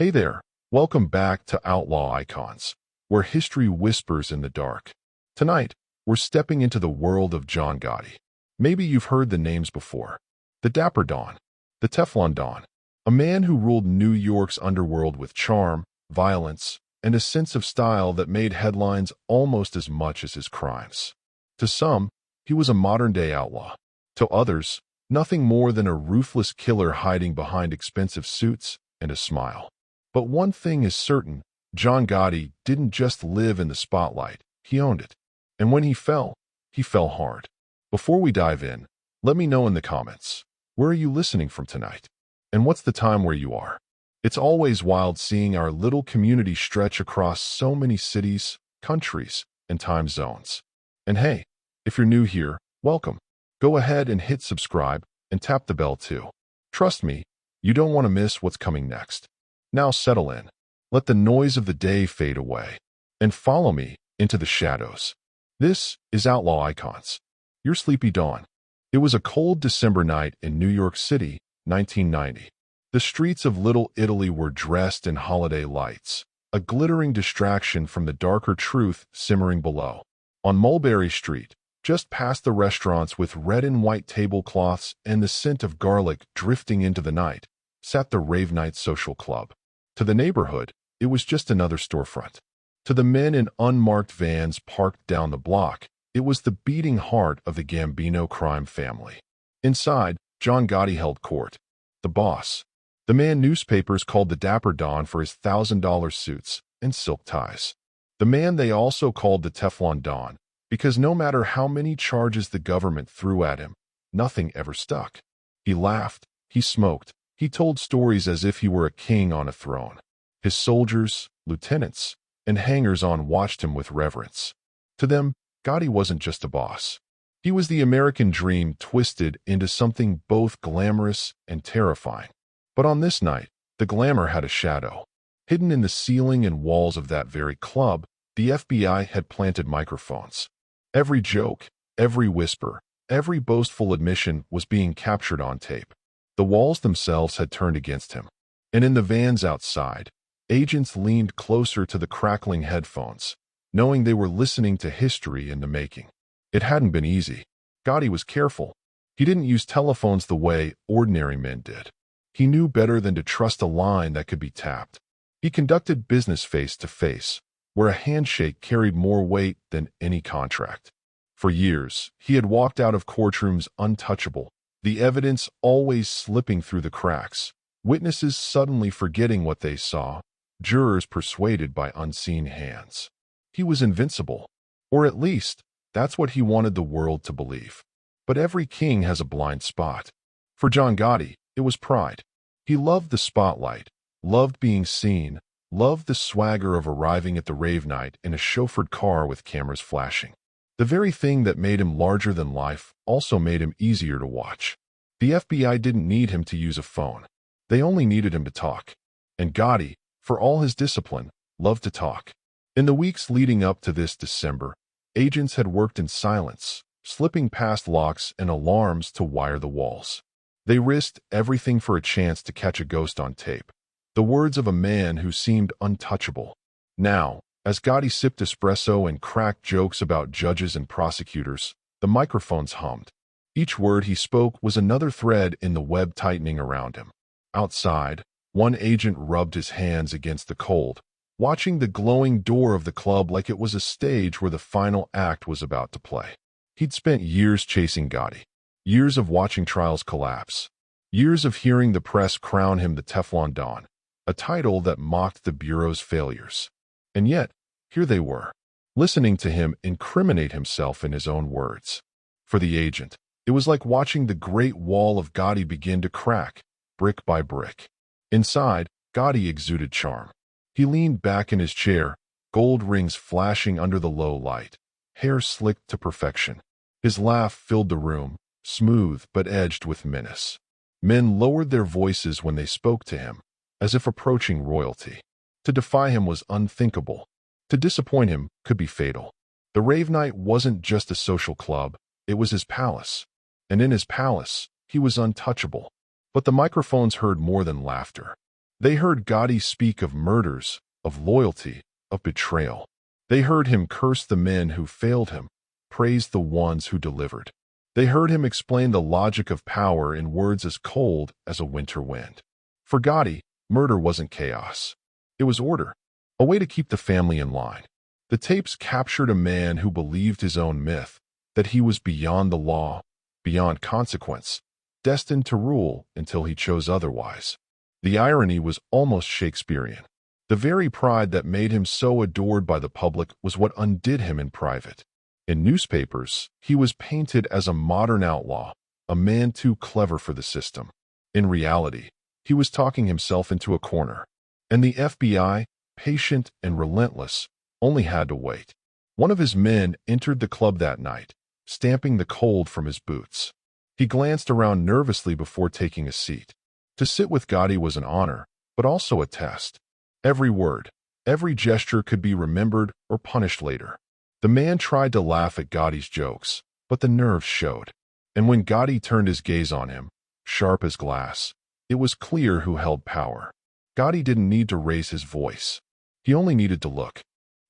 Hey there, welcome back to Outlaw Icons, where history whispers in the dark. Tonight, we're stepping into the world of John Gotti. Maybe you've heard the names before. The Dapper Don, the Teflon Don, a man who ruled New York's underworld with charm, violence, and a sense of style that made headlines almost as much as his crimes. To some, he was a modern-day outlaw. To others, nothing more than a ruthless killer hiding behind expensive suits and a smile. But one thing is certain, John Gotti didn't just live in the spotlight, he owned it. And when he fell hard. Before we dive in, let me know in the comments, where are you listening from tonight? And what's the time where you are? It's always wild seeing our little community stretch across so many cities, countries, and time zones. And hey, if you're new here, welcome. Go ahead and hit subscribe and tap the bell too. Trust me, you don't want to miss what's coming next. Now settle in, let the noise of the day fade away, and follow me into the shadows. This is Outlaw Icons, your sleepy dawn. It was a cold December night in New York City, 1990. The streets of Little Italy were dressed in holiday lights, a glittering distraction from the darker truth simmering below. On Mulberry Street, just past the restaurants with red and white tablecloths and the scent of garlic drifting into the night, sat the Rave Night Social Club. To the neighborhood, it was just another storefront. To the men in unmarked vans parked down the block, it was the beating heart of the Gambino crime family. Inside, John Gotti held court. The boss. The man newspapers called the Dapper Don for his $1,000 suits and silk ties. The man they also called the Teflon Don, because no matter how many charges the government threw at him, nothing ever stuck. He laughed, he smoked, he told stories as if he were a king on a throne. His soldiers, lieutenants, and hangers-on watched him with reverence. To them, Gotti wasn't just a boss. He was the American dream twisted into something both glamorous and terrifying. But on this night, the glamour had a shadow. Hidden in the ceiling and walls of that very club, the FBI had planted microphones. Every joke, every whisper, every boastful admission was being captured on tape. The walls themselves had turned against him. And in the vans outside, agents leaned closer to the crackling headphones, knowing they were listening to history in the making. It hadn't been easy. Gotti was careful. He didn't use telephones the way ordinary men did. He knew better than to trust a line that could be tapped. He conducted business face-to-face, where a handshake carried more weight than any contract. For years, he had walked out of courtrooms untouchable, the evidence always slipping through the cracks, witnesses suddenly forgetting what they saw, jurors persuaded by unseen hands. He was invincible, or at least, that's what he wanted the world to believe. But every king has a blind spot. For John Gotti, it was pride. He loved the spotlight, loved being seen, loved the swagger of arriving at the rave night in a chauffeured car with cameras flashing. The very thing that made him larger than life also made him easier to watch. The FBI didn't need him to use a phone. They only needed him to talk. And Gotti, for all his discipline, loved to talk. In the weeks leading up to this December, agents had worked in silence, slipping past locks and alarms to wire the walls. They risked everything for a chance to catch a ghost on tape. The words of a man who seemed untouchable. Now, as Gotti sipped espresso and cracked jokes about judges and prosecutors, the microphones hummed. Each word he spoke was another thread in the web tightening around him. Outside, one agent rubbed his hands against the cold, watching the glowing door of the club like it was a stage where the final act was about to play. He'd spent years chasing Gotti, years of watching trials collapse, years of hearing the press crown him the Teflon Don, a title that mocked the Bureau's failures. And yet, here they were, listening to him incriminate himself in his own words. For the agent, it was like watching the great wall of Gotti begin to crack, brick by brick. Inside, Gotti exuded charm. He leaned back in his chair, gold rings flashing under the low light, hair slicked to perfection. His laugh filled the room, smooth but edged with menace. Men lowered their voices when they spoke to him, as if approaching royalty. To defy him was unthinkable. To disappoint him could be fatal. The rave night wasn't just a social club, it was his palace. And in his palace, he was untouchable. But the microphones heard more than laughter. They heard Gotti speak of murders, of loyalty, of betrayal. They heard him curse the men who failed him, praise the ones who delivered. They heard him explain the logic of power in words as cold as a winter wind. For Gotti, murder wasn't chaos. It was order, a way to keep the family in line. The tapes captured a man who believed his own myth, that he was beyond the law, beyond consequence, destined to rule until he chose otherwise. The irony was almost Shakespearean. The very pride that made him so adored by the public was what undid him in private. In newspapers, he was painted as a modern outlaw, a man too clever for the system. In reality, he was talking himself into a corner. And the FBI, patient and relentless, only had to wait. One of his men entered the club that night, stamping the cold from his boots. He glanced around nervously before taking a seat. To sit with Gotti was an honor, but also a test. Every word, every gesture could be remembered or punished later. The man tried to laugh at Gotti's jokes, but the nerves showed. And when Gotti turned his gaze on him, sharp as glass, it was clear who held power. Gotti didn't need to raise his voice. He only needed to look.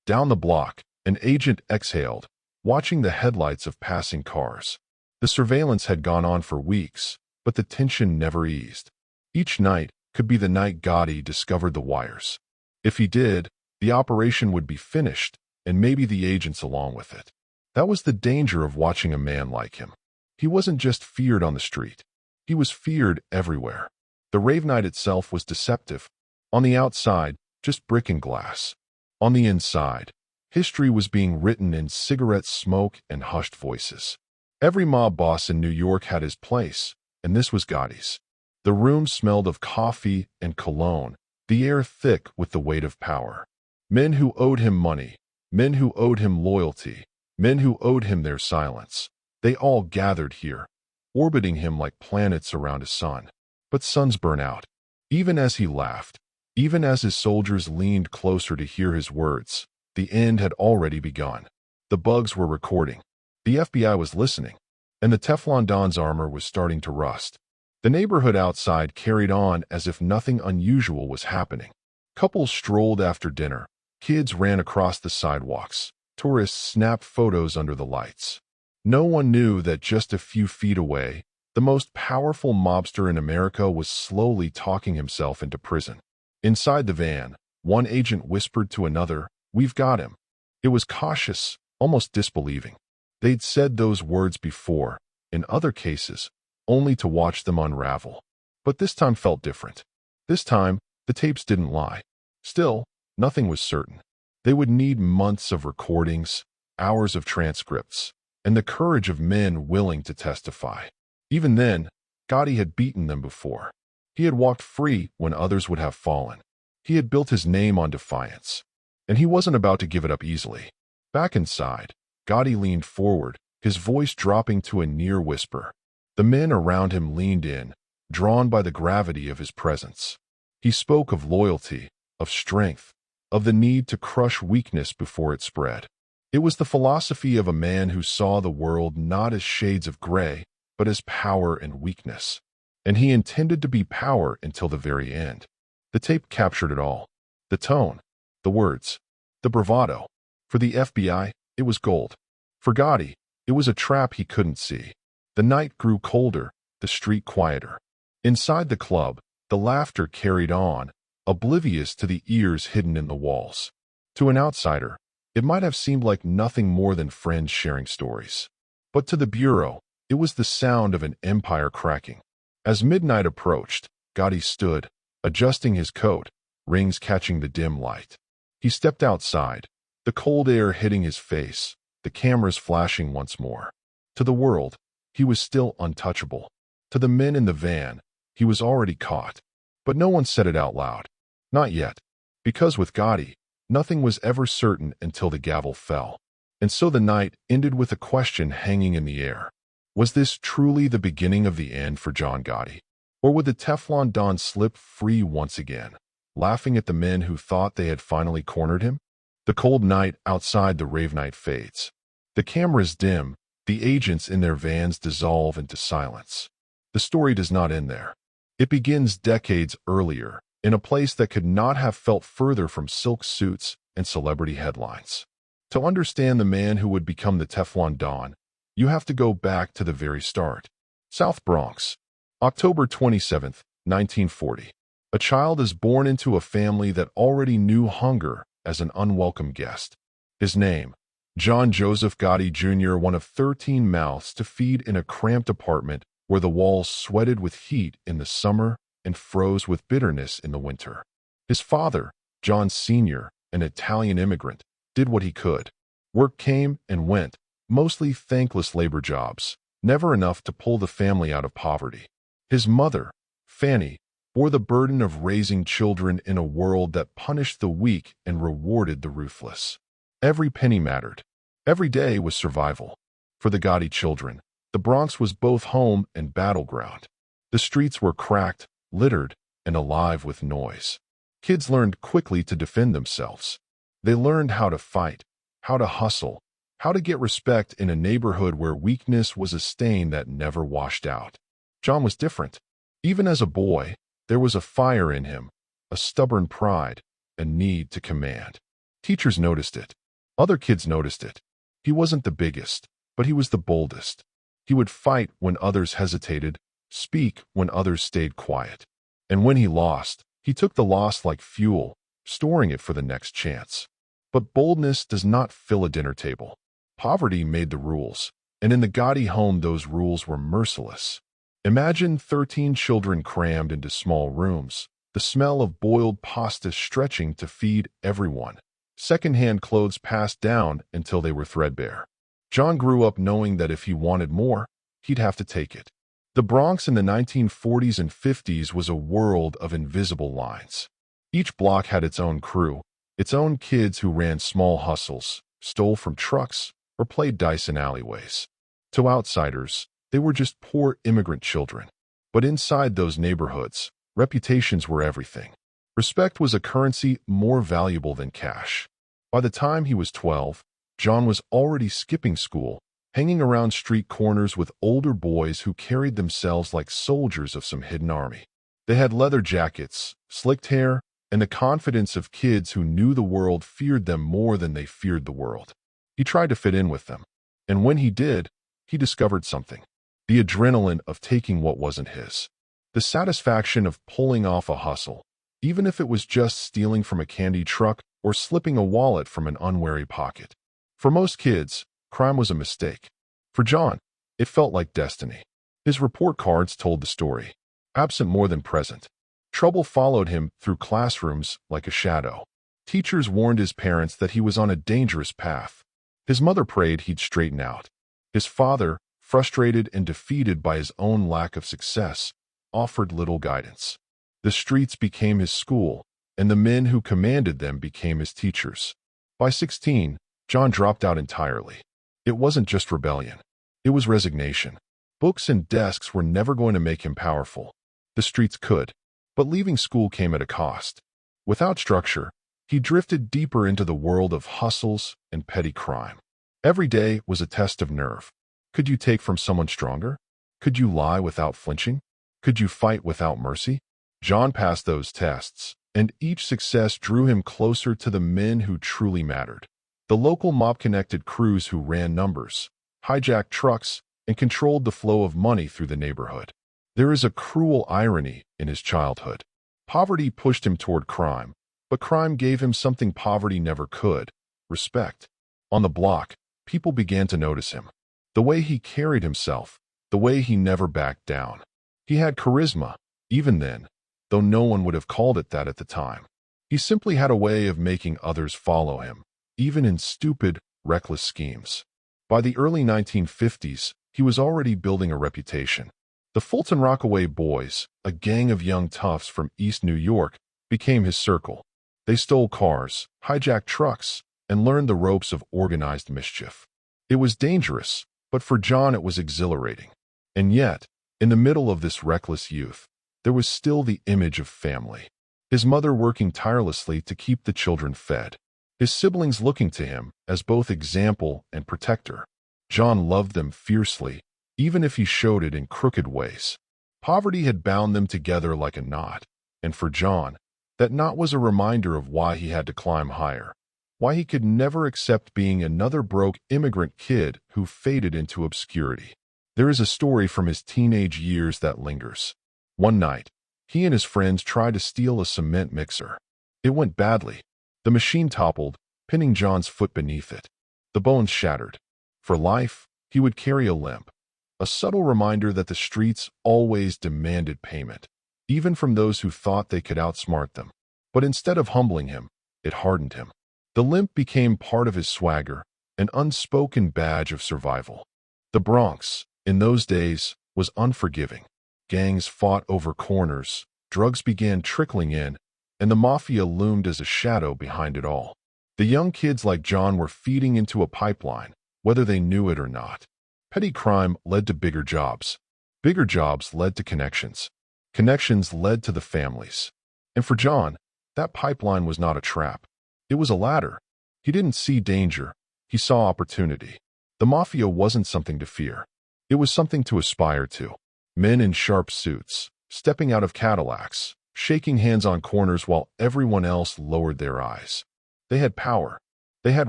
Down the block, an agent exhaled, watching the headlights of passing cars. The surveillance had gone on for weeks, but the tension never eased. Each night could be the night Gotti discovered the wires. If he did, the operation would be finished, and maybe the agents along with it. That was the danger of watching a man like him. He wasn't just feared on the street. He was feared everywhere. The rave night itself was deceptive. On the outside, just brick and glass. On the inside, history was being written in cigarette smoke and hushed voices. Every mob boss in New York had his place, and this was Gotti's. The room smelled of coffee and cologne, the air thick with the weight of power. Men who owed him money, men who owed him loyalty, men who owed him their silence. They all gathered here, orbiting him like planets around a sun. But suns burn out. Even as he laughed, even as his soldiers leaned closer to hear his words, the end had already begun. The bugs were recording. The FBI was listening, and the Teflon Don's armor was starting to rust. The neighborhood outside carried on as if nothing unusual was happening. Couples strolled after dinner. Kids ran across the sidewalks. Tourists snapped photos under the lights. No one knew that just a few feet away, the most powerful mobster in America was slowly talking himself into prison. Inside the van, one agent whispered to another, "We've got him." It was cautious, almost disbelieving. They'd said those words before, in other cases, only to watch them unravel. But this time felt different. This time, the tapes didn't lie. Still, nothing was certain. They would need months of recordings, hours of transcripts, and the courage of men willing to testify. Even then, Gotti had beaten them before. He had walked free when others would have fallen. He had built his name on defiance, and he wasn't about to give it up easily. Back inside, Gotti leaned forward, his voice dropping to a near whisper. The men around him leaned in, drawn by the gravity of his presence. He spoke of loyalty, of strength, of the need to crush weakness before it spread. It was the philosophy of a man who saw the world not as shades of gray, but as power and weakness. And he intended to be power until the very end. The tape captured it all. The tone, the words, the bravado. For the FBI, it was gold. For Gotti, it was a trap he couldn't see. The night grew colder, the street quieter. Inside the club, the laughter carried on, oblivious to the ears hidden in the walls. To an outsider, it might have seemed like nothing more than friends sharing stories. But to the Bureau, it was the sound of an empire cracking. As midnight approached, Gotti stood, adjusting his coat, rings catching the dim light. He stepped outside, the cold air hitting his face, the cameras flashing once more. To the world, he was still untouchable. To the men in the van, he was already caught. But no one said it out loud. Not yet. Because with Gotti, nothing was ever certain until the gavel fell. And so the night ended with a question hanging in the air. Was this truly the beginning of the end for John Gotti? Or would the Teflon Don slip free once again, laughing at the men who thought they had finally cornered him? The cold night outside the rave night fades. The cameras dim, the agents in their vans dissolve into silence. The story does not end there. It begins decades earlier, in a place that could not have felt further from silk suits and celebrity headlines. To understand the man who would become the Teflon Don, you have to go back to the very start. South Bronx, October 27, 1940. A child is born into a family that already knew hunger as an unwelcome guest. His name, John Joseph Gotti Jr., one of 13 mouths to feed in a cramped apartment where the walls sweated with heat in the summer and froze with bitterness in the winter. His father, John Sr., an Italian immigrant, did what he could. Work came and went, mostly thankless labor jobs, never enough to pull the family out of poverty. His mother, Fanny, bore the burden of raising children in a world that punished the weak and rewarded the ruthless. Every penny mattered. Every day was survival. For the Gotti children, the Bronx was both home and battleground. The streets were cracked, littered, and alive with noise. Kids learned quickly to defend themselves. They learned how to fight, how to hustle, how to get respect in a neighborhood where weakness was a stain that never washed out. John was different. Even as a boy, there was a fire in him, a stubborn pride, a need to command. Teachers noticed it. Other kids noticed it. He wasn't the biggest, but he was the boldest. He would fight when others hesitated, speak when others stayed quiet. And when he lost, he took the loss like fuel, storing it for the next chance. But boldness does not fill a dinner table. Poverty made the rules, and in the Gotti home those rules were merciless. Imagine 13 children crammed into small rooms, the smell of boiled pasta stretching to feed everyone, second-hand clothes passed down until they were threadbare. John grew up knowing that if he wanted more, he'd have to take it. The Bronx in the 1940s and 50s was a world of invisible lines. Each block had its own crew, its own kids who ran small hustles, stole from trucks, or played dice in alleyways. To outsiders, they were just poor immigrant children. But inside those neighborhoods, reputations were everything. Respect was a currency more valuable than cash. By the time he was 12, John was already skipping school, hanging around street corners with older boys who carried themselves like soldiers of some hidden army. They had leather jackets, slicked hair, and the confidence of kids who knew the world feared them more than they feared the world. He tried to fit in with them, and when he did, he discovered something. The adrenaline of taking what wasn't his. The satisfaction of pulling off a hustle, even if it was just stealing from a candy truck or slipping a wallet from an unwary pocket. For most kids, crime was a mistake. For John, it felt like destiny. His report cards told the story, absent more than present. Trouble followed him through classrooms like a shadow. Teachers warned his parents that he was on a dangerous path. His mother prayed he'd straighten out. His father, frustrated and defeated by his own lack of success, offered little guidance. The streets became his school, and the men who commanded them became his teachers. By 16, John dropped out entirely. It wasn't just rebellion. It was resignation. Books and desks were never going to make him powerful. The streets could. But leaving school came at a cost. Without structure, he drifted deeper into the world of hustles and petty crime. Every day was a test of nerve. Could you take from someone stronger? Could you lie without flinching? Could you fight without mercy? John passed those tests, and each success drew him closer to the men who truly mattered. The local mob-connected crews who ran numbers, hijacked trucks, and controlled the flow of money through the neighborhood. There is a cruel irony in his childhood. Poverty pushed him toward crime, but crime gave him something poverty never could: respect. On the block, people began to notice him. The way he carried himself, the way he never backed down. He had charisma, even then, though no one would have called it that at the time. He simply had a way of making others follow him, even in stupid, reckless schemes. By the early 1950s, he was already building a reputation. The Fulton Rockaway Boys, a gang of young toughs from East New York, became his circle. They stole cars, hijacked trucks, and learned the ropes of organized mischief. It was dangerous, but for John it was exhilarating. And yet, in the middle of this reckless youth, there was still the image of family. His mother working tirelessly to keep the children fed. His siblings looking to him as both example and protector. John loved them fiercely, even if he showed it in crooked ways. Poverty had bound them together like a knot, and for John, That knot was a reminder of why he had to climb higher, why he could never accept being another broke immigrant kid who faded into obscurity. There is a story from his teenage years that lingers. One night, he and his friends tried to steal a cement mixer. It went badly. The machine toppled, pinning John's foot beneath it. The bones shattered. For life, he would carry a limp, a subtle reminder that the streets always demanded payment, even from those who thought they could outsmart them. But instead of humbling him, it hardened him. The limp became part of his swagger, an unspoken badge of survival. The Bronx, in those days, was unforgiving. Gangs fought over corners, drugs began trickling in, and the Mafia loomed as a shadow behind it all. The young kids like John were feeding into a pipeline, whether they knew it or not. Petty crime led to bigger jobs. Bigger jobs led to connections. Connections led to the families. And for John, that pipeline was not a trap. It was a ladder. He didn't see danger. He saw opportunity. The Mafia wasn't something to fear. It was something to aspire to. Men in sharp suits, stepping out of Cadillacs, shaking hands on corners while everyone else lowered their eyes. They had power. They had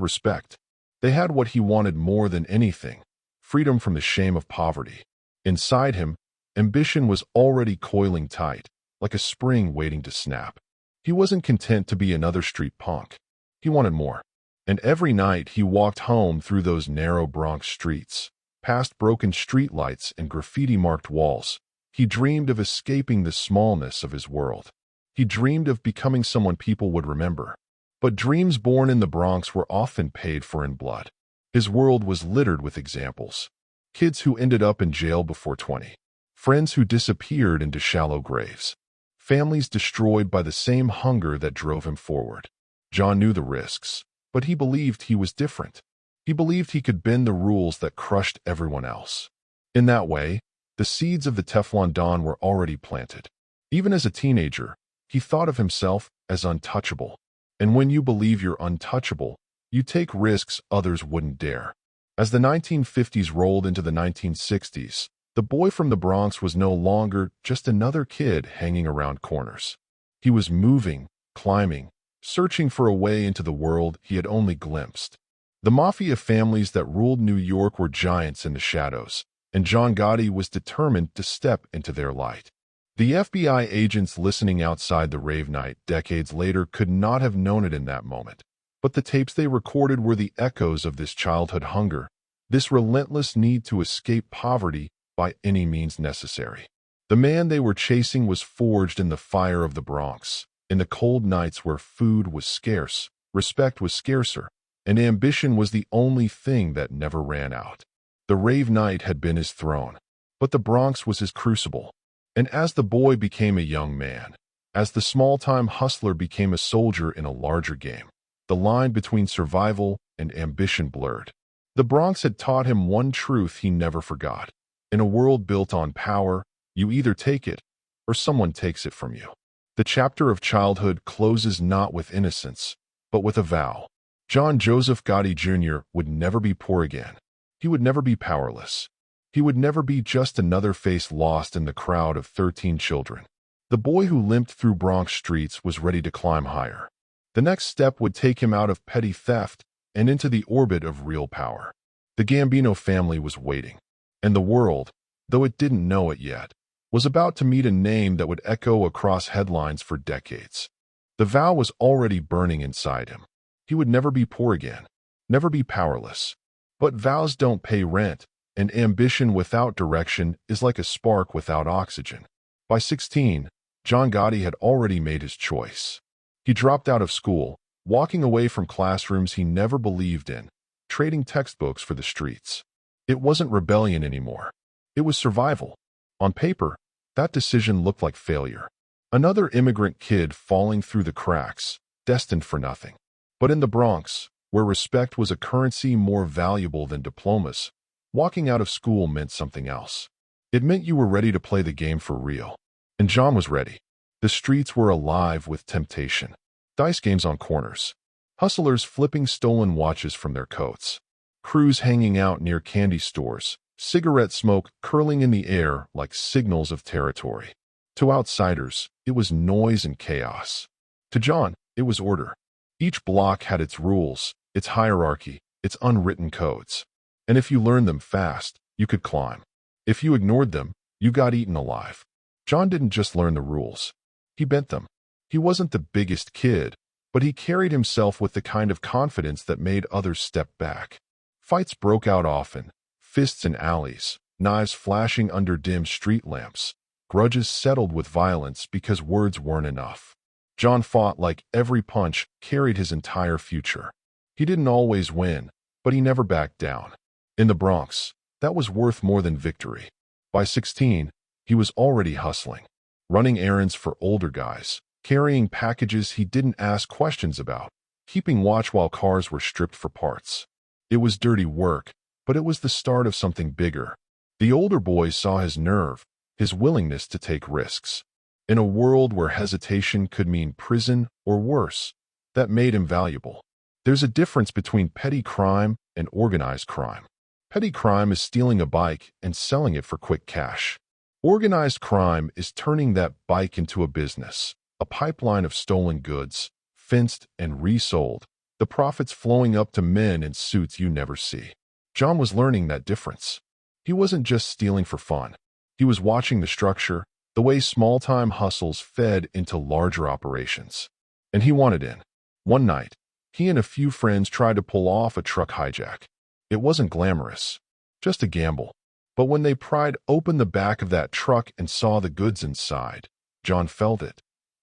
respect. They had what he wanted more than anything, freedom from the shame of poverty. Inside him, ambition was already coiling tight, like a spring waiting to snap. He wasn't content to be another street punk. He wanted more. And every night he walked home through those narrow Bronx streets, past broken streetlights and graffiti-marked walls. He dreamed of escaping the smallness of his world. He dreamed of becoming someone people would remember. But dreams born in the Bronx were often paid for in blood. His world was littered with examples. Kids who ended up in jail before 20. Friends who disappeared into shallow graves. Families destroyed by the same hunger that drove him forward. John knew the risks, but he believed he was different. He believed he could bend the rules that crushed everyone else. In that way, the seeds of the Teflon Don were already planted. Even as a teenager, he thought of himself as untouchable. And when you believe you're untouchable, you take risks others wouldn't dare. As the 1950s rolled into the 1960s, the boy from the Bronx was no longer just another kid hanging around corners. He was moving, climbing, searching for a way into the world he had only glimpsed. The Mafia families that ruled New York were giants in the shadows, and John Gotti was determined to step into their light. The FBI agents listening outside the rave night decades later could not have known it in that moment, but the tapes they recorded were the echoes of this childhood hunger, this relentless need to escape poverty by any means necessary. The man they were chasing was forged in the fire of the Bronx, in the cold nights where food was scarce, respect was scarcer, and ambition was the only thing that never ran out. The rave night had been his throne, but the Bronx was his crucible. And as the boy became a young man, as the small-time hustler became a soldier in a larger game, the line between survival and ambition blurred. The Bronx had taught him one truth he never forgot. In a world built on power, you either take it or someone takes it from you. The chapter of childhood closes not with innocence, but with a vow. John Joseph Gotti Jr. would never be poor again. He would never be powerless. He would never be just another face lost in the crowd of 13 children. The boy who limped through Bronx streets was ready to climb higher. The next step would take him out of petty theft and into the orbit of real power. The Gambino family was waiting, and the world, though it didn't know it yet, was about to meet a name that would echo across headlines for decades. The vow was already burning inside him. He would never be poor again, never be powerless. But vows don't pay rent, and ambition without direction is like a spark without oxygen. By 16, John Gotti had already made his choice. He dropped out of school, walking away from classrooms he never believed in, trading textbooks for the streets. It wasn't rebellion anymore. It was survival. On paper, that decision looked like failure. Another immigrant kid falling through the cracks, destined for nothing. But in the Bronx, where respect was a currency more valuable than diplomas, walking out of school meant something else. It meant you were ready to play the game for real. And John was ready. The streets were alive with temptation. Dice games on corners. Hustlers flipping stolen watches from their coats. Crews hanging out near candy stores. Cigarette smoke curling in the air like signals of territory. To outsiders, it was noise and chaos. To John, it was order. Each block had its rules, its hierarchy, its unwritten codes. And if you learned them fast, you could climb. If you ignored them, you got eaten alive. John didn't just learn the rules. He bent them. He wasn't the biggest kid, but he carried himself with the kind of confidence that made others step back. Fights broke out often, fists in alleys, knives flashing under dim street lamps. Grudges settled with violence because words weren't enough. John fought like every punch carried his entire future. He didn't always win, but he never backed down. In the Bronx, that was worth more than victory. By 16, he was already hustling, running errands for older guys, carrying packages he didn't ask questions about, keeping watch while cars were stripped for parts. It was dirty work, but it was the start of something bigger. The older boys saw his nerve, his willingness to take risks. In a world where hesitation could mean prison or worse, that made him valuable. There's a difference between petty crime and organized crime. Petty crime is stealing a bike and selling it for quick cash. Organized crime is turning that bike into a business, a pipeline of stolen goods, fenced and resold, the profits flowing up to men in suits you never see. John was learning that difference. He wasn't just stealing for fun. He was watching the structure, the way small-time hustles fed into larger operations. And he wanted in. One night, he and a few friends tried to pull off a truck hijack. It wasn't glamorous, just a gamble. But when they pried open the back of that truck and saw the goods inside, John felt it.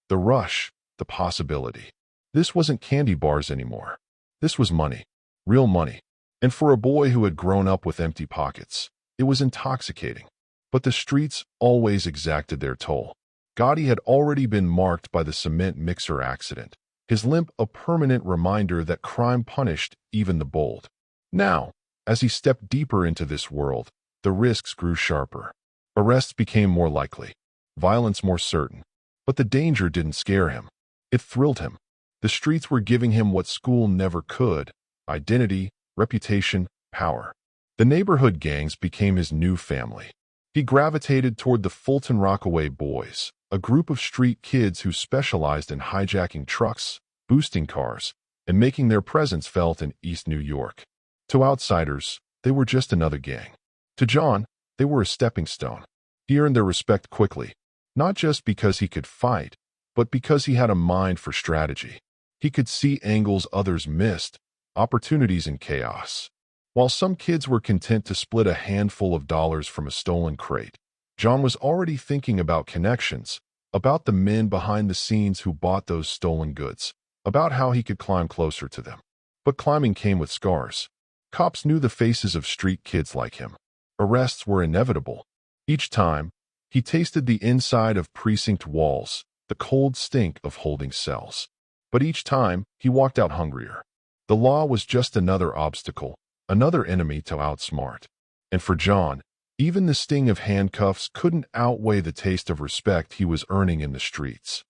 The rush, the possibility. This wasn't candy bars anymore. This was money. Real money. And for a boy who had grown up with empty pockets, it was intoxicating. But the streets always exacted their toll. Gotti had already been marked by the cement mixer accident, his limp a permanent reminder that crime punished even the bold. Now, as he stepped deeper into this world, the risks grew sharper. Arrests became more likely, violence more certain. But the danger didn't scare him. It thrilled him. The streets were giving him what school never could: identity, reputation, power. The neighborhood gangs became his new family. He gravitated toward the Fulton Rockaway Boys, a group of street kids who specialized in hijacking trucks, boosting cars, and making their presence felt in East New York. To outsiders, they were just another gang. To John, they were a stepping stone. He earned their respect quickly, not just because he could fight, but because he had a mind for strategy. He could see angles others missed, opportunities in chaos. While some kids were content to split a handful of dollars from a stolen crate, John was already thinking about connections, about the men behind the scenes who bought those stolen goods, about how he could climb closer to them. But climbing came with scars. Cops knew the faces of street kids like him. Arrests were inevitable. Each time, he tasted the inside of precinct walls, the cold stink of holding cells. But each time, he walked out hungrier. The law was just another obstacle, another enemy to outsmart. And for John, even the sting of handcuffs couldn't outweigh the taste of respect he was earning in the streets.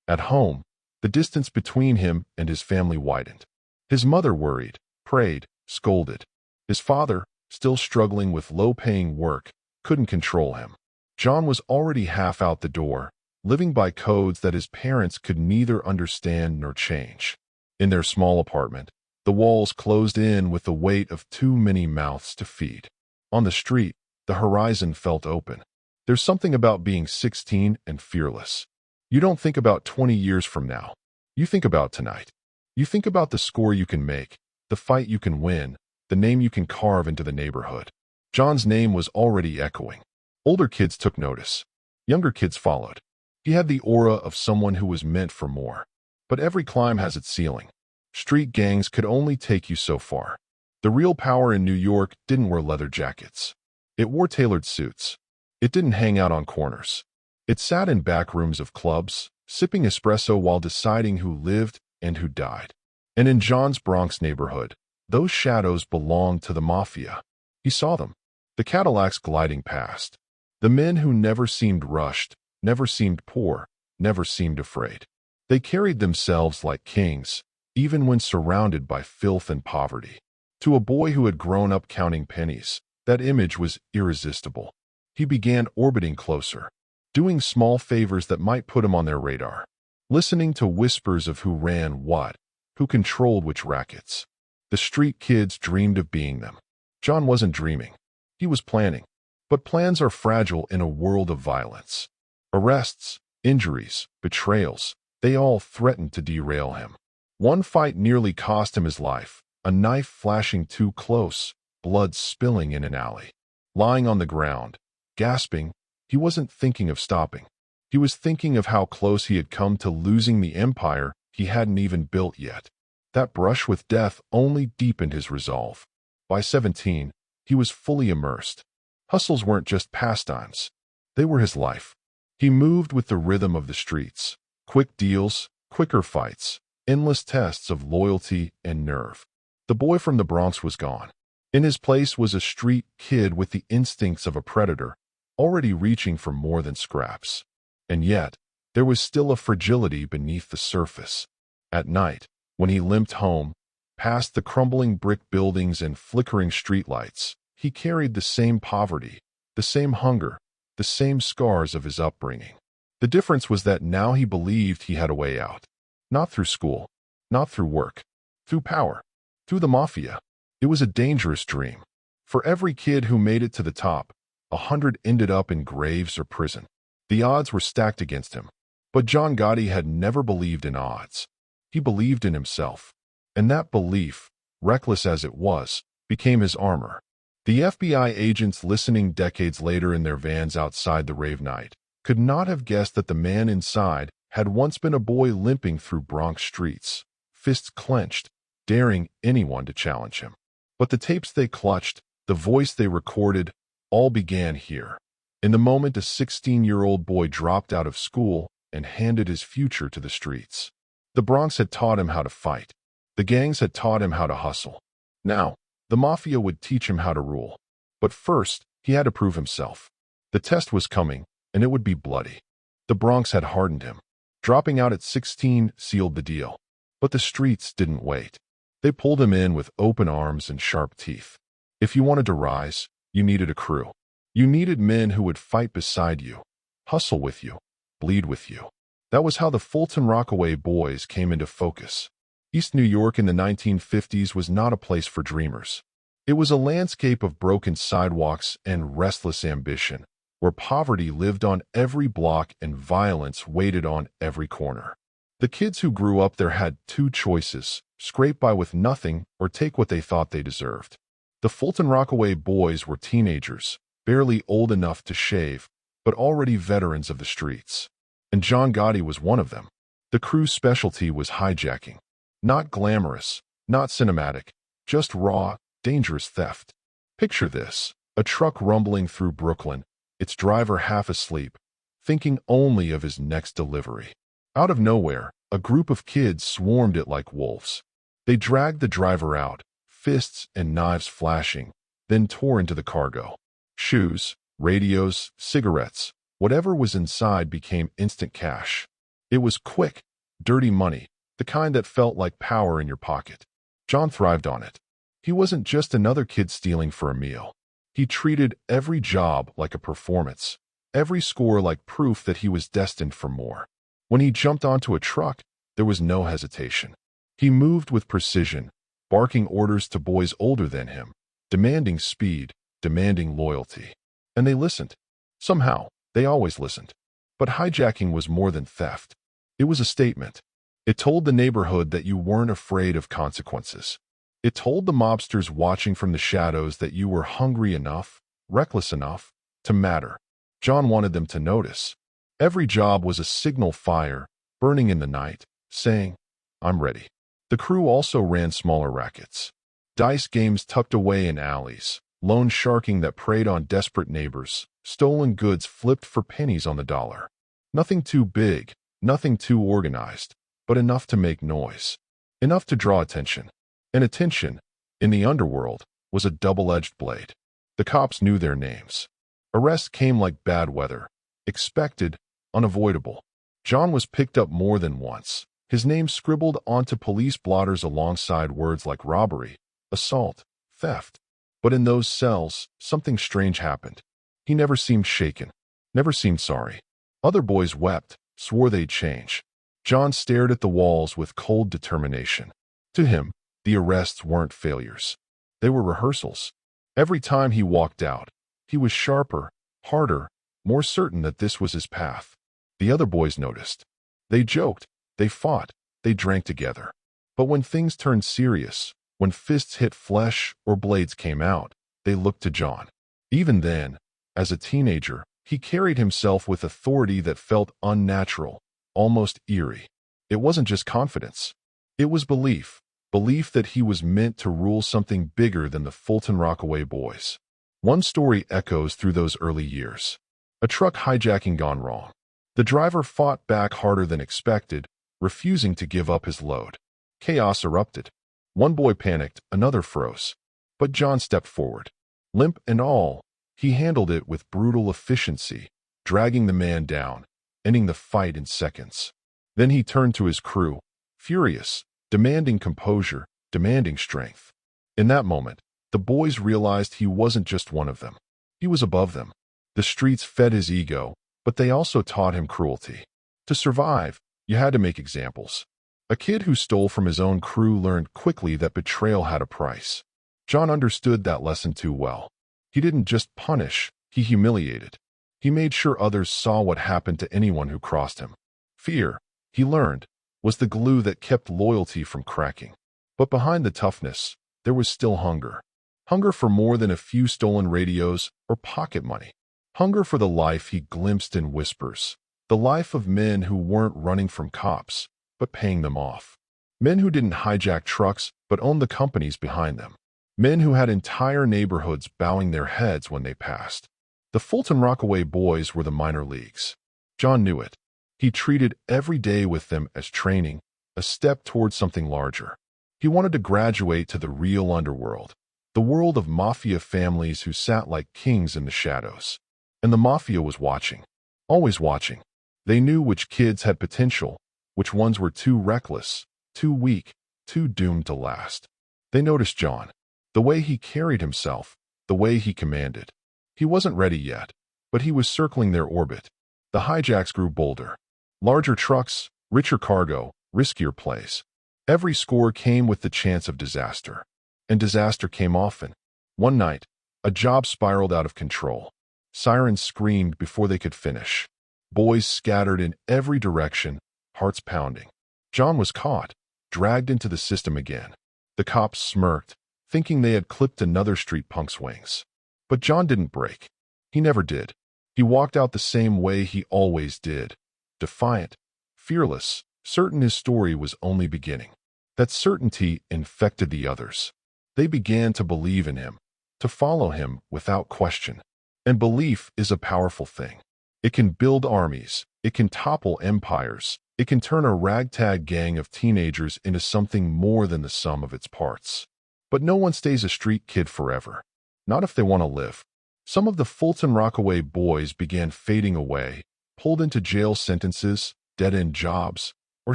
At home, the distance between him and his family widened. His mother worried, prayed, scolded. His father, still struggling with low-paying work, couldn't control him. John was already half out the door, living by codes that his parents could neither understand nor change. In their small apartment, the walls closed in with the weight of too many mouths to feed. On the street, the horizon felt open. There's something about being 16 and fearless. You don't think about 20 years from now. You think about tonight. You think about the score you can make, the fight you can win, the name you can carve into the neighborhood. John's name was already echoing. Older kids took notice. Younger kids followed. He had the aura of someone who was meant for more. But every climb has its ceiling. Street gangs could only take you so far. The real power in New York didn't wear leather jackets. It wore tailored suits. It didn't hang out on corners. It sat in back rooms of clubs, sipping espresso while deciding who lived and who died. And in John's Bronx neighborhood, those shadows belonged to the Mafia. He saw them, the Cadillacs gliding past. The men who never seemed rushed, never seemed poor, never seemed afraid. They carried themselves like kings, even when surrounded by filth and poverty. To a boy who had grown up counting pennies, that image was irresistible. He began orbiting closer, doing small favors that might put him on their radar. listening to whispers of who ran what, who controlled which rackets. The street kids dreamed of being them. John wasn't dreaming. He was planning. But plans are fragile in a world of violence. Arrests, injuries, betrayals, they all threatened to derail him. One fight nearly cost him his life, a knife flashing too close, blood spilling in an alley. Lying on the ground, gasping, he wasn't thinking of stopping. He was thinking of how close he had come to losing the empire he hadn't even built yet. That brush with death only deepened his resolve. By 17, he was fully immersed. Hustles weren't just pastimes. They were his life. He moved with the rhythm of the streets. Quick deals, quicker fights, endless tests of loyalty and nerve. The boy from the Bronx was gone. In his place was a street kid with the instincts of a predator, already reaching for more than scraps. And yet, there was still a fragility beneath the surface. At night, when he limped home, past the crumbling brick buildings and flickering streetlights, he carried the same poverty, the same hunger, the same scars of his upbringing. The difference was that now he believed he had a way out. Not through school, not through work, through power, through the Mafia. It was a dangerous dream. For every kid who made it to the top, 100 ended up in graves or prison. The odds were stacked against him. But John Gotti had never believed in odds. He believed in himself. And that belief, reckless as it was, became his armor. The FBI agents listening decades later in their vans outside the rave night could not have guessed that the man inside had once been a boy limping through Bronx streets, fists clenched, daring anyone to challenge him. But the tapes they clutched, the voice they recorded, all began here. In the moment a 16-year-old boy dropped out of school and handed his future to the streets. The Bronx had taught him how to fight. The gangs had taught him how to hustle. Now, the Mafia would teach him how to rule. But first, he had to prove himself. The test was coming, and it would be bloody. The Bronx had hardened him. Dropping out at 16 sealed the deal. But the streets didn't wait. They pulled him in with open arms and sharp teeth. If you wanted to rise, you needed a crew. You needed men who would fight beside you, hustle with you, bleed with you. That was how the Fulton Rockaway boys came into focus. East New York in the 1950s was not a place for dreamers. It was a landscape of broken sidewalks and restless ambition, where poverty lived on every block and violence waited on every corner. The kids who grew up there had two choices: scrape by with nothing or take what they thought they deserved. The Fulton Rockaway boys were teenagers, barely old enough to shave, but already veterans of the streets. And John Gotti was one of them. The crew's specialty was hijacking. Not glamorous, not cinematic, just raw, dangerous theft. Picture this: a truck rumbling through Brooklyn, its driver half asleep, thinking only of his next delivery. Out of nowhere, a group of kids swarmed it like wolves. They dragged the driver out, fists and knives flashing, then tore into the cargo. Shoes, radios, cigarettes, whatever was inside became instant cash. It was quick, dirty money, the kind that felt like power in your pocket. John thrived on it. He wasn't just another kid stealing for a meal. He treated every job like a performance, every score like proof that he was destined for more. When he jumped onto a truck, there was no hesitation. He moved with precision, barking orders to boys older than him, demanding speed, demanding loyalty. And they listened. Somehow, they always listened. But hijacking was more than theft. It was a statement. It told the neighborhood that you weren't afraid of consequences. It told the mobsters watching from the shadows that you were hungry enough, reckless enough, to matter. John wanted them to notice. Every job was a signal fire, burning in the night, saying, "I'm ready." The crew also ran smaller rackets. Dice games tucked away in alleys, loan sharking that preyed on desperate neighbors, stolen goods flipped for pennies on the dollar. Nothing too big, nothing too organized, but enough to make noise. Enough to draw attention. And attention, in the underworld, was a double-edged blade. The cops knew their names. Arrests came like bad weather. Expected, unavoidable. John was picked up more than once. His name scribbled onto police blotters alongside words like robbery, assault, theft. But in those cells, something strange happened. He never seemed shaken, never seemed sorry. Other boys wept, swore they'd change. John stared at the walls with cold determination. To him, the arrests weren't failures. They were rehearsals. Every time he walked out, he was sharper, harder, more certain that this was his path. The other boys noticed. They joked, they fought, they drank together. But when things turned serious, when fists hit flesh or blades came out, they looked to John. Even then, as a teenager, he carried himself with authority that felt unnatural, almost eerie. It wasn't just confidence. It was belief. Belief that he was meant to rule something bigger than the Fulton Rockaway boys. One story echoes through those early years. A truck hijacking gone wrong. The driver fought back harder than expected, refusing to give up his load. Chaos erupted. One boy panicked, another froze. But John stepped forward. Limp and all, he handled it with brutal efficiency, dragging the man down, ending the fight in seconds. Then he turned to his crew, furious, demanding composure, demanding strength. In that moment, the boys realized he wasn't just one of them. He was above them. The streets fed his ego, but they also taught him cruelty. To survive, you had to make examples. A kid who stole from his own crew learned quickly that betrayal had a price. John understood that lesson too well. He didn't just punish, he humiliated. He made sure others saw what happened to anyone who crossed him. Fear, he learned, was the glue that kept loyalty from cracking. But behind the toughness, there was still hunger. Hunger for more than a few stolen radios or pocket money. Hunger for the life he glimpsed in whispers. The life of men who weren't running from cops, but paying them off. Men who didn't hijack trucks, but owned the companies behind them. Men who had entire neighborhoods bowing their heads when they passed. The Fulton Rockaway boys were the minor leagues. John knew it. He treated every day with them as training, a step towards something larger. He wanted to graduate to the real underworld, the world of Mafia families who sat like kings in the shadows. And the Mafia was watching, always watching. They knew which kids had potential, which ones were too reckless, too weak, too doomed to last. They noticed John, the way he carried himself, the way he commanded. He wasn't ready yet, but he was circling their orbit. The hijacks grew bolder. Larger trucks, richer cargo, riskier plays. Every score came with the chance of disaster. And disaster came often. One night, a job spiraled out of control. Sirens screamed before they could finish. Boys scattered in every direction, hearts pounding. John was caught, dragged into the system again. The cops smirked, thinking they had clipped another street punk's wings. But John didn't break. He never did. He walked out the same way he always did. Defiant, fearless, certain his story was only beginning. That certainty infected the others. They began to believe in him, to follow him without question. And belief is a powerful thing. It can build armies, it can topple empires, it can turn a ragtag gang of teenagers into something more than the sum of its parts. But no one stays a street kid forever. Not if they want to live. Some of the Fulton Rockaway boys began fading away, pulled into jail sentences, dead-end jobs, or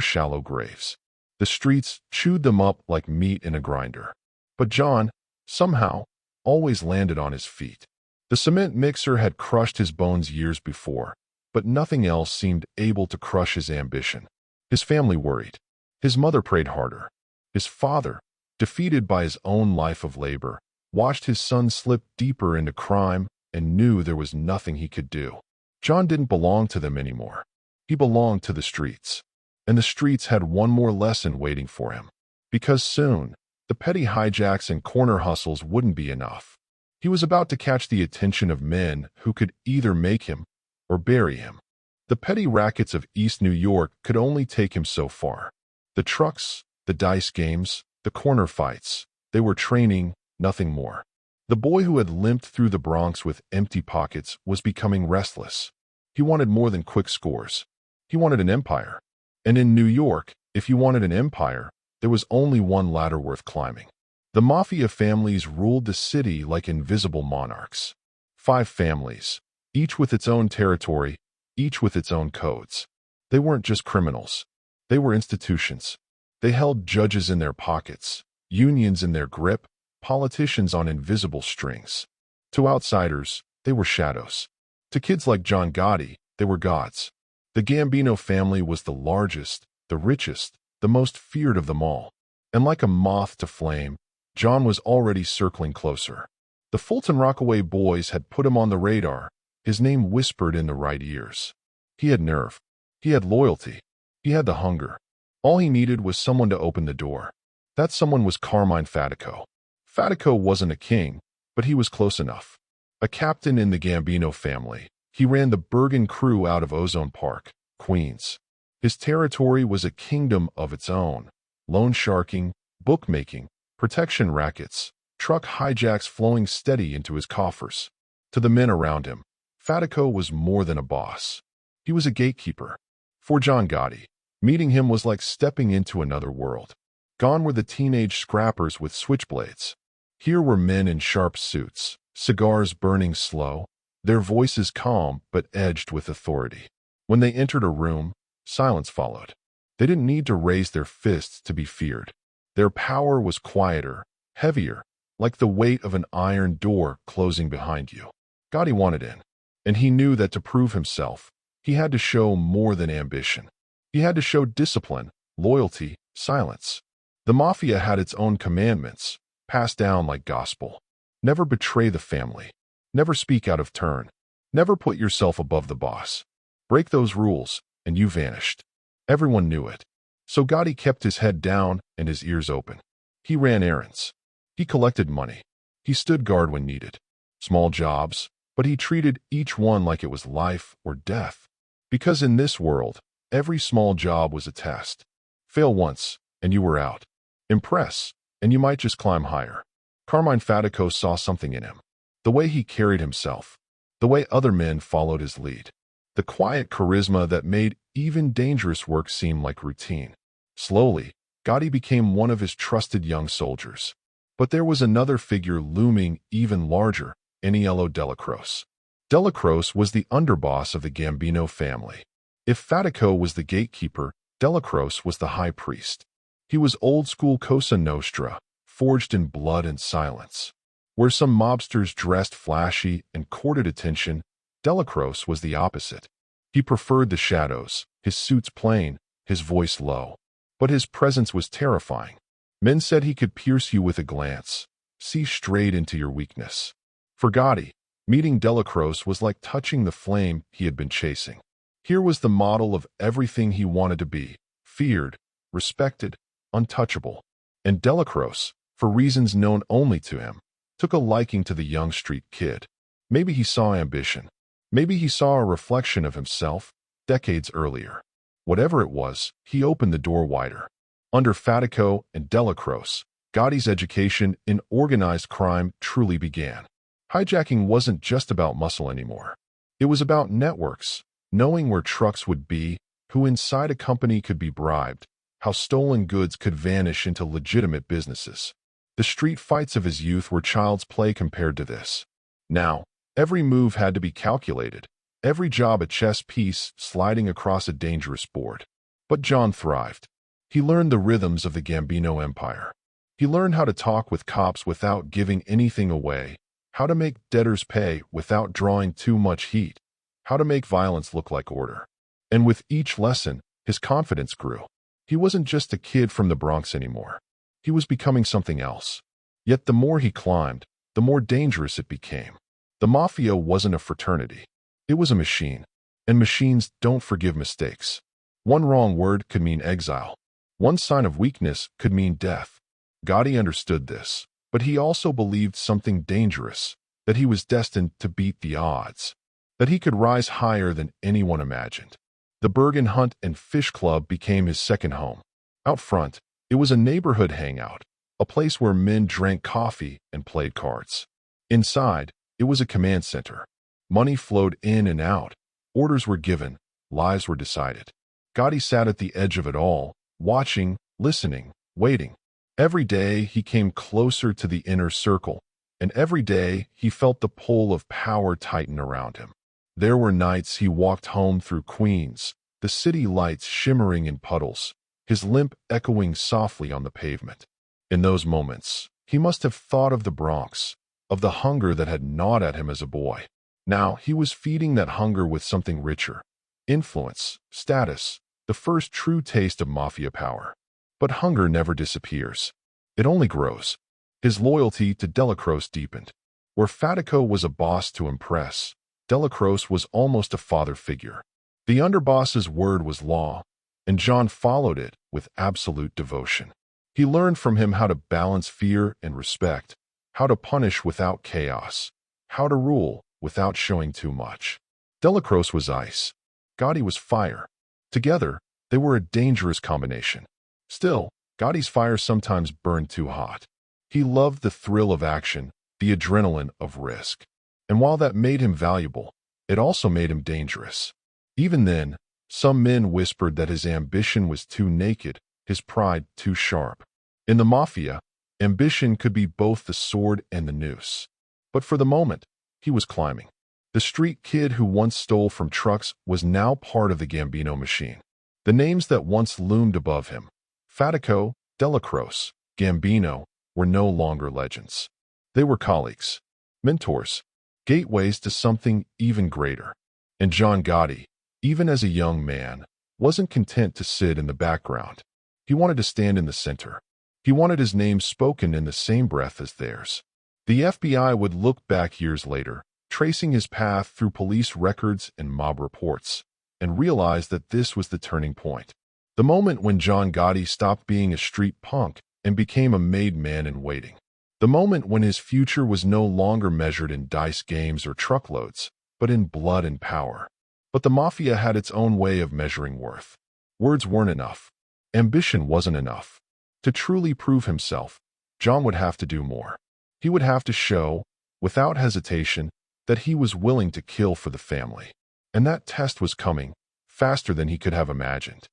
shallow graves. The streets chewed them up like meat in a grinder. But John, somehow, always landed on his feet. The cement mixer had crushed his bones years before, but nothing else seemed able to crush his ambition. His family worried. His mother prayed harder. His father, defeated by his own life of labor, watched his son slip deeper into crime and knew there was nothing he could do. John didn't belong to them anymore. He belonged to the streets. And the streets had one more lesson waiting for him. Because soon, the petty hijacks and corner hustles wouldn't be enough. He was about to catch the attention of men who could either make him or bury him. The petty rackets of East New York could only take him so far. The trucks, the dice games, the corner fights, they were training, nothing more. The boy who had limped through the Bronx with empty pockets was becoming restless. He wanted more than quick scores. He wanted an empire. And in New York, if you wanted an empire, there was only one ladder worth climbing. The Mafia families ruled the city like invisible monarchs. 5 families, each with its own territory, each with its own codes. They weren't just criminals. They were institutions. They held judges in their pockets, unions in their grip, politicians on invisible strings. To outsiders, they were shadows. To kids like John Gotti, they were gods. The Gambino family was the largest, the richest, the most feared of them all. And like a moth to flame, John was already circling closer. The Fulton Rockaway boys had put him on the radar, his name whispered in the right ears. He had nerve. He had loyalty. He had the hunger. All he needed was someone to open the door. That someone was Carmine Fatico. Fatico wasn't a king, but he was close enough. A captain in the Gambino family, he ran the Bergen crew out of Ozone Park, Queens. His territory was a kingdom of its own. Loan sharking, bookmaking, protection rackets, truck hijacks flowing steady into his coffers. To the men around him, Fatico was more than a boss. He was a gatekeeper. For John Gotti, meeting him was like stepping into another world. Gone were the teenage scrappers with switchblades. Here were men in sharp suits, cigars burning slow, their voices calm but edged with authority. When they entered a room, silence followed. They didn't need to raise their fists to be feared. Their power was quieter, heavier, like the weight of an iron door closing behind you. Gotti wanted in, and he knew that to prove himself, he had to show more than ambition. He had to show discipline, loyalty, silence. The Mafia had its own commandments, passed down like gospel. Never betray the family. Never speak out of turn. Never put yourself above the boss. Break those rules, and you vanished. Everyone knew it. So Gotti kept his head down and his ears open. He ran errands. He collected money. He stood guard when needed. Small jobs, but he treated each one like it was life or death. Because in this world, every small job was a test. Fail once, and you were out. Impress, and you might just climb higher. Carmine Fatico saw something in him. The way he carried himself. The way other men followed his lead. The quiet charisma that made even dangerous work seem like routine. Slowly, Gotti became one of his trusted young soldiers. But there was another figure looming even larger, Aniello Delacroce. Delacroce was the underboss of the Gambino family. If Fatico was the gatekeeper, Delacroce was the high priest. He was old-school Cosa Nostra, forged in blood and silence. Where some mobsters dressed flashy and courted attention, Delacroce was the opposite. He preferred the shadows, his suits plain, his voice low. But his presence was terrifying. Men said he could pierce you with a glance, see straight into your weakness. For Gotti, meeting Delacroce was like touching the flame he had been chasing. Here was the model of everything he wanted to be, feared, respected, untouchable. And Delacroce, for reasons known only to him, took a liking to the young street kid. Maybe he saw ambition. Maybe he saw a reflection of himself, decades earlier. Whatever it was, he opened the door wider. Under Fatico and Delacroce, Gotti's education in organized crime truly began. Hijacking wasn't just about muscle anymore. It was about networks, knowing where trucks would be, who inside a company could be bribed, how stolen goods could vanish into legitimate businesses. The street fights of his youth were child's play compared to this. Now, every move had to be calculated, every job a chess piece sliding across a dangerous board. But John thrived. He learned the rhythms of the Gambino empire. He learned how to talk with cops without giving anything away, how to make debtors pay without drawing too much heat, how to make violence look like order. And with each lesson, his confidence grew. He wasn't just a kid from the Bronx anymore. He was becoming something else. Yet the more he climbed, the more dangerous it became. The Mafia wasn't a fraternity. It was a machine. And machines don't forgive mistakes. One wrong word could mean exile. One sign of weakness could mean death. Gotti understood this, but he also believed something dangerous, that he was destined to beat the odds, that he could rise higher than anyone imagined. The Bergen Hunt and Fish Club became his second home. Out front, it was a neighborhood hangout, a place where men drank coffee and played cards. Inside, it was a command center. Money flowed in and out, orders were given, lives were decided. Gotti sat at the edge of it all, watching, listening, waiting. Every day he came closer to the inner circle, and every day he felt the pull of power tighten around him. There were nights he walked home through Queens, the city lights shimmering in puddles, his limp echoing softly on the pavement. In those moments, he must have thought of the Bronx, of the hunger that had gnawed at him as a boy. Now he was feeding that hunger with something richer. Influence, status, the first true taste of Mafia power. But hunger never disappears. It only grows. His loyalty to Delacroix deepened. Where Fatico was a boss to impress, Delacroix was almost a father figure. The underboss's word was law, and John followed it with absolute devotion. He learned from him how to balance fear and respect, how to punish without chaos, how to rule without showing too much. Delacroix was ice. Gotti was fire. Together, they were a dangerous combination. Still, Gotti's fire sometimes burned too hot. He loved the thrill of action, the adrenaline of risk. And while that made him valuable, it also made him dangerous. Even then, some men whispered that his ambition was too naked, his pride too sharp. In the Mafia, ambition could be both the sword and the noose. But for the moment, he was climbing. The street kid who once stole from trucks was now part of the Gambino machine. The names that once loomed above him, Fatico, Delacroix, Gambino, were no longer legends. They were colleagues, mentors, gateways to something even greater. And John Gotti, even as a young man, wasn't content to sit in the background. He wanted to stand in the center. He wanted his name spoken in the same breath as theirs. The FBI would look back years later, tracing his path through police records and mob reports, and realize that this was the turning point. The moment when John Gotti stopped being a street punk and became a made man in waiting. The moment when his future was no longer measured in dice games or truckloads, but in blood and power. But the Mafia had its own way of measuring worth. Words weren't enough. Ambition wasn't enough. To truly prove himself, John would have to do more. He would have to show, without hesitation, that he was willing to kill for the family. And that test was coming, faster than he could have imagined.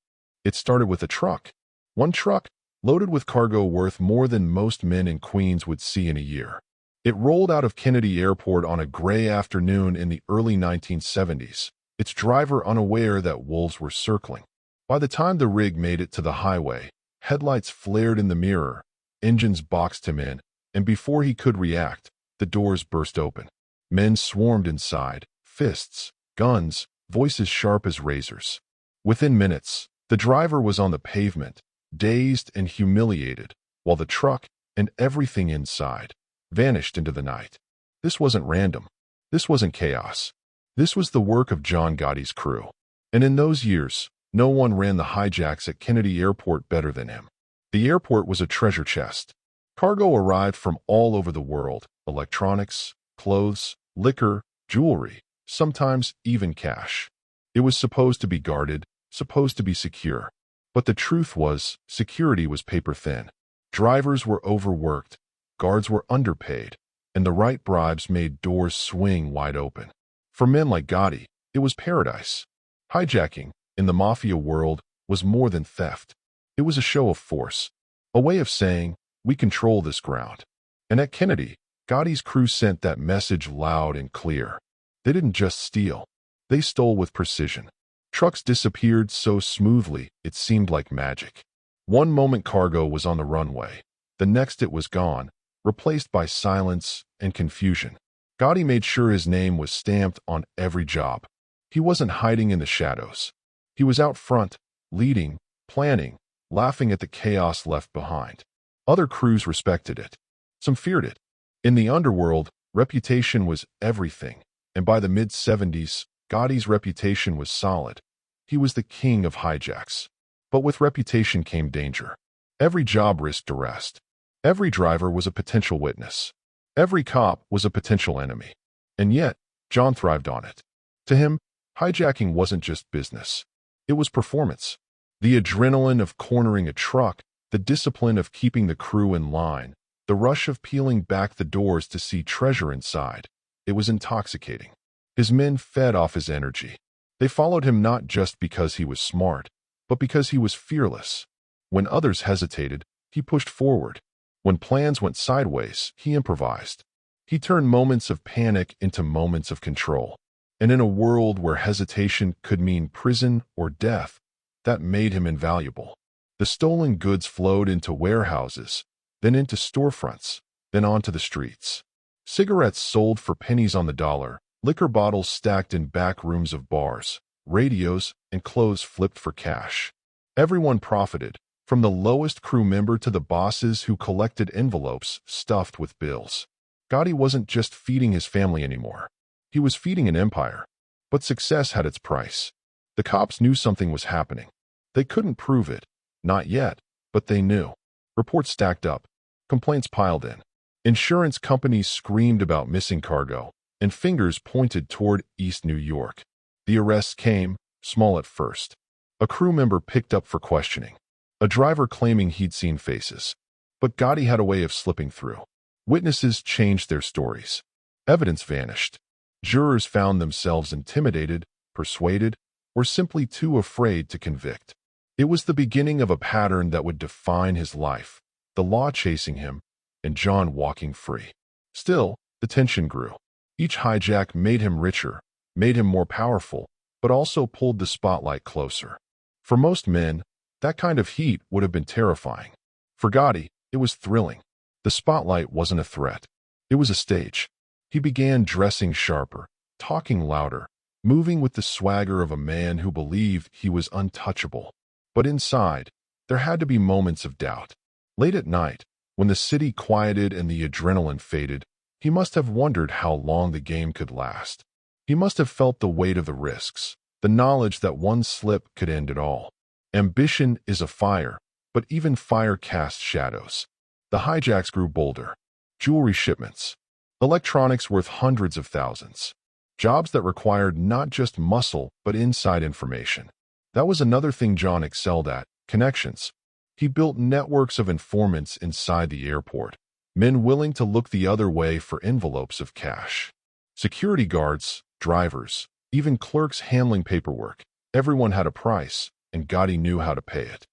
It started with a truck. One truck, loaded with cargo worth more than most men in Queens would see in a year. It rolled out of Kennedy Airport on a gray afternoon in the early 1970s, its driver unaware that wolves were circling. By the time the rig made it to the highway, headlights flared in the mirror, engines boxed him in, and before he could react, the doors burst open. Men swarmed inside, fists, guns, voices sharp as razors. Within minutes, the driver was on the pavement, dazed and humiliated, while the truck and everything inside vanished into the night. This wasn't random. This wasn't chaos. This was the work of John Gotti's crew. And in those years, no one ran the hijacks at Kennedy Airport better than him. The airport was a treasure chest. Cargo arrived from all over the world: electronics, clothes, liquor, jewelry, sometimes even cash. It was supposed to be guarded, supposed to be secure. But the truth was, security was paper thin. Drivers were overworked, guards were underpaid, and the right bribes made doors swing wide open. For men like Gotti, it was paradise. Hijacking, in the Mafia world, was more than theft. It was a show of force, a way of saying, we control this ground. And at Kennedy, Gotti's crew sent that message loud and clear. They didn't just steal. They stole with precision. Trucks disappeared so smoothly it seemed like magic. One moment cargo was on the runway. The next it was gone, replaced by silence and confusion. Gotti made sure his name was stamped on every job. He wasn't hiding in the shadows. He was out front, leading, planning, laughing at the chaos left behind. Other crews respected it. Some feared it. In the underworld, reputation was everything, and by the mid-70s, Gotti's reputation was solid. He was the king of hijacks. But with reputation came danger. Every job risked arrest. Every driver was a potential witness. Every cop was a potential enemy. And yet, John thrived on it. To him, hijacking wasn't just business. It was performance. The adrenaline of cornering a truck, the discipline of keeping the crew in line, the rush of peeling back the doors to see treasure inside. It was intoxicating. His men fed off his energy. They followed him not just because he was smart, but because he was fearless. When others hesitated, he pushed forward. When plans went sideways, he improvised. He turned moments of panic into moments of control. And in a world where hesitation could mean prison or death, that made him invaluable. The stolen goods flowed into warehouses, then into storefronts, then onto the streets. Cigarettes sold for pennies on the dollar, liquor bottles stacked in back rooms of bars, radios, and clothes flipped for cash. Everyone profited, from the lowest crew member to the bosses who collected envelopes stuffed with bills. Gotti wasn't just feeding his family anymore. He was feeding an empire. But success had its price. The cops knew something was happening. They couldn't prove it. Not yet, but they knew. Reports stacked up. Complaints piled in. Insurance companies screamed about missing cargo, and fingers pointed toward East New York. The arrests came, small at first. A crew member picked up for questioning. A driver claiming he'd seen faces. But Gotti had a way of slipping through. Witnesses changed their stories. Evidence vanished. Jurors found themselves intimidated, persuaded, or simply too afraid to convict. It was the beginning of a pattern that would define his life, the law chasing him, and John walking free. Still, the tension grew. Each hijack made him richer, made him more powerful, but also pulled the spotlight closer. For most men, that kind of heat would have been terrifying. For Gotti, it was thrilling. The spotlight wasn't a threat. It was a stage. He began dressing sharper, talking louder, moving with the swagger of a man who believed he was untouchable. But inside, there had to be moments of doubt. Late at night, when the city quieted and the adrenaline faded, he must have wondered how long the game could last. He must have felt the weight of the risks, the knowledge that one slip could end it all. Ambition is a fire, but even fire casts shadows. The hijacks grew bolder. Jewelry shipments. Electronics worth hundreds of thousands. Jobs that required not just muscle, but inside information. That was another thing John excelled at, connections. He built networks of informants inside the airport, men willing to look the other way for envelopes of cash. Security guards, drivers, even clerks handling paperwork. Everyone had a price, and Gotti knew how to pay it.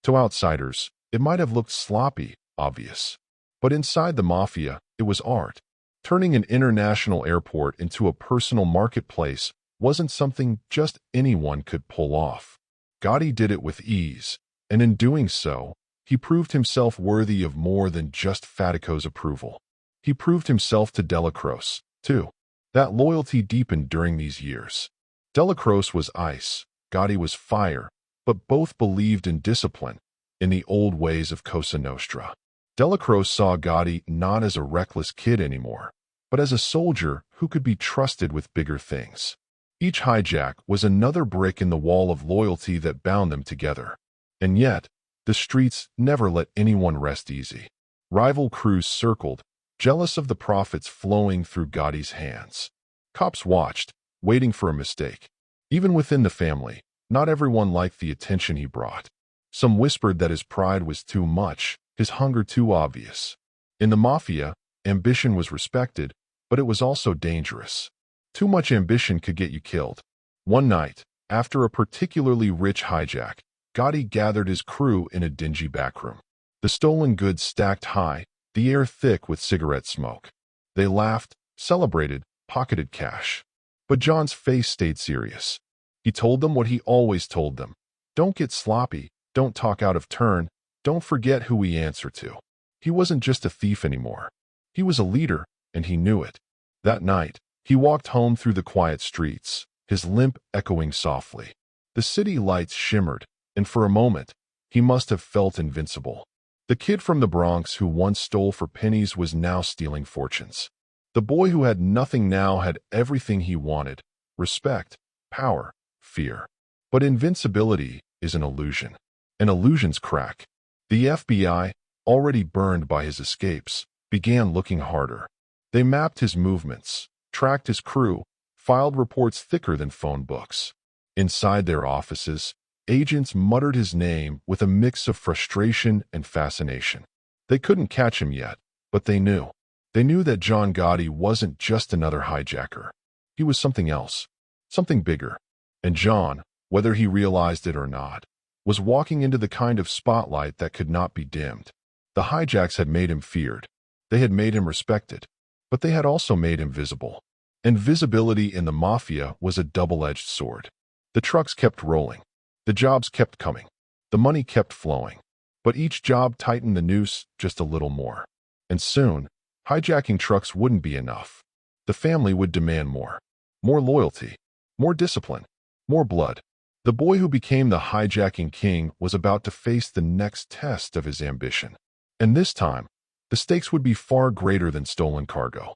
To outsiders, it might have looked sloppy, obvious. But inside the Mafia, it was art. Turning an international airport into a personal marketplace wasn't something just anyone could pull off. Gotti did it with ease, and in doing so, he proved himself worthy of more than just Fatico's approval. He proved himself to Delacroix, too. That loyalty deepened during these years. Delacroix was ice, Gotti was fire, but both believed in discipline, in the old ways of Cosa Nostra. Delacroix saw Gotti not as a reckless kid anymore, but as a soldier who could be trusted with bigger things. Each hijack was another brick in the wall of loyalty that bound them together. And yet, the streets never let anyone rest easy. Rival crews circled, jealous of the profits flowing through Gotti's hands. Cops watched, waiting for a mistake. Even within the family, not everyone liked the attention he brought. Some whispered that his pride was too much, his hunger too obvious. In the Mafia, ambition was respected, but it was also dangerous. Too much ambition could get you killed. One night, after a particularly rich hijack, Gotti gathered his crew in a dingy backroom. The stolen goods stacked high, the air thick with cigarette smoke. They laughed, celebrated, pocketed cash. But John's face stayed serious. He told them what he always told them. Don't get sloppy, don't talk out of turn, don't forget who we answer to. He wasn't just a thief anymore. He was a leader, and he knew it. That night, he walked home through the quiet streets, his limp echoing softly. The city lights shimmered, and for a moment, he must have felt invincible. The kid from the Bronx who once stole for pennies was now stealing fortunes. The boy who had nothing now had everything he wanted: respect, power, fear. But invincibility is an illusion. And illusions crack. The FBI, already burned by his escapes, began looking harder. They mapped his movements, tracked his crew, filed reports thicker than phone books. Inside their offices, agents muttered his name with a mix of frustration and fascination. They couldn't catch him yet, but they knew. They knew that John Gotti wasn't just another hijacker. He was something else, something bigger. And John, whether he realized it or not, was walking into the kind of spotlight that could not be dimmed. The hijacks had made him feared. They had made him respected. But they had also made him visible. And visibility in the Mafia was a double-edged sword. The trucks kept rolling. The jobs kept coming. The money kept flowing. But each job tightened the noose just a little more. And soon, hijacking trucks wouldn't be enough. The family would demand more. More loyalty. More discipline. More blood. The boy who became the hijacking king was about to face the next test of his ambition. And this time, the stakes would be far greater than stolen cargo.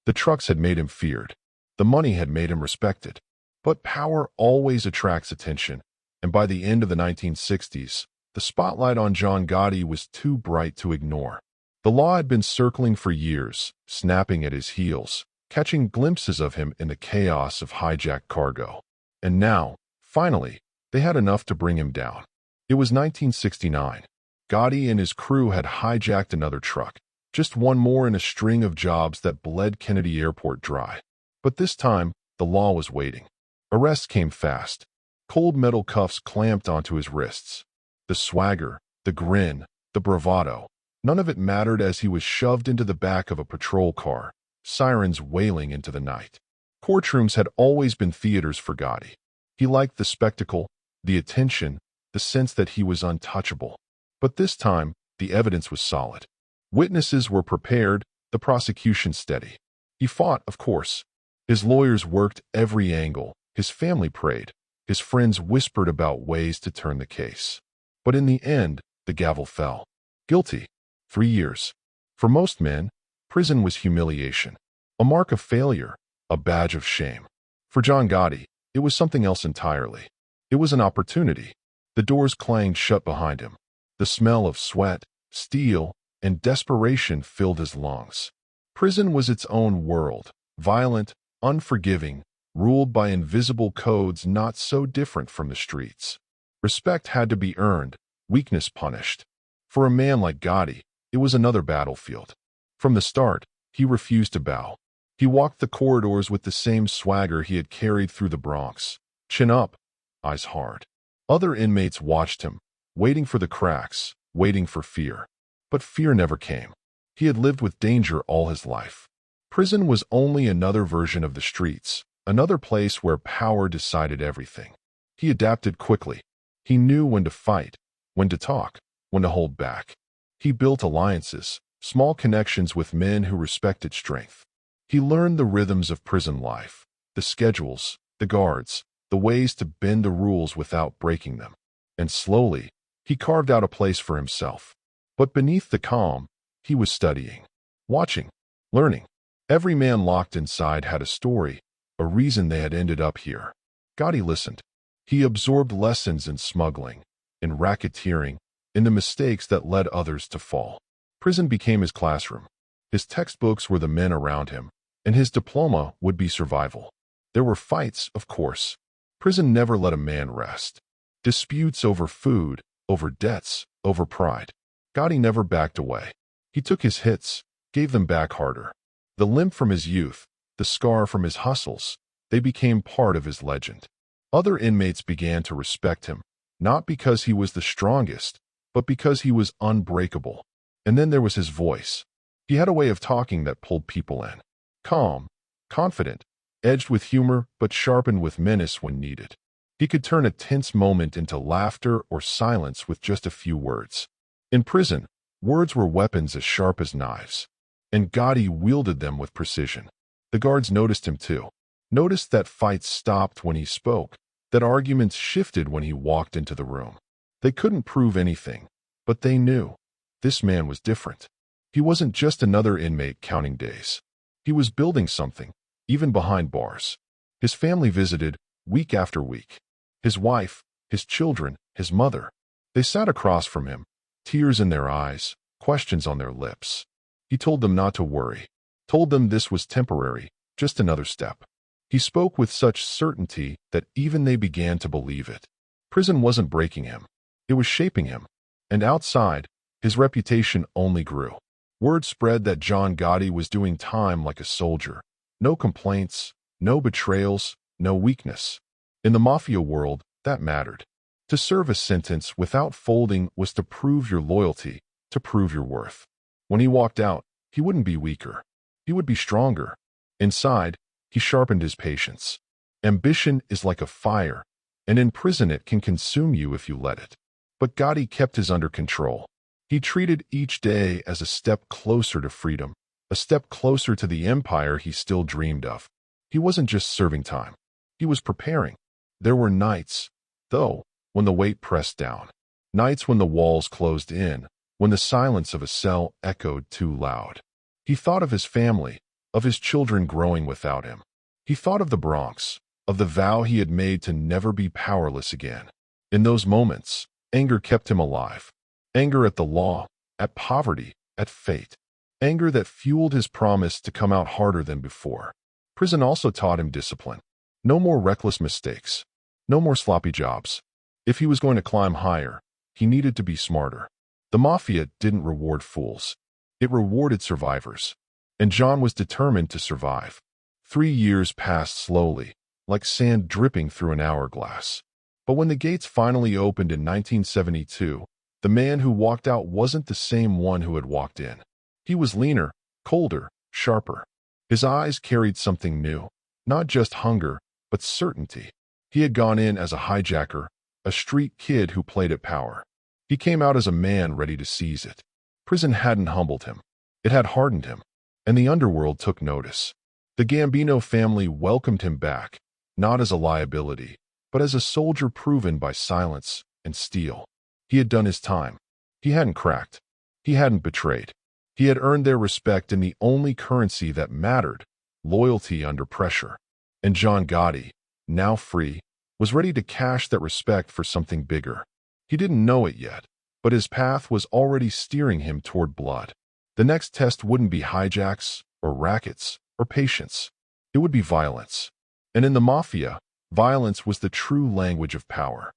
The trucks had made him feared. The money had made him respected. But power always attracts attention, and by the end of the 1960s, the spotlight on John Gotti was too bright to ignore. The law had been circling for years, snapping at his heels, catching glimpses of him in the chaos of hijacked cargo. And now, finally, they had enough to bring him down. It was 1969. Gotti and his crew had hijacked another truck, just one more in a string of jobs that bled Kennedy Airport dry. But this time, the law was waiting. Arrests came fast. Cold metal cuffs clamped onto his wrists. The swagger, the grin, the bravado, none of it mattered as he was shoved into the back of a patrol car, sirens wailing into the night. Courtrooms had always been theaters for Gotti. He liked the spectacle, the attention, the sense that he was untouchable. But this time, the evidence was solid. Witnesses were prepared, the prosecution steady. He fought, of course. His lawyers worked every angle. His family prayed. His friends whispered about ways to turn the case. But in the end, the gavel fell. Guilty. 3 years. For most men, prison was humiliation, a mark of failure, a badge of shame. For John Gotti, it was something else entirely. It was an opportunity. The doors clanged shut behind him. The smell of sweat, steel, and desperation filled his lungs. Prison was its own world, violent, unforgiving, ruled by invisible codes not so different from the streets. Respect had to be earned, weakness punished. For a man like Gotti, it was another battlefield. From the start, he refused to bow. He walked the corridors with the same swagger he had carried through the Bronx, chin up, eyes hard. Other inmates watched him, waiting for the cracks, waiting for fear. But fear never came. He had lived with danger all his life. Prison was only another version of the streets, another place where power decided everything. He adapted quickly. He knew when to fight, when to talk, when to hold back. He built alliances, small connections with men who respected strength. He learned the rhythms of prison life, the schedules, the guards, the ways to bend the rules without breaking them. And slowly, he carved out a place for himself. But beneath the calm, he was studying, watching, learning. Every man locked inside had a story, a reason they had ended up here. Gotti listened. He absorbed lessons in smuggling, in racketeering, in the mistakes that led others to fall. Prison became his classroom. His textbooks were the men around him, and his diploma would be survival. There were fights, of course. Prison never let a man rest. Disputes over food, over debts, over pride. Gotti never backed away. He took his hits, gave them back harder. The limp from his youth, the scar from his hustles, they became part of his legend. Other inmates began to respect him, not because he was the strongest, but because he was unbreakable. And then there was his voice. He had a way of talking that pulled people in. Calm, confident, edged with humor, but sharpened with menace when needed. He could turn a tense moment into laughter or silence with just a few words. In prison, words were weapons as sharp as knives. And Gotti wielded them with precision. The guards noticed him too. Noticed that fights stopped when he spoke, that arguments shifted when he walked into the room. They couldn't prove anything, but they knew. This man was different. He wasn't just another inmate counting days. He was building something, even behind bars. His family visited, week after week. His wife, his children, his mother. They sat across from him, tears in their eyes, questions on their lips. He told them not to worry, told them this was temporary, just another step. He spoke with such certainty that even they began to believe it. Prison wasn't breaking him. It was shaping him. And outside, his reputation only grew. Word spread that John Gotti was doing time like a soldier. No complaints, no betrayals, no weakness. In the Mafia world, that mattered. To serve a sentence without folding was to prove your loyalty, to prove your worth. When he walked out, he wouldn't be weaker. He would be stronger. Inside, he sharpened his patience. Ambition is like a fire, and in prison it can consume you if you let it. But Gotti kept his under control. He treated each day as a step closer to freedom, a step closer to the empire he still dreamed of. He wasn't just serving time. He was preparing. There were nights, though, when the weight pressed down. Nights when the walls closed in, when the silence of a cell echoed too loud. He thought of his family, of his children growing without him. He thought of the Bronx, of the vow he had made to never be powerless again. In those moments, anger kept him alive. Anger at the law, at poverty, at fate. Anger that fueled his promise to come out harder than before. Prison also taught him discipline. No more reckless mistakes. No more sloppy jobs. If he was going to climb higher, he needed to be smarter. The Mafia didn't reward fools. It rewarded survivors. And John was determined to survive. 3 years passed slowly, like sand dripping through an hourglass. But when the gates finally opened in 1972, the man who walked out wasn't the same one who had walked in. He was leaner, colder, sharper. His eyes carried something new, not just hunger, but certainty. He had gone in as a hijacker, a street kid who played at power. He came out as a man ready to seize it. Prison hadn't humbled him. It had hardened him. And the underworld took notice. The Gambino family welcomed him back, not as a liability, but as a soldier proven by silence and steel. He had done his time. He hadn't cracked. He hadn't betrayed. He had earned their respect in the only currency that mattered, loyalty under pressure. And John Gotti, now free, was ready to cash that respect for something bigger. He didn't know it yet, but his path was already steering him toward blood. The next test wouldn't be hijacks or rackets or patience. It would be violence. And in the Mafia, violence was the true language of power.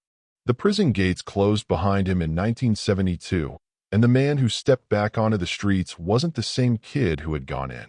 The prison gates closed behind him in 1972, and the man who stepped back onto the streets wasn't the same kid who had gone in.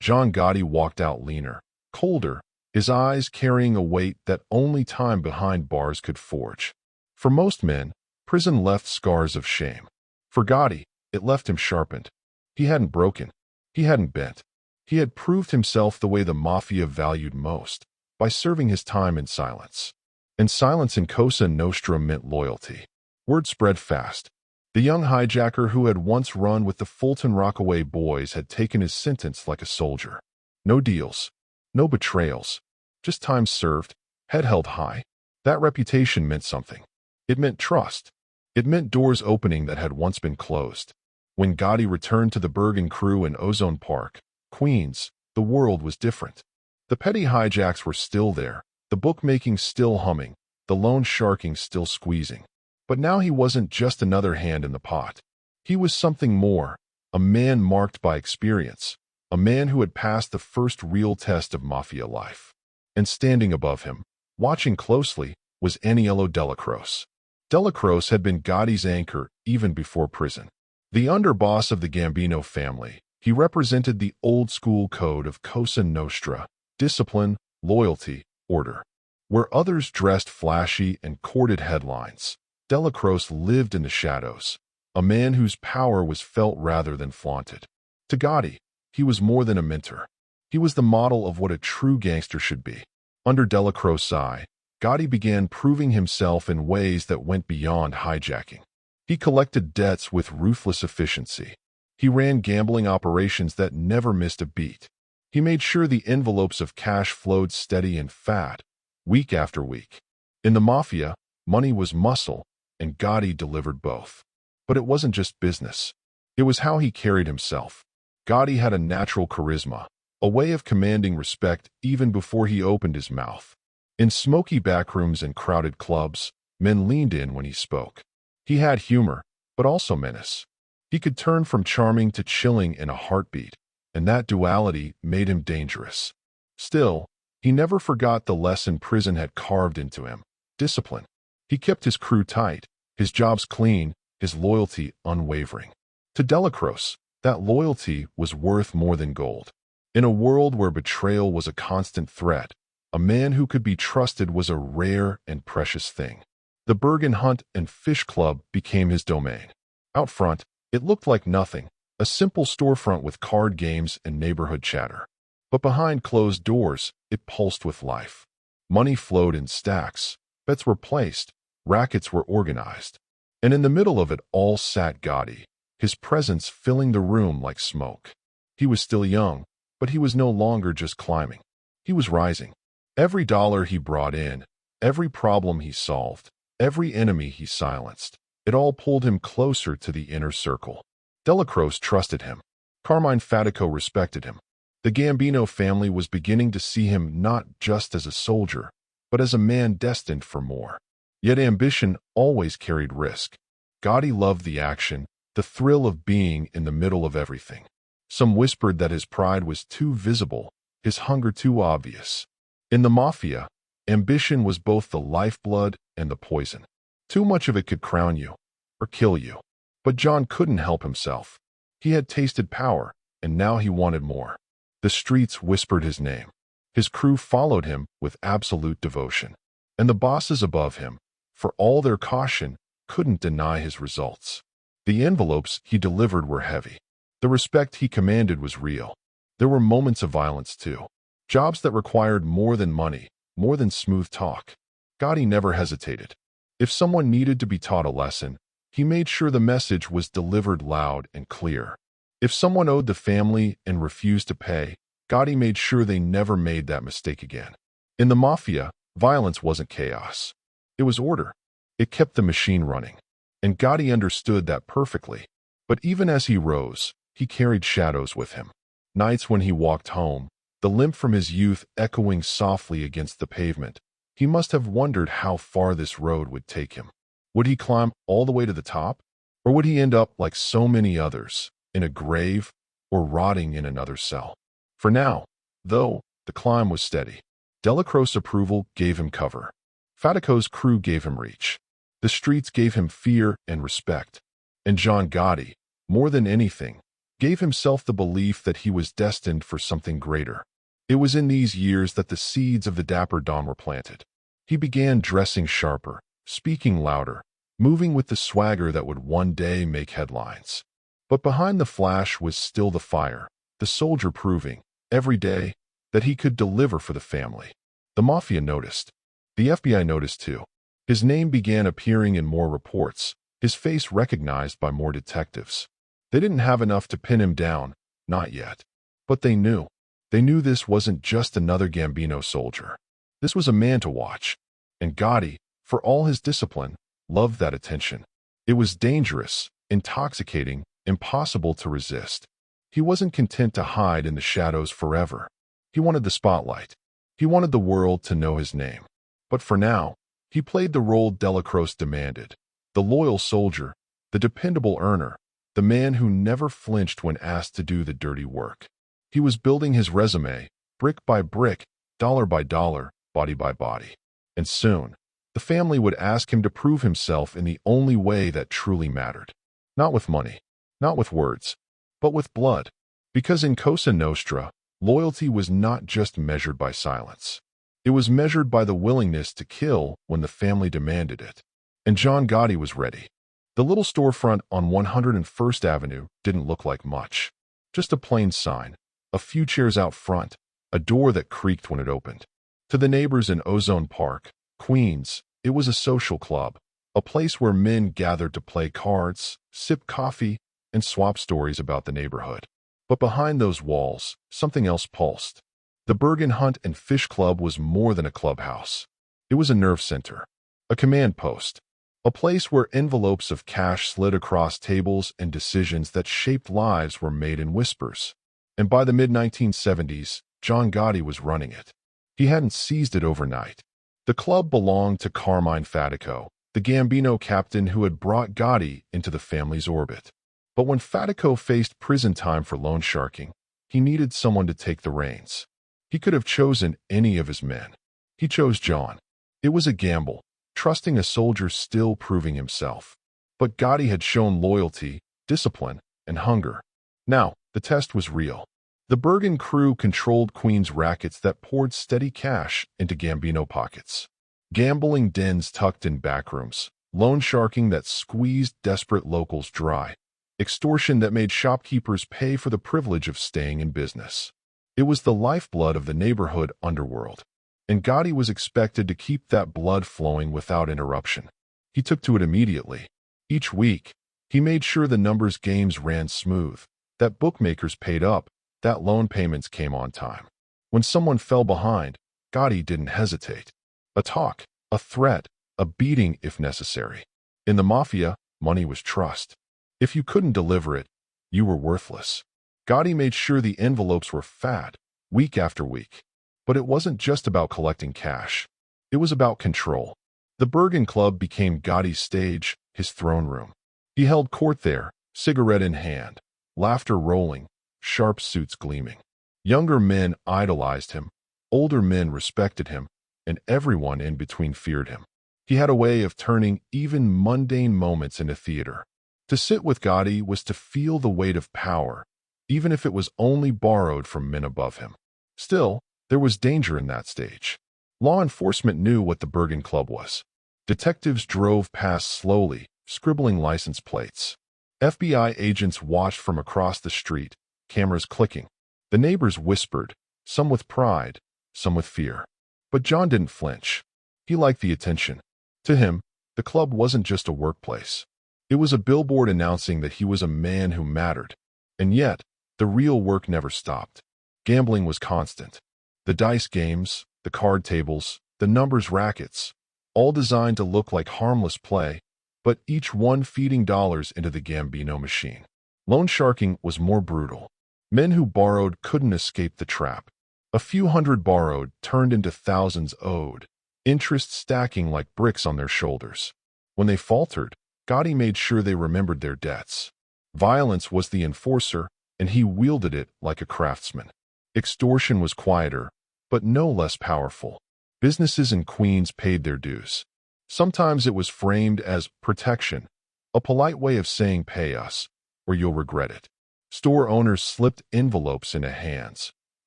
John Gotti walked out leaner, colder, his eyes carrying a weight that only time behind bars could forge. For most men, prison left scars of shame. For Gotti, it left him sharpened. He hadn't broken. He hadn't bent. He had proved himself the way the Mafia valued most, by serving his time in silence. And silence in Cosa Nostra meant loyalty. Word spread fast. The young hijacker who had once run with the Fulton Rockaway boys had taken his sentence like a soldier. No deals. No betrayals. Just time served, head held high. That reputation meant something. It meant trust. It meant doors opening that had once been closed. When Gotti returned to the Bergen crew in Ozone Park, Queens, the world was different. The petty hijacks were still there, the bookmaking still humming, the loan sharking still squeezing. But now he wasn't just another hand in the pot. He was something more, a man marked by experience, a man who had passed the first real test of Mafia life. And standing above him, watching closely, was Aniello Delacroce. Delacroce had been Gotti's anchor even before prison. The underboss of the Gambino family, he represented the old-school code of Cosa Nostra, discipline, loyalty, order. Where others dressed flashy and courted headlines, Delacroce lived in the shadows, a man whose power was felt rather than flaunted. To Gotti, he was more than a mentor. He was the model of what a true gangster should be. Under Delacroce's eye, Gotti began proving himself in ways that went beyond hijacking. He collected debts with ruthless efficiency. He ran gambling operations that never missed a beat. He made sure the envelopes of cash flowed steady and fat, week after week. In the Mafia, money was muscle, and Gotti delivered both. But it wasn't just business. It was how he carried himself. Gotti had a natural charisma, a way of commanding respect even before he opened his mouth. In smoky backrooms and crowded clubs, men leaned in when he spoke. He had humor, but also menace. He could turn from charming to chilling in a heartbeat, and that duality made him dangerous. Still, he never forgot the lesson prison had carved into him: discipline. He kept his crew tight, his jobs clean, his loyalty unwavering. To Delacroce, that loyalty was worth more than gold. In a world where betrayal was a constant threat, a man who could be trusted was a rare and precious thing. The Bergen Hunt and Fish Club became his domain. Out front, it looked like nothing, a simple storefront with card games and neighborhood chatter. But behind closed doors, it pulsed with life. Money flowed in stacks, bets were placed, rackets were organized. And in the middle of it all sat Gotti, his presence filling the room like smoke. He was still young, but he was no longer just climbing. He was rising. Every dollar he brought in, Every problem he solved, every enemy he silenced, it all pulled him closer to the inner circle. Delacroix trusted him. Carmine Fatico respected him. The Gambino family was beginning to see him not just as a soldier, but as a man destined for more. Yet ambition always carried risk. Gotti loved the action, the thrill of being in the middle of everything. Some whispered that his pride was too visible, his hunger too obvious. In the Mafia, ambition was both the lifeblood and the poison. Too much of it could crown you, or kill you. But John couldn't help himself. He had tasted power, and now he wanted more. The streets whispered his name. His crew followed him with absolute devotion. And the bosses above him, for all their caution, couldn't deny his results. The envelopes he delivered were heavy. The respect he commanded was real. There were moments of violence, too. Jobs that required more than money, more than smooth talk. Gotti never hesitated. If someone needed to be taught a lesson, he made sure the message was delivered loud and clear. If someone owed the family and refused to pay, Gotti made sure they never made that mistake again. In the Mafia, violence wasn't chaos. It was order. It kept the machine running. And Gotti understood that perfectly. But even as he rose, he carried shadows with him. Nights when he walked home, the limp from his youth echoing softly against the pavement, he must have wondered how far this road would take him. Would he climb all the way to the top? Or would he end up like so many others, in a grave or rotting in another cell? For now, though, the climb was steady. Delacroix's approval gave him cover. Fatico's crew gave him reach. The streets gave him fear and respect. And John Gotti, more than anything, gave himself the belief that he was destined for something greater. It was in these years that the seeds of the Dapper Don were planted. He began dressing sharper, speaking louder, moving with the swagger that would one day make headlines. But behind the flash was still the fire, the soldier proving, every day, that he could deliver for the family. The Mafia noticed. The FBI noticed too. His name began appearing in more reports, his face recognized by more detectives. They didn't have enough to pin him down, not yet. But they knew. They knew this wasn't just another Gambino soldier. This was a man to watch. And Gotti, for all his discipline, loved that attention. It was dangerous, intoxicating, impossible to resist. He wasn't content to hide in the shadows forever. He wanted the spotlight. He wanted the world to know his name. But for now, he played the role Delacroix demanded. The loyal soldier, the dependable earner, the man who never flinched when asked to do the dirty work. He was building his resume, brick by brick, dollar by dollar, body by body. And soon, the family would ask him to prove himself in the only way that truly mattered. Not with money, not with words, but with blood. Because in Cosa Nostra, loyalty was not just measured by silence. It was measured by the willingness to kill when the family demanded it. And John Gotti was ready. The little storefront on 101st Avenue didn't look like much. Just a plain sign, a few chairs out front, a door that creaked when it opened. To the neighbors in Ozone Park, Queens, it was a social club, a place where men gathered to play cards, sip coffee, and swap stories about the neighborhood. But behind those walls, something else pulsed. The Bergen Hunt and Fish Club was more than a clubhouse. It was a nerve center, a command post, a place where envelopes of cash slid across tables and decisions that shaped lives were made in whispers. And by the mid-1970s, John Gotti was running it. He hadn't seized it overnight. The club belonged to Carmine Fatico, the Gambino captain who had brought Gotti into the family's orbit. But when Fatico faced prison time for loan sharking, he needed someone to take the reins. He could have chosen any of his men. He chose John. It was a gamble, trusting a soldier still proving himself. But Gotti had shown loyalty, discipline, and hunger. Now, the test was real. The Bergen crew controlled Queen's rackets that poured steady cash into Gambino pockets. Gambling dens tucked in backrooms, loan sharking that squeezed desperate locals dry, extortion that made shopkeepers pay for the privilege of staying in business. It was the lifeblood of the neighborhood underworld, and Gotti was expected to keep that blood flowing without interruption. He took to it immediately. Each week, he made sure the numbers games ran smooth, that bookmakers paid up, that loan payments came on time. When someone fell behind, Gotti didn't hesitate. A talk, a threat, a beating if necessary. In the Mafia, money was trust. If you couldn't deliver it, you were worthless. Gotti made sure the envelopes were fat, week after week. But it wasn't just about collecting cash. It was about control. The Bergen Club became Gotti's stage, his throne room. He held court there, cigarette in hand, laughter rolling, sharp suits gleaming. Younger men idolized him, older men respected him, and everyone in between feared him. He had a way of turning even mundane moments into theater. To sit with Gotti was to feel the weight of power, even if it was only borrowed from men above him. Still, there was danger in that stage. Law enforcement knew what the Bergen Club was. Detectives drove past slowly, scribbling license plates. FBI agents watched from across the street, cameras clicking. The neighbors whispered, some with pride, some with fear. But John didn't flinch. He liked the attention. To him, the club wasn't just a workplace. It was a billboard announcing that he was a man who mattered. And yet, the real work never stopped. Gambling was constant. The dice games, the card tables, the numbers rackets, all designed to look like harmless play, but each one feeding dollars into the Gambino machine. Loan sharking was more brutal. Men who borrowed couldn't escape the trap. A few hundred borrowed turned into thousands owed, interest stacking like bricks on their shoulders. When they faltered, Gotti made sure they remembered their debts. Violence was the enforcer, and he wielded it like a craftsman. Extortion was quieter, but no less powerful. Businesses in Queens paid their dues. Sometimes it was framed as protection, a polite way of saying pay us, or you'll regret it. Store owners slipped envelopes into hands,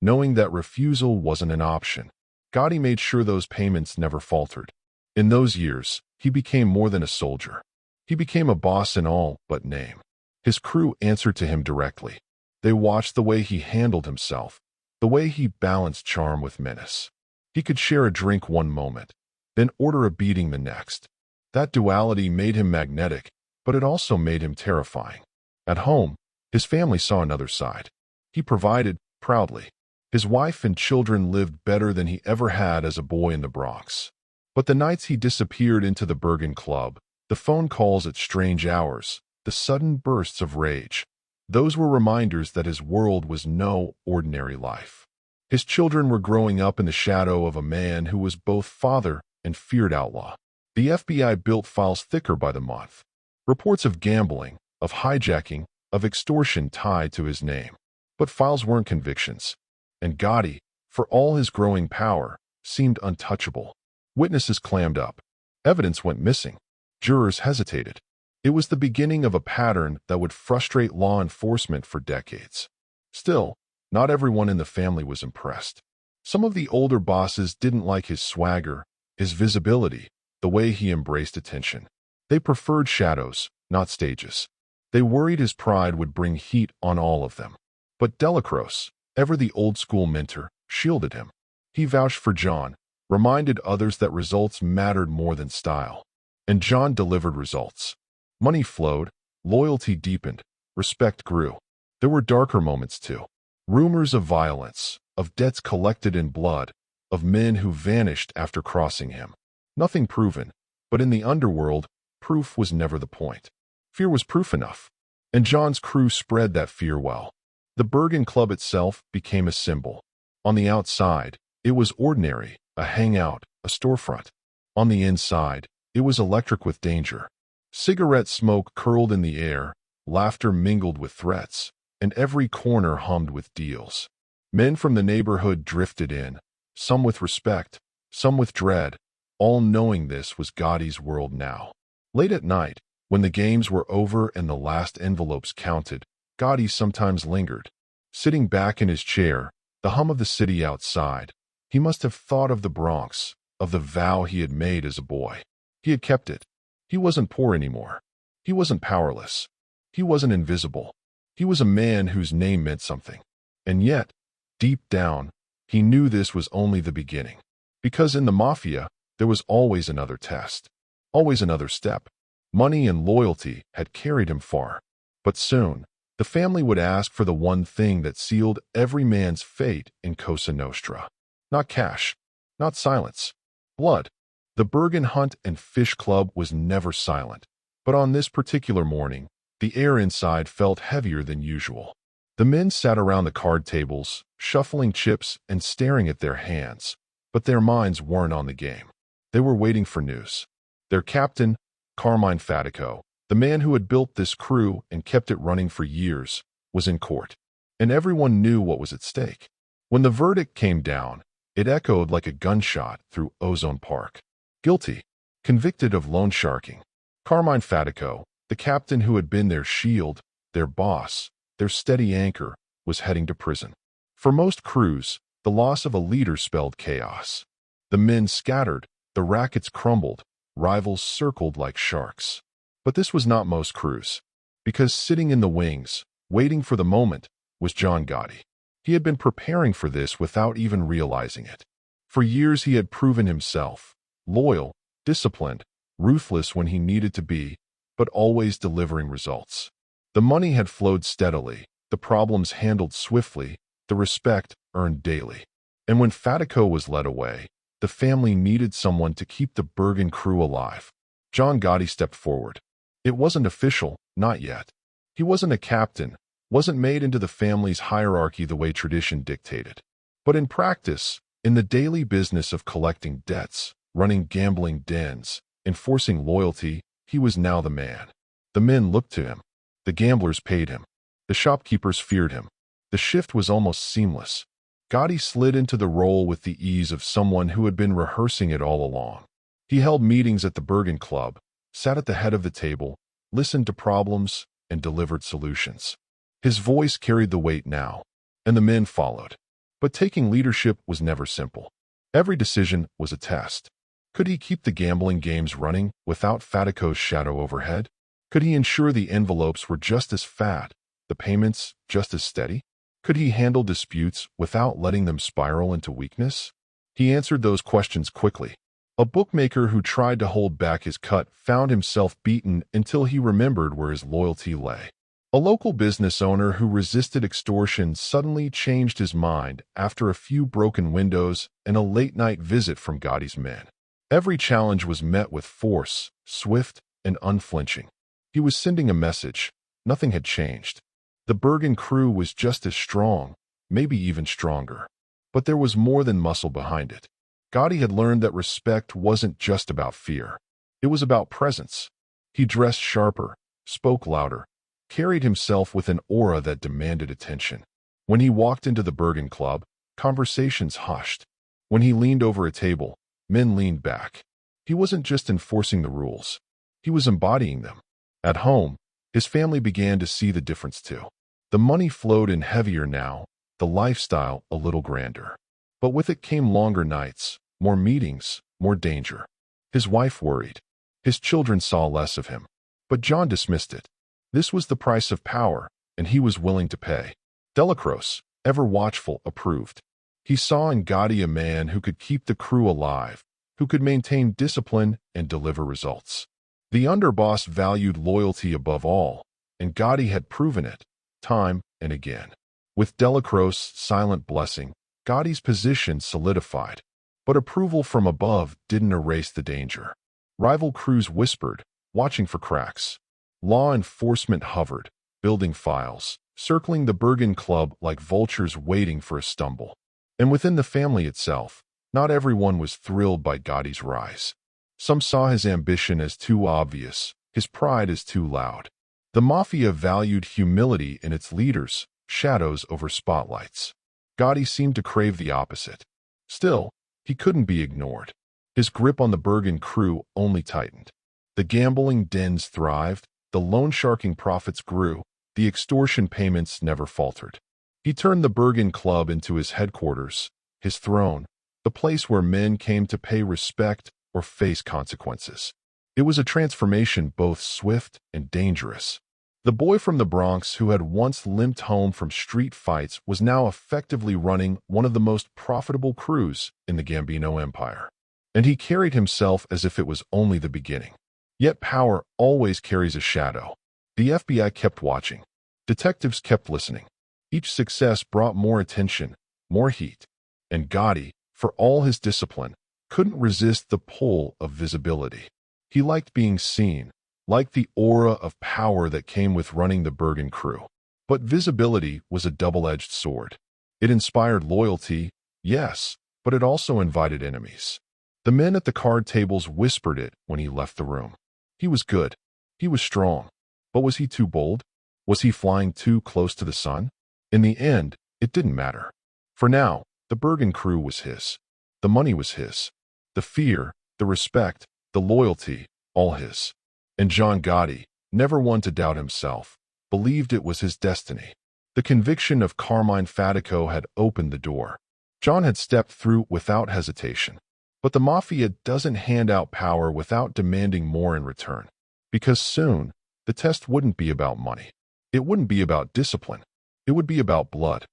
knowing that refusal wasn't an option. Gotti made sure those payments never faltered. In those years, he became more than a soldier. He became a boss in all but name. His crew answered to him directly. They watched the way he handled himself, the way he balanced charm with menace. He could share a drink one moment, then order a beating the next. That duality made him magnetic, but it also made him terrifying. At home, his family saw another side. He provided, proudly. His wife and children lived better than he ever had as a boy in the Bronx. But the nights he disappeared into the Bergen Club, the phone calls at strange hours, the sudden bursts of rage, those were reminders that his world was no ordinary life. His children were growing up in the shadow of a man who was both father and feared outlaw. The FBI built files thicker by the month. Reports of gambling, of hijacking, of extortion tied to his name. But files weren't convictions. And Gotti, for all his growing power, seemed untouchable. Witnesses clammed up. Evidence went missing. Jurors hesitated. It was the beginning of a pattern that would frustrate law enforcement for decades. Still, not everyone in the family was impressed. Some of the older bosses didn't like his swagger, his visibility, the way he embraced attention. They preferred shadows, not stages. They worried his pride would bring heat on all of them. But Delacroix, ever the old-school mentor, shielded him. He vouched for John, reminded others that results mattered more than style. And John delivered results. Money flowed, loyalty deepened, respect grew. There were darker moments too. Rumors of violence, of debts collected in blood, of men who vanished after crossing him. Nothing proven, but in the underworld, proof was never the point. Fear was proof enough. And John's crew spread that fear well. The Bergen Club itself became a symbol. On the outside, it was ordinary, a hangout, a storefront. On the inside, it was electric with danger. Cigarette smoke curled in the air, laughter mingled with threats, and every corner hummed with deals. Men from the neighborhood drifted in, some with respect, some with dread, all knowing this was Gotti's world now. Late at night, when the games were over and the last envelopes counted, Gotti sometimes lingered. Sitting back in his chair, the hum of the city outside, he must have thought of the Bronx, of the vow he had made as a boy. He had kept it. He wasn't poor anymore. He wasn't powerless. He wasn't invisible. He was a man whose name meant something. And yet, deep down, he knew this was only the beginning. Because in the Mafia, there was always another test. Always another step. Money and loyalty had carried him far. But soon, the family would ask for the one thing that sealed every man's fate in Cosa Nostra. Not cash. Not silence. Blood. The Bergen Hunt and Fish Club was never silent, but on this particular morning, the air inside felt heavier than usual. The men sat around the card tables, shuffling chips and staring at their hands, but their minds weren't on the game. They were waiting for news. Their captain, Carmine Fatico, the man who had built this crew and kept it running for years, was in court, and everyone knew what was at stake. When the verdict came down, it echoed like a gunshot through Ozone Park. Guilty, convicted of loan sharking. Carmine Fatico, the captain who had been their shield, their boss, their steady anchor, was heading to prison. For most crews, the loss of a leader spelled chaos. The men scattered, the rackets crumbled, rivals circled like sharks. But this was not most crews, because sitting in the wings, waiting for the moment, was John Gotti. He had been preparing for this without even realizing it. For years he had proven himself, loyal, disciplined, ruthless when he needed to be, but always delivering results. The money had flowed steadily, the problems handled swiftly, the respect earned daily. And when Fatico was led away, the family needed someone to keep the Bergen crew alive. John Gotti stepped forward. It wasn't official, not yet. He wasn't a captain, wasn't made into the family's hierarchy the way tradition dictated. But in practice, in the daily business of collecting debts, running gambling dens, enforcing loyalty, he was now the man. The men looked to him. The gamblers paid him. The shopkeepers feared him. The shift was almost seamless. Gotti slid into the role with the ease of someone who had been rehearsing it all along. He held meetings at the Bergen Club, sat at the head of the table, listened to problems, and delivered solutions. His voice carried the weight now, and the men followed. But taking leadership was never simple. Every decision was a test. Could he keep the gambling games running without Fatico's shadow overhead? Could he ensure the envelopes were just as fat, the payments just as steady? Could he handle disputes without letting them spiral into weakness? He answered those questions quickly. A bookmaker who tried to hold back his cut found himself beaten until he remembered where his loyalty lay. A local business owner who resisted extortion suddenly changed his mind after a few broken windows and a late-night visit from Gotti's men. Every challenge was met with force, swift and unflinching. He was sending a message. Nothing had changed. The Bergen crew was just as strong, maybe even stronger. But there was more than muscle behind it. Gotti had learned that respect wasn't just about fear. It was about presence. He dressed sharper, spoke louder, carried himself with an aura that demanded attention. When he walked into the Bergen Club, conversations hushed. When he leaned over a table, men leaned back. He wasn't just enforcing the rules. He was embodying them. At home, his family began to see the difference too. The money flowed in heavier now, the lifestyle a little grander. But with it came longer nights, more meetings, more danger. His wife worried. His children saw less of him. But John dismissed it. This was the price of power, and he was willing to pay. Delacroix, ever watchful, approved. He saw in Gotti a man who could keep the crew alive, who could maintain discipline and deliver results. The underboss valued loyalty above all, and Gotti had proven it, time and again. With Delacroix's silent blessing, Gotti's position solidified. But approval from above didn't erase the danger. Rival crews whispered, watching for cracks. Law enforcement hovered, building files, circling the Bergen Club like vultures waiting for a stumble. And within the family itself, not everyone was thrilled by Gotti's rise. Some saw his ambition as too obvious, his pride as too loud. The Mafia valued humility in its leaders, shadows over spotlights. Gotti seemed to crave the opposite. Still, he couldn't be ignored. His grip on the Bergen crew only tightened. The gambling dens thrived, the loan sharking profits grew, the extortion payments never faltered. He turned the Bergen Club into his headquarters, his throne, the place where men came to pay respect or face consequences. It was a transformation both swift and dangerous. The boy from the Bronx who had once limped home from street fights was now effectively running one of the most profitable crews in the Gambino empire. And he carried himself as if it was only the beginning. Yet power always carries a shadow. The FBI kept watching. Detectives kept listening. Each success brought more attention, more heat. And Gotti, for all his discipline, couldn't resist the pull of visibility. He liked being seen, liked the aura of power that came with running the Bergen crew. But visibility was a double-edged sword. It inspired loyalty, yes, but it also invited enemies. The men at the card tables whispered it when he left the room. He was good. He was strong. But was he too bold? Was he flying too close to the sun? In the end, it didn't matter. For now, the Bergen crew was his. The money was his. The fear, the respect, the loyalty, all his. And John Gotti, never one to doubt himself, believed it was his destiny. The conviction of Carmine Fatico had opened the door. John had stepped through without hesitation. But the Mafia doesn't hand out power without demanding more in return. Because soon, the test wouldn't be about money. It wouldn't be about discipline. It would be about blood.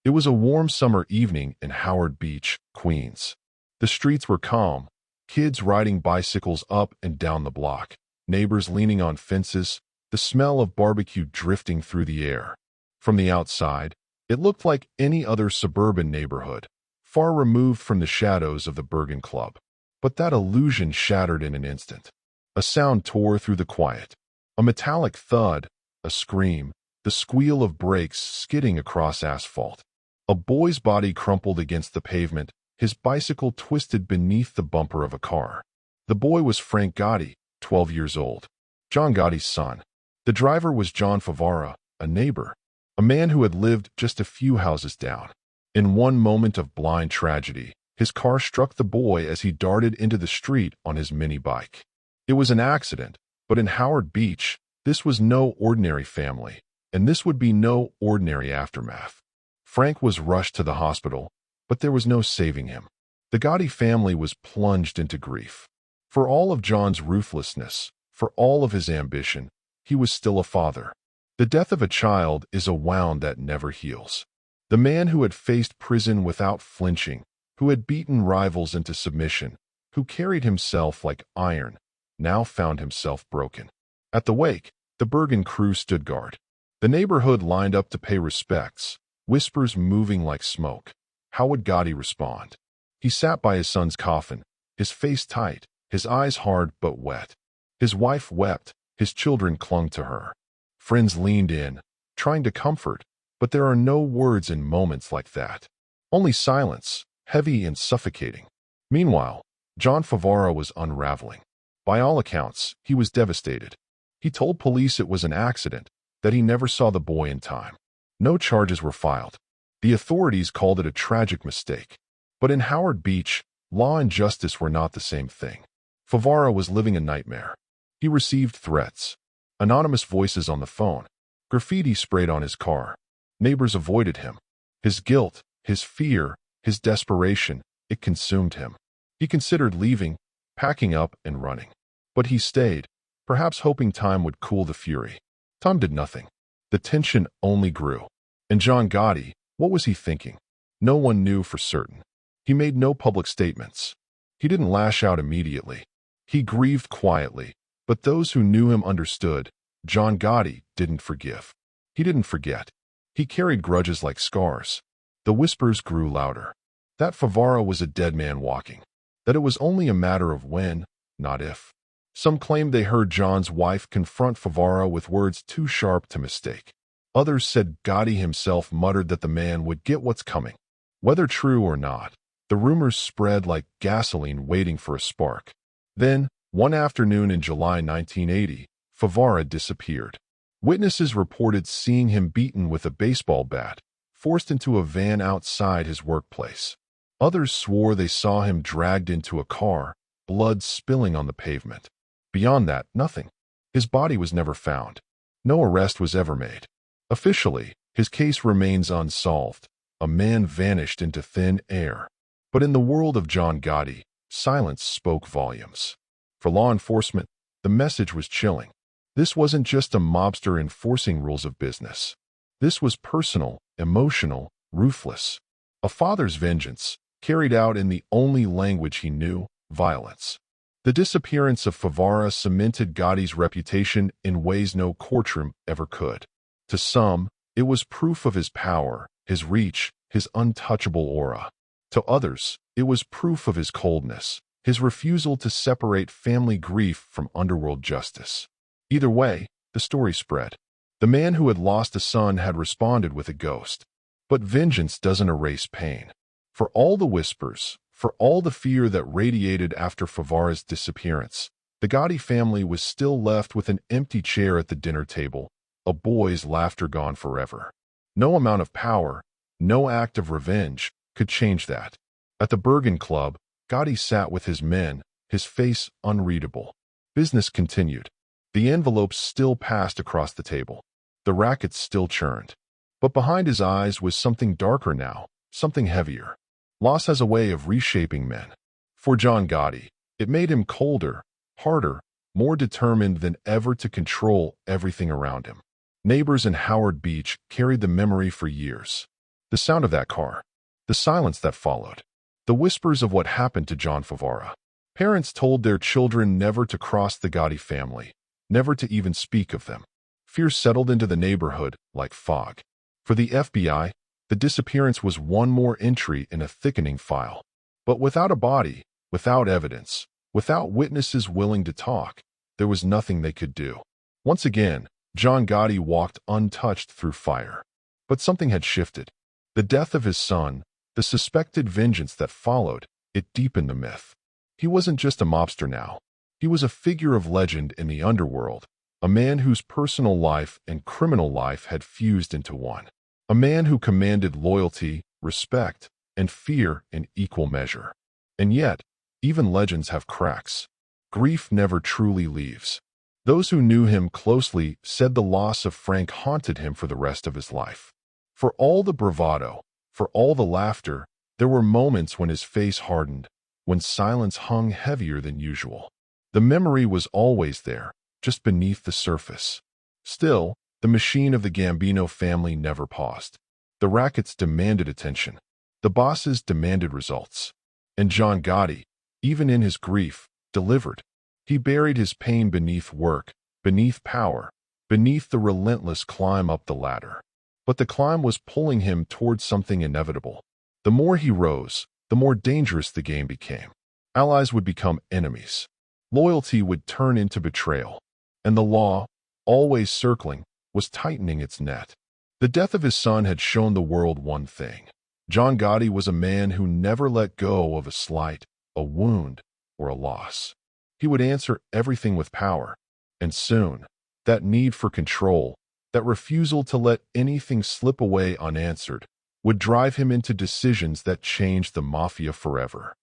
It was a warm summer evening in Howard Beach, Queens. The streets were calm, kids riding bicycles up and down the block, neighbors leaning on fences, the smell of barbecue drifting through the air. From the outside, it looked like any other suburban neighborhood, far removed from the shadows of the Bergen Club. But that illusion shattered in an instant. A sound tore through the quiet. A metallic thud, a scream, the squeal of brakes skidding across asphalt. A boy's body crumpled against the pavement, his bicycle twisted beneath the bumper of a car. The boy was Frank Gotti, 12 years old, John Gotti's son. The driver was John Favara, a neighbor, a man who had lived just a few houses down. In one moment of blind tragedy, his car struck the boy as he darted into the street on his mini bike. It was an accident, but in Howard Beach, this was no ordinary family, and this would be no ordinary aftermath. Frank was rushed to the hospital, but there was no saving him. The Gotti family was plunged into grief. For all of John's ruthlessness, for all of his ambition, he was still a father. The death of a child is a wound that never heals. The man who had faced prison without flinching, who had beaten rivals into submission, who carried himself like iron, now found himself broken. At the wake, the Bergen crew stood guard. The neighborhood lined up to pay respects, whispers moving like smoke. How would Gotti respond? He sat by his son's coffin, his face tight, his eyes hard but wet. His wife wept, his children clung to her. Friends leaned in, trying to comfort, but there are no words in moments like that. Only silence, heavy and suffocating. Meanwhile, John Favara was unraveling. By all accounts, he was devastated. He told police it was an accident, that he never saw the boy in time. No charges were filed. The authorities called it a tragic mistake. But in Howard Beach, law and justice were not the same thing. Favara was living a nightmare. He received threats, anonymous voices on the phone, graffiti sprayed on his car. Neighbors avoided him. His guilt, his fear, his desperation, it consumed him. He considered leaving, packing up and running. But he stayed, perhaps hoping time would cool the fury. Time did nothing. The tension only grew. And John Gotti, what was he thinking? No one knew for certain. He made no public statements. He didn't lash out immediately. He grieved quietly, but those who knew him understood. John Gotti didn't forgive. He didn't forget. He carried grudges like scars. The whispers grew louder. That Favara was a dead man walking. That it was only a matter of when, not if. Some claimed they heard John's wife confront Favara with words too sharp to mistake. Others said Gotti himself muttered that the man would get what's coming. Whether true or not, the rumors spread like gasoline waiting for a spark. Then, one afternoon in July 1980, Favara disappeared. Witnesses reported seeing him beaten with a baseball bat, forced into a van outside his workplace. Others swore they saw him dragged into a car, blood spilling on the pavement. Beyond that, nothing. His body was never found. No arrest was ever made. Officially, his case remains unsolved. A man vanished into thin air. But in the world of John Gotti, silence spoke volumes. For law enforcement, the message was chilling. This wasn't just a mobster enforcing rules of business. This was personal, emotional, ruthless. A father's vengeance, carried out in the only language he knew, violence. The disappearance of Favara cemented Gotti's reputation in ways no courtroom ever could. To some, it was proof of his power, his reach, his untouchable aura. To others, It was proof of his coldness, his refusal to separate family grief from underworld justice. Either way, the story spread. The man who had lost a son had responded with a ghost. But vengeance doesn't erase pain. For all the whispers, for all the fear that radiated after Favara's disappearance, the Gotti family was still left with an empty chair at the dinner table, a boy's laughter gone forever. No amount of power, no act of revenge, could change that. At the Bergen club, Gotti sat with his men, his face unreadable. Business continued. The envelopes still passed across the table. The rackets still churned. But behind his eyes was something darker now, something heavier. Loss has a way of reshaping men. For John Gotti, it made him colder, harder, more determined than ever to control everything around him. Neighbors in Howard Beach carried the memory for years. The sound of that car, the silence that followed, the whispers of what happened to John Favara. Parents told their children never to cross the Gotti family, never to even speak of them. Fear settled into the neighborhood like fog. For the FBI, the disappearance was one more entry in a thickening file. But without a body, without evidence, without witnesses willing to talk, there was nothing they could do. Once again, John Gotti walked untouched through fire. But something had shifted. The death of his son, the suspected vengeance that followed, it deepened the myth. He wasn't just a mobster now. He was a figure of legend in the underworld, a man whose personal life and criminal life had fused into one. A man who commanded loyalty, respect, and fear in equal measure. And yet, even legends have cracks. Grief never truly leaves. Those who knew him closely said the loss of Frank haunted him for the rest of his life. For all the bravado, for all the laughter, there were moments when his face hardened, when silence hung heavier than usual. The memory was always there, just beneath the surface. Still, the machine of the Gambino family never paused. The rackets demanded attention. The bosses demanded results. And John Gotti, even in his grief, delivered. He buried his pain beneath work, beneath power, beneath the relentless climb up the ladder. But the climb was pulling him towards something inevitable. The more he rose, the more dangerous the game became. Allies would become enemies. Loyalty would turn into betrayal. And the law, always circling, was tightening its net. The death of his son had shown the world one thing. John Gotti was a man who never let go of a slight, a wound, or a loss. He would answer everything with power. And soon, that need for control, that refusal to let anything slip away unanswered, would drive him into decisions that changed the Mafia forever.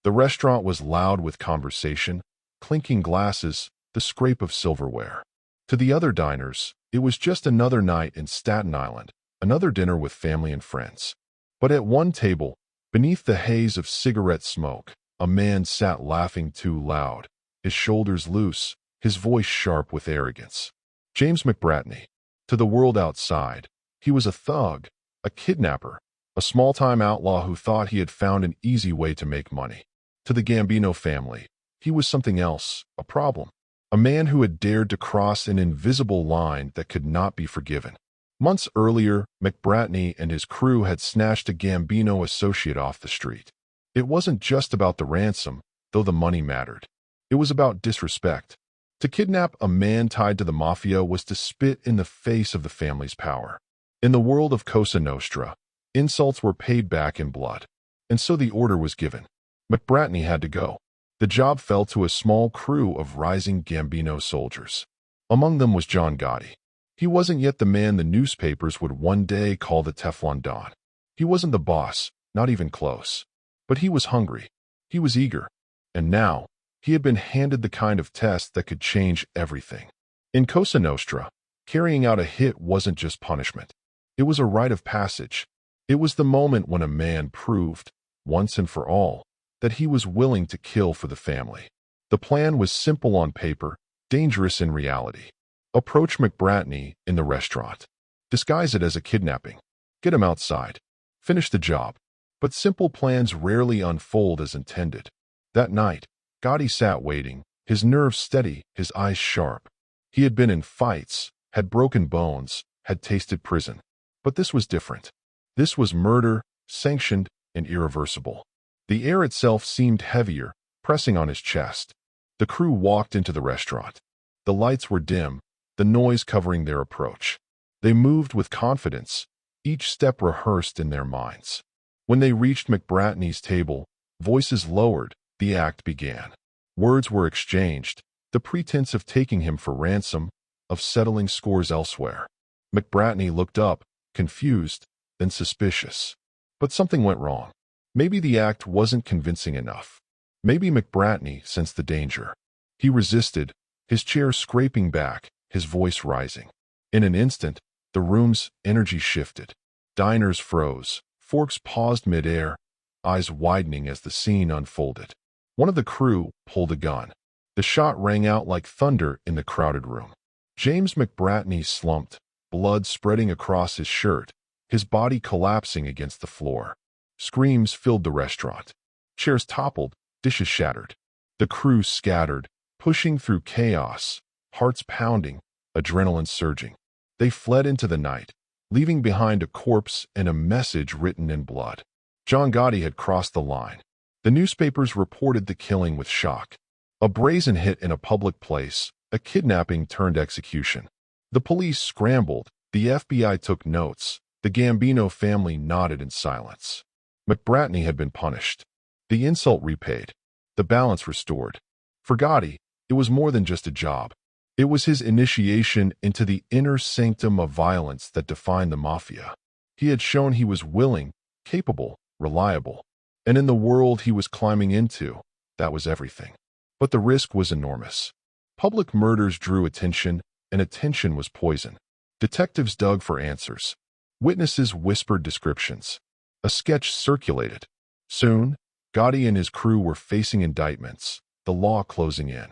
The restaurant was loud with conversation, clinking glasses, the scrape of silverware. To the other diners, it was just another night in Staten Island, another dinner with family and friends. But at one table, beneath the haze of cigarette smoke, a man sat laughing too loud, his shoulders loose, his voice sharp with arrogance. James McBratney. To the world outside, he was a thug, a kidnapper, a small-time outlaw who thought he had found an easy way to make money. To the Gambino family, he was something else, a problem. A man who had dared to cross an invisible line that could not be forgiven. Months earlier, McBratney and his crew had snatched a Gambino associate off the street. It wasn't just about the ransom, though the money mattered. It was about disrespect. To kidnap a man tied to the Mafia was to spit in the face of the family's power. In the world of Cosa Nostra, insults were paid back in blood. And so the order was given. McBratney had to go. The job fell to a small crew of rising Gambino soldiers. Among them was John Gotti. He wasn't yet the man the newspapers would one day call the Teflon Don. He wasn't the boss, not even close. But he was hungry. He was eager. And now, he had been handed the kind of test that could change everything. In Cosa Nostra, carrying out a hit wasn't just punishment. It was a rite of passage. It was the moment when a man proved, once and for all, that he was willing to kill for the family. The plan was simple on paper, dangerous in reality. Approach McBratney in the restaurant. Disguise it as a kidnapping. Get him outside. Finish the job. But simple plans rarely unfold as intended. That night, Gotti sat waiting, his nerves steady, his eyes sharp. He had been in fights, had broken bones, had tasted prison. But this was different. This was murder, sanctioned and irreversible. The air itself seemed heavier, pressing on his chest. The crew walked into the restaurant. The lights were dim, the noise covering their approach. They moved with confidence, each step rehearsed in their minds. When they reached McBratney's table, voices lowered, the act began. Words were exchanged, the pretense of taking him for ransom, of settling scores elsewhere. McBratney looked up, confused, then suspicious. But something went wrong. Maybe the act wasn't convincing enough. Maybe McBratney sensed the danger. He resisted, his chair scraping back, his voice rising. In an instant, the room's energy shifted. Diners froze, forks paused midair, eyes widening as the scene unfolded. One of the crew pulled a gun. The shot rang out like thunder in the crowded room. James McBratney slumped, blood spreading across his shirt, his body collapsing against the floor. Screams filled the restaurant. Chairs toppled, dishes shattered. The crew scattered, pushing through chaos, hearts pounding, adrenaline surging. They fled into the night, leaving behind a corpse and a message written in blood. John Gotti had crossed the line. The newspapers reported the killing with shock. A brazen hit in a public place, a kidnapping turned execution. The police scrambled, the FBI took notes, the Gambino family nodded in silence. McBratney had been punished. The insult repaid. The balance restored. For Gotti, it was more than just a job. It was his initiation into the inner sanctum of violence that defined the Mafia. He had shown he was willing, capable, reliable. And in the world he was climbing into, that was everything. But the risk was enormous. Public murders drew attention, and attention was poison. Detectives dug for answers. Witnesses whispered descriptions. A sketch circulated. Soon, Gotti and his crew were facing indictments, the law closing in.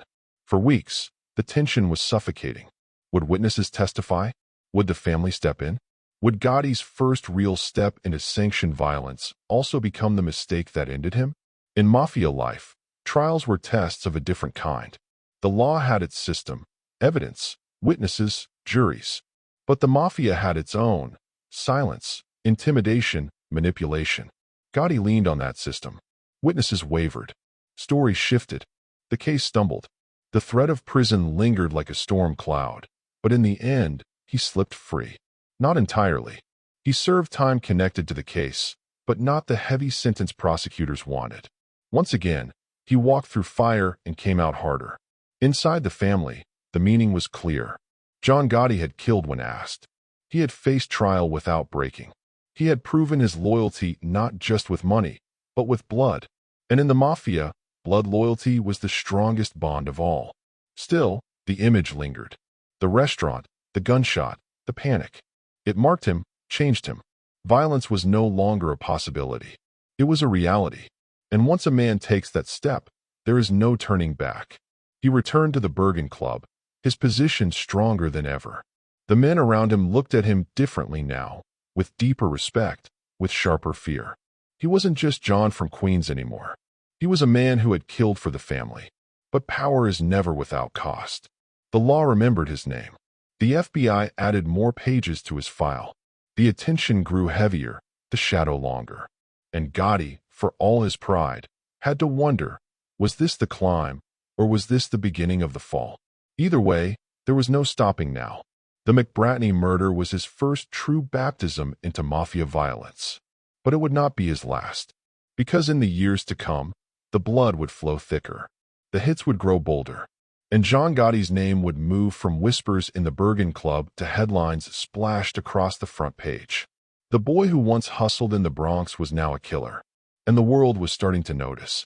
For weeks, the tension was suffocating. Would witnesses testify? Would the family step in? Would Gotti's first real step into sanctioned violence also become the mistake that ended him? In Mafia life, trials were tests of a different kind. The law had its system, evidence, witnesses, juries. But the Mafia had its own, silence, intimidation, manipulation. Gotti leaned on that system. Witnesses wavered. Stories shifted. The case stumbled. The threat of prison lingered like a storm cloud. But in the end, he slipped free. Not entirely. He served time connected to the case, but not the heavy sentence prosecutors wanted. Once again, he walked through fire and came out harder. Inside the family, the meaning was clear. John Gotti had killed when asked. He had faced trial without breaking. He had proven his loyalty not just with money, but with blood. And in the Mafia, blood loyalty was the strongest bond of all. Still, the image lingered. The restaurant, the gunshot, the panic. It marked him, changed him. Violence was no longer a possibility. It was a reality. And once a man takes that step, there is no turning back. He returned to the Bergen Club, his position stronger than ever. The men around him looked at him differently now, with deeper respect, with sharper fear. He wasn't just John from Queens anymore. He was a man who had killed for the family. But power is never without cost. The law remembered his name. The FBI added more pages to his file. The attention grew heavier, the shadow longer. And Gotti, for all his pride, had to wonder, was this the climb, or was this the beginning of the fall? Either way, there was no stopping now. The McBratney murder was his first true baptism into Mafia violence. But it would not be his last. Because in the years to come, the blood would flow thicker. The hits would grow bolder. And John Gotti's name would move from whispers in the Bergen Club to headlines splashed across the front page. The boy who once hustled in the Bronx was now a killer. And the world was starting to notice.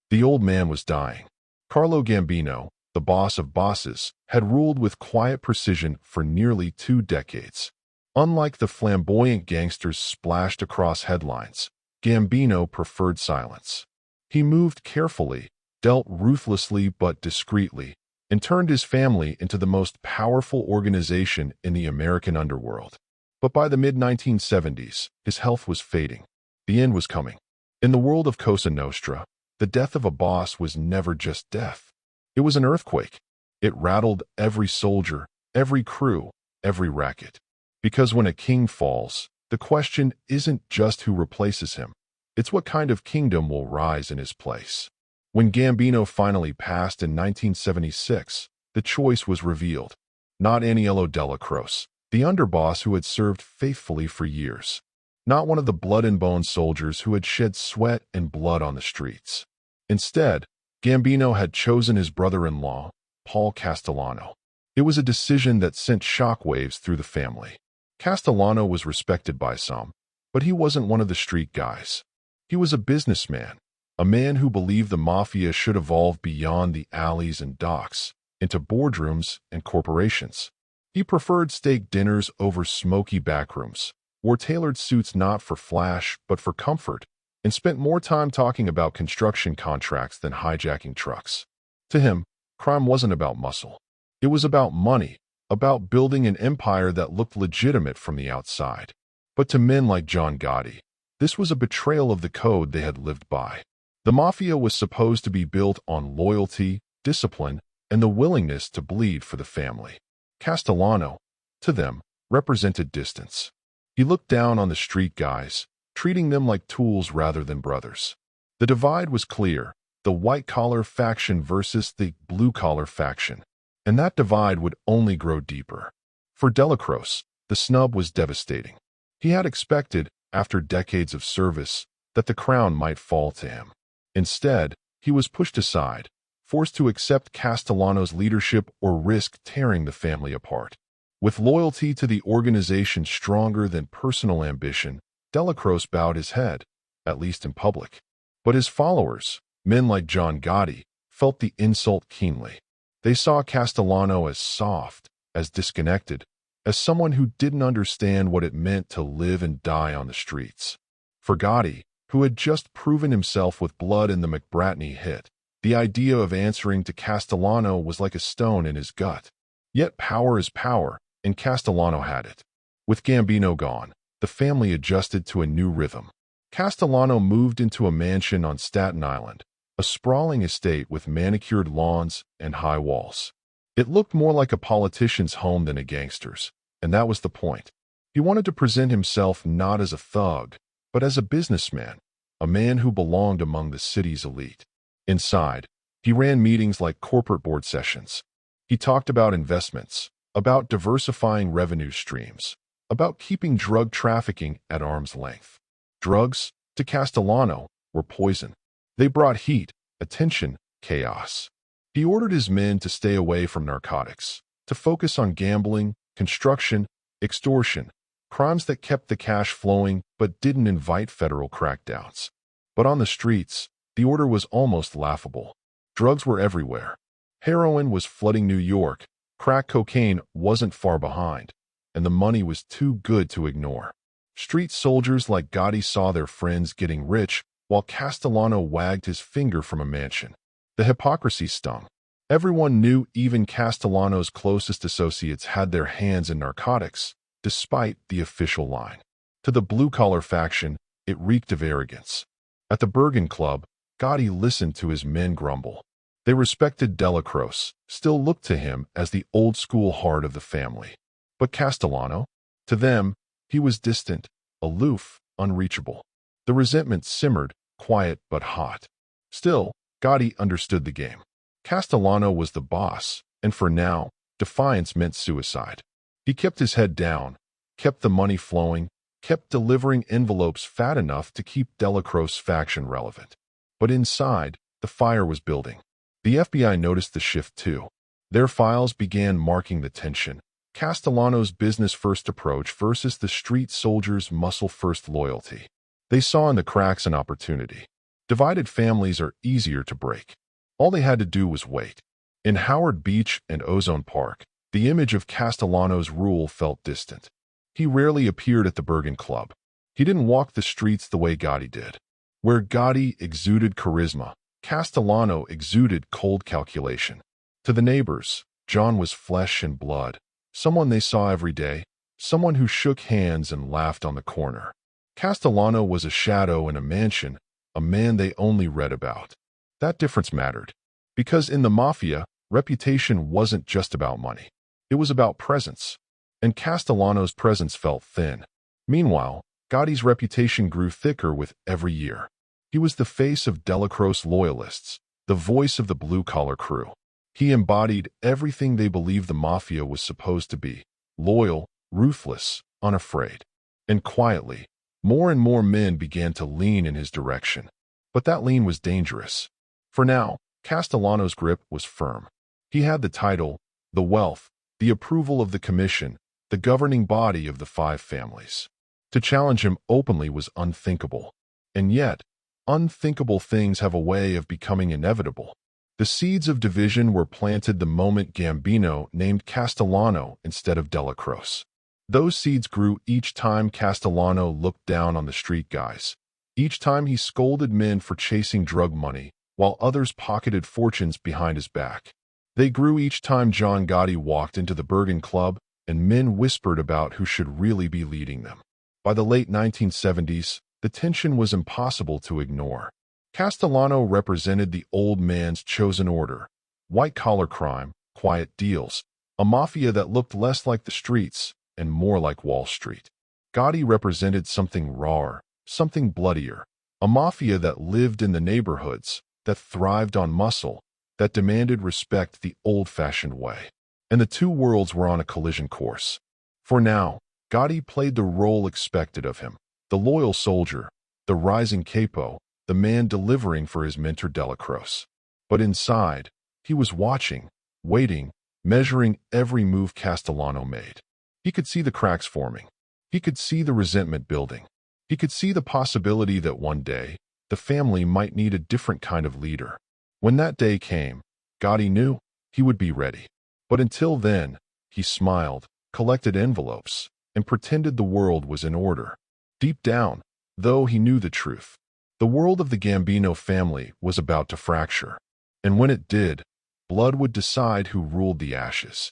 The old man was dying. Carlo Gambino, the boss of bosses, had ruled with quiet precision for nearly 2 decades. Unlike the flamboyant gangsters splashed across headlines, Gambino preferred silence. He moved carefully, dealt ruthlessly but discreetly, and turned his family into the most powerful organization in the American underworld. But by the mid-1970s, his health was fading. The end was coming. In the world of Cosa Nostra, the death of a boss was never just death. It was an earthquake. It rattled every soldier, every crew, every racket. Because when a king falls, the question isn't just who replaces him. It's what kind of kingdom will rise in his place. When Gambino finally passed in 1976, the choice was revealed. Not Aniello Della Croce, the underboss who had served faithfully for years. Not one of the blood-and-bone soldiers who had shed sweat and blood on the streets. Instead, Gambino had chosen his brother-in-law, Paul Castellano. It was a decision that sent shockwaves through the family. Castellano was respected by some, but he wasn't one of the street guys. He was a businessman, a man who believed the Mafia should evolve beyond the alleys and docks, into boardrooms and corporations. He preferred steak dinners over smoky backrooms, wore tailored suits not for flash but for comfort, and spent more time talking about construction contracts than hijacking trucks. To him, crime wasn't about muscle. It was about money, about building an empire that looked legitimate from the outside. But to men like John Gotti, this was a betrayal of the code they had lived by. The Mafia was supposed to be built on loyalty, discipline, and the willingness to bleed for the family. Castellano, to them, represented distance. He looked down on the street guys, treating them like tools rather than brothers. The divide was clear, the white-collar faction versus the blue-collar faction. And that divide would only grow deeper. For Della Croce, the snub was devastating. He had expected, after decades of service, that the crown might fall to him. Instead, he was pushed aside, forced to accept Castellano's leadership or risk tearing the family apart. With loyalty to the organization stronger than personal ambition, Della Croce bowed his head, at least in public. But his followers, men like John Gotti, felt the insult keenly. They saw Castellano as soft, as disconnected, as someone who didn't understand what it meant to live and die on the streets. For Gotti, who had just proven himself with blood in the McBratney hit, the idea of answering to Castellano was like a stone in his gut. Yet power is power, and Castellano had it. With Gambino gone, the family adjusted to a new rhythm. Castellano moved into a mansion on Staten Island, a sprawling estate with manicured lawns and high walls. It looked more like a politician's home than a gangster's, and that was the point. He wanted to present himself not as a thug, but as a businessman, a man who belonged among the city's elite. Inside, he ran meetings like corporate board sessions. He talked about investments, about diversifying revenue streams, about keeping drug trafficking at arm's length. Drugs, to Castellano, were poison. They brought heat, attention, chaos. He ordered his men to stay away from narcotics, to focus on gambling, construction, extortion, crimes that kept the cash flowing but didn't invite federal crackdowns. But on the streets, the order was almost laughable. Drugs were everywhere. Heroin was flooding New York, crack cocaine wasn't far behind, and the money was too good to ignore. Street soldiers like Gotti saw their friends getting rich, while Castellano wagged his finger from a mansion. The hypocrisy stung. Everyone knew even Castellano's closest associates had their hands in narcotics, despite the official line. To the blue-collar faction, it reeked of arrogance. At the Bergen Club, Gotti listened to his men grumble. They respected Della Croce, still looked to him as the old-school heart of the family. But Castellano? To them, he was distant, aloof, unreachable. The resentment simmered, quiet but hot. Still, Gotti understood the game. Castellano was the boss, and for now, defiance meant suicide. He kept his head down, kept the money flowing, kept delivering envelopes fat enough to keep Della Croce's faction relevant. But inside, the fire was building. The FBI noticed the shift too. Their files began marking the tension. Castellano's business-first approach versus the street soldiers' muscle-first loyalty. They saw in the cracks an opportunity. Divided families are easier to break. All they had to do was wait. In Howard Beach and Ozone Park, the image of Castellano's rule felt distant. He rarely appeared at the Bergen Club. He didn't walk the streets the way Gotti did. Where Gotti exuded charisma, Castellano exuded cold calculation. To the neighbors, John was flesh and blood, someone they saw every day, someone who shook hands and laughed on the corner. Castellano was a shadow in a mansion, a man they only read about. That difference mattered, because in the Mafia, reputation wasn't just about money. It was about presence, and Castellano's presence felt thin. Meanwhile, Gotti's reputation grew thicker with every year. He was the face of Delacroix loyalists, the voice of the blue-collar crew. He embodied everything they believed the Mafia was supposed to be: loyal, ruthless, unafraid. And quietly, more and more men began to lean in his direction. But that lean was dangerous. For now, Castellano's grip was firm. He had the title, the wealth, the approval of the commission, the governing body of the five families. To challenge him openly was unthinkable. And yet, unthinkable things have a way of becoming inevitable. The seeds of division were planted the moment Gambino named Castellano instead of Delacroix. Those seeds grew each time Castellano looked down on the street guys. Each time he scolded men for chasing drug money, while others pocketed fortunes behind his back. They grew each time John Gotti walked into the Bergen club and men whispered about who should really be leading them. By the late 1970s, the tension was impossible to ignore. Castellano represented the old man's chosen order: white-collar crime, quiet deals, a mafia that looked less like the streets and more like Wall Street. Gotti represented something rawer, something bloodier, a mafia that lived in the neighborhoods, that thrived on muscle, that demanded respect the old-fashioned way. And the two worlds were on a collision course. For now, Gotti played the role expected of him: the loyal soldier, the rising capo, the man delivering for his mentor Delacroix. But inside, he was watching, waiting, measuring every move Castellano made. He could see the cracks forming. He could see the resentment building. He could see the possibility that one day, the family might need a different kind of leader. When that day came, Gotti knew he would be ready. But until then, he smiled, collected envelopes, and pretended the world was in order. Deep down, though, he knew the truth. The world of the Gambino family was about to fracture. And when it did, blood would decide who ruled the ashes.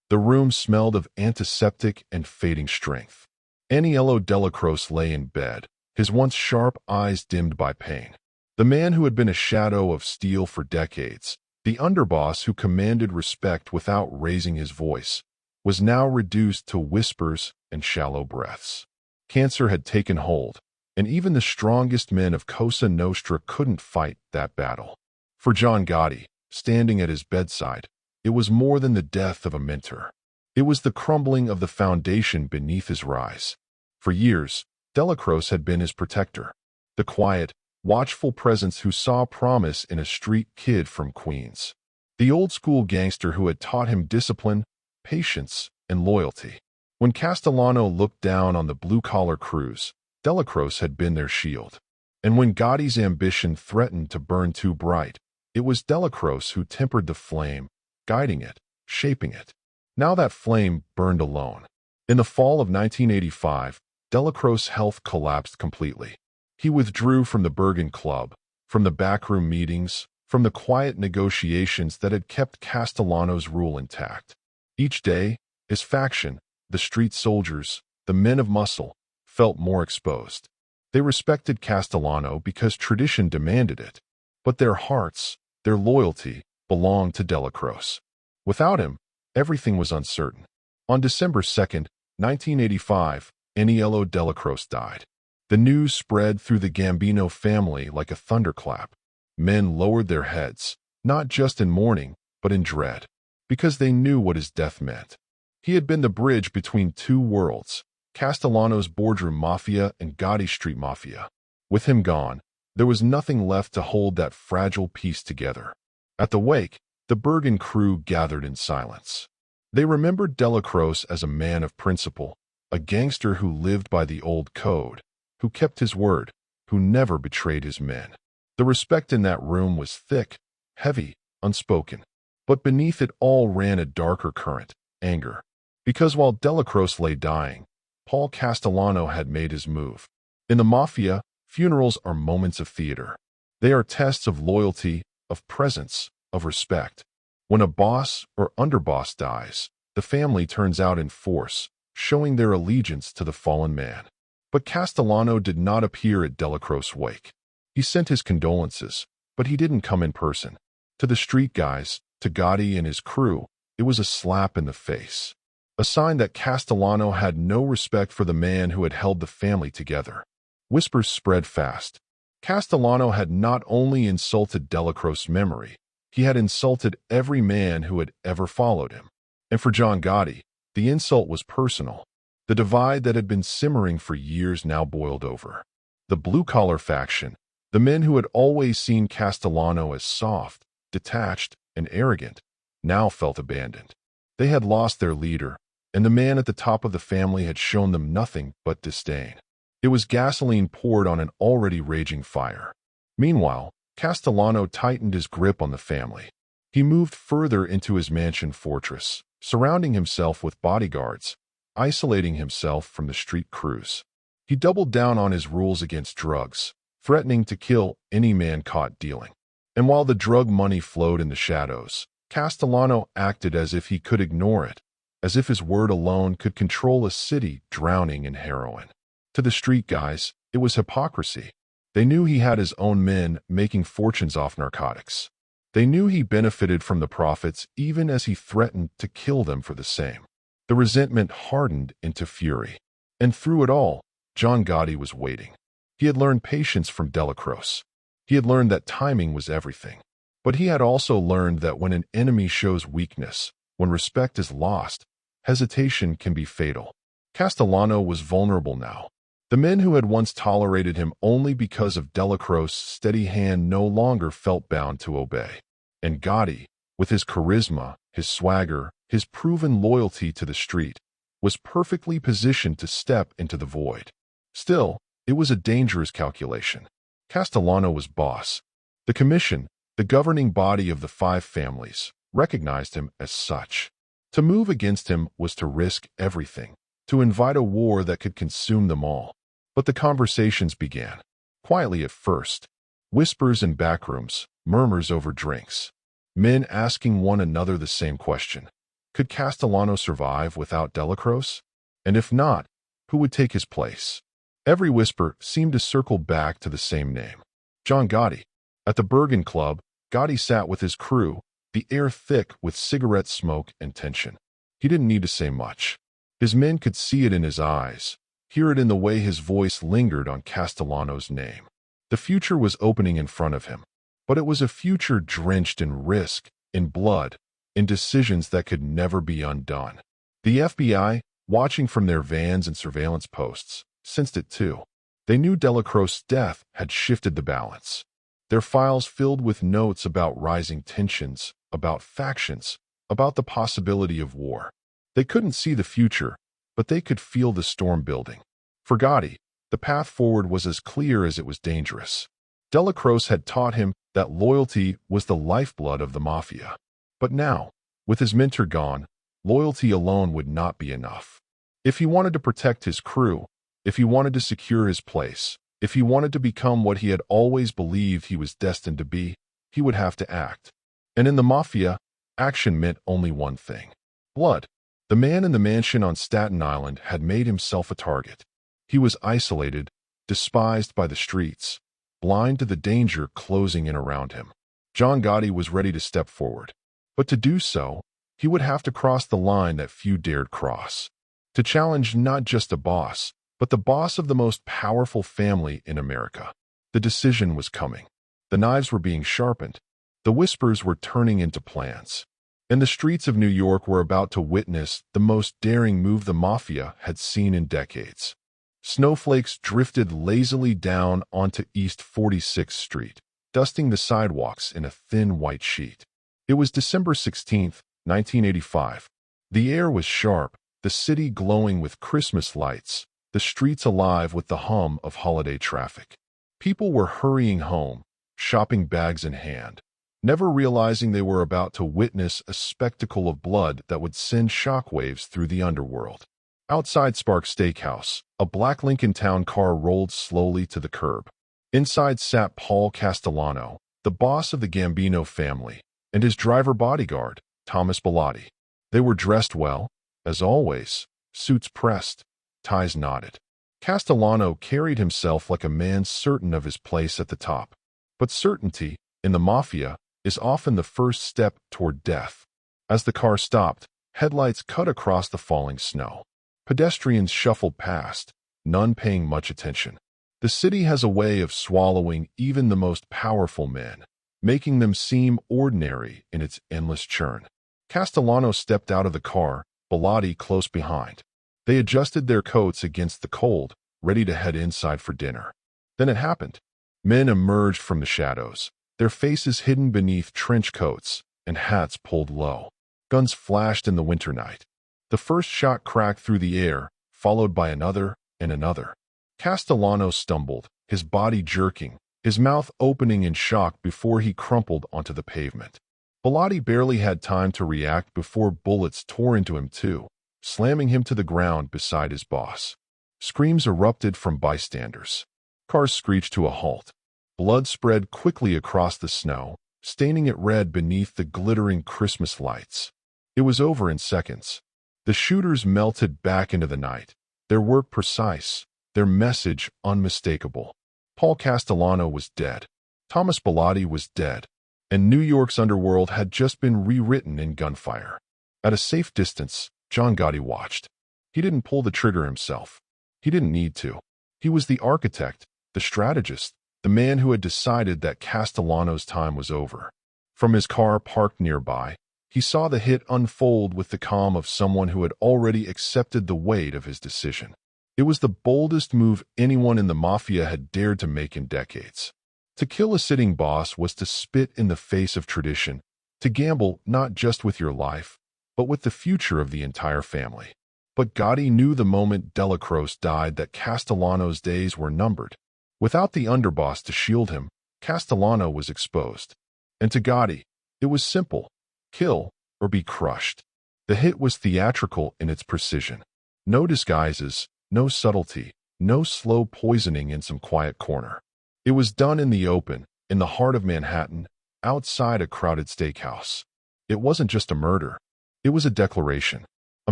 The room smelled of antiseptic and fading strength. Aniello Delacroix lay in bed, his once sharp eyes dimmed by pain. The man who had been a shadow of steel for decades, the underboss who commanded respect without raising his voice, was now reduced to whispers and shallow breaths. Cancer had taken hold, and even the strongest men of Cosa Nostra couldn't fight that battle. For John Gotti, standing at his bedside, it was more than the death of a mentor. It was the crumbling of the foundation beneath his rise. For years, Delacroix had been his protector, the quiet, watchful presence who saw promise in a street kid from Queens, the old-school gangster who had taught him discipline, patience, and loyalty. When Castellano looked down on the blue-collar crews, Delacroix had been their shield. And when Gotti's ambition threatened to burn too bright, it was Delacroix who tempered the flame, guiding it, shaping it. Now that flame burned alone. In the fall of 1985, Delacroix's health collapsed completely. He withdrew from the Bergen club, from the backroom meetings, from the quiet negotiations that had kept Castellano's rule intact. Each day, his faction, the street soldiers, the men of muscle, felt more exposed. They respected Castellano because tradition demanded it, but their hearts, their loyalty, belonged to Delacroix. Without him, everything was uncertain. On December 2nd, 1985, Aniello Delacroix died. The news spread through the Gambino family like a thunderclap. Men lowered their heads, not just in mourning, but in dread, because they knew what his death meant. He had been the bridge between two worlds, Castellano's boardroom mafia and Gotti's street mafia. With him gone, there was nothing left to hold that fragile piece together. At the wake, the Bergen crew gathered in silence. They remembered Delacroix as a man of principle, a gangster who lived by the old code, who kept his word, who never betrayed his men. The respect in that room was thick, heavy, unspoken. But beneath it all ran a darker current, anger. Because while Delacroix lay dying, Paul Castellano had made his move. In the Mafia, funerals are moments of theater. They are tests of loyalty, of presence, of respect. When a boss or underboss dies, the family turns out in force, showing their allegiance to the fallen man. But Castellano did not appear at Delacroix's wake. He sent his condolences, but he didn't come in person. To the street guys, to Gotti and his crew, it was a slap in the face. a sign that Castellano had no respect for the man who had held the family together. Whispers spread fast. Castellano had not only insulted Delacroce's memory, he had insulted every man who had ever followed him. And for John Gotti, the insult was personal. The divide that had been simmering for years now boiled over. The blue-collar faction, the men who had always seen Castellano as soft, detached, and arrogant, now felt abandoned. They had lost their leader, and the man at the top of the family had shown them nothing but disdain. It was gasoline poured on an already raging fire. Meanwhile, Castellano tightened his grip on the family. He moved further into his mansion fortress, surrounding himself with bodyguards, isolating himself from the street crews. He doubled down on his rules against drugs, threatening to kill any man caught dealing. And while the drug money flowed in the shadows, Castellano acted as if he could ignore it, as if his word alone could control a city drowning in heroin. To the street guys, it was hypocrisy. They knew he had his own men making fortunes off narcotics. They knew he benefited from the profits even as he threatened to kill them for the same. The resentment hardened into fury. And through it all, John Gotti was waiting. He had learned patience from Delacroce. He had learned that timing was everything. But he had also learned that when an enemy shows weakness, when respect is lost, hesitation can be fatal. Castellano was vulnerable now. The men who had once tolerated him only because of Delacroce's steady hand no longer felt bound to obey. And Gotti, with his charisma, his swagger, his proven loyalty to the street, was perfectly positioned to step into the void. Still, it was a dangerous calculation. Castellano was boss. The commission, the governing body of the 5 families, recognized him as such. To move against him was to risk everything, to invite a war that could consume them all. But the conversations began. Quietly at first. Whispers in backrooms, murmurs over drinks. Men asking one another the same question. Could Castellano survive without Delacroce? And if not, who would take his place? Every whisper seemed to circle back to the same name. John Gotti. At the Bergen club, Gotti sat with his crew, the air thick with cigarette smoke and tension. He didn't need to say much. His men could see it in his eyes, hear it in the way his voice lingered on Castellano's name. The future was opening in front of him, but it was a future drenched in risk, in blood, in decisions that could never be undone. The FBI, watching from their vans and surveillance posts, sensed it too. They knew Delacroce's death had shifted the balance. Their files filled with notes about rising tensions, about factions, about the possibility of war. They couldn't see the future, but they could feel the storm building. For Gotti, the path forward was as clear as it was dangerous. Delacroce had taught him that loyalty was the lifeblood of the Mafia. But now, with his mentor gone, loyalty alone would not be enough. If he wanted to protect his crew, if he wanted to secure his place, if he wanted to become what he had always believed he was destined to be, he would have to act. And in the Mafia, action meant only one thing: blood. The man in the mansion on Staten Island had made himself a target. He was isolated, despised by the streets, blind to the danger closing in around him. John Gotti was ready to step forward. But to do so, he would have to cross the line that few dared cross. To challenge not just a boss, but the boss of the most powerful family in America. The decision was coming. The knives were being sharpened. The whispers were turning into plans. And the streets of New York were about to witness the most daring move the Mafia had seen in decades. Snowflakes drifted lazily down onto East 46th Street, dusting the sidewalks in a thin white sheet. It was December 16, 1985. The air was sharp, the city glowing with Christmas lights, the streets alive with the hum of holiday traffic. People were hurrying home, shopping bags in hand, never realizing they were about to witness a spectacle of blood that would send shockwaves through the underworld. Outside Sparks Steakhouse, a black Lincoln Town car rolled slowly to the curb. Inside sat Paul Castellano, the boss of the Gambino family, and his driver bodyguard, Thomas Bellotti. They were dressed well, as always, suits pressed, ties knotted. Castellano carried himself like a man certain of his place at the top. But certainty, in the Mafia, is often the first step toward death. As the car stopped, Headlights cut across the falling snow. Pedestrians shuffled past, none paying much attention. The city has a way of swallowing even the most powerful men, making them seem ordinary in its endless churn. Castellano stepped out of the car, Bellotti close behind. They adjusted their coats against the cold, ready to head inside for dinner. Then it happened. Men emerged from the shadows, their faces hidden beneath trench coats and hats pulled low. Guns flashed in the winter night. The first shot cracked through the air, followed by another and another. Castellano stumbled, his body jerking, his mouth opening in shock before he crumpled onto the pavement. Bellotti barely had time to react before bullets tore into him too, slamming him to the ground beside his boss. Screams erupted from bystanders. Cars screeched to a halt. Blood spread quickly across the snow, staining it red beneath the glittering Christmas lights. It was over in seconds. The shooters melted back into the night, their work precise, their message unmistakable. Paul Castellano was dead. Thomas Bellotti was dead. And New York's underworld had just been rewritten in gunfire. At a safe distance, John Gotti watched. He didn't pull the trigger himself. He didn't need to. He was the architect, the strategist, the man who had decided that Castellano's time was over. From his car parked nearby, he saw the hit unfold with the calm of someone who had already accepted the weight of his decision. It was the boldest move anyone in the Mafia had dared to make in decades. To kill a sitting boss was to spit in the face of tradition, to gamble not just with your life, but with the future of the entire family. But Gotti knew the moment Delacroix died that Castellano's days were numbered. Without the underboss to shield him, Castellano was exposed. And to Gotti, it was simple: kill or be crushed. The hit was theatrical in its precision. No disguises, no subtlety, no slow poisoning in some quiet corner. It was done in the open, in the heart of Manhattan, outside a crowded steakhouse. It wasn't just a murder. It was a declaration, a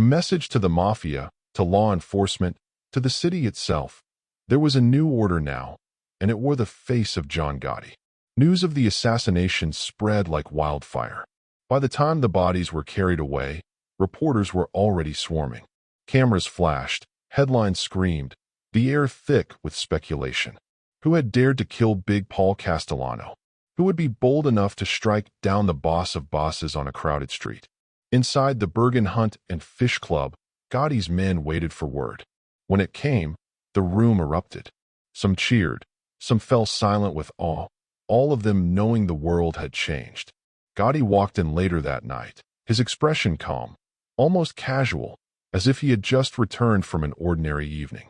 message to the Mafia, to law enforcement, to the city itself. There was a new order now, and it wore the face of John Gotti. News of the assassination spread like wildfire. By the time the bodies were carried away, reporters were already swarming. Cameras flashed, headlines screamed, the air thick with speculation. Who had dared to kill Big Paul Castellano? Who would be bold enough to strike down the boss of bosses on a crowded street? Inside the Bergen Hunt and Fish Club, Gotti's men waited for word. When it came, the room erupted. Some cheered, some fell silent with awe, all of them knowing the world had changed. Gotti walked in later that night, his expression calm, almost casual, as if he had just returned from an ordinary evening.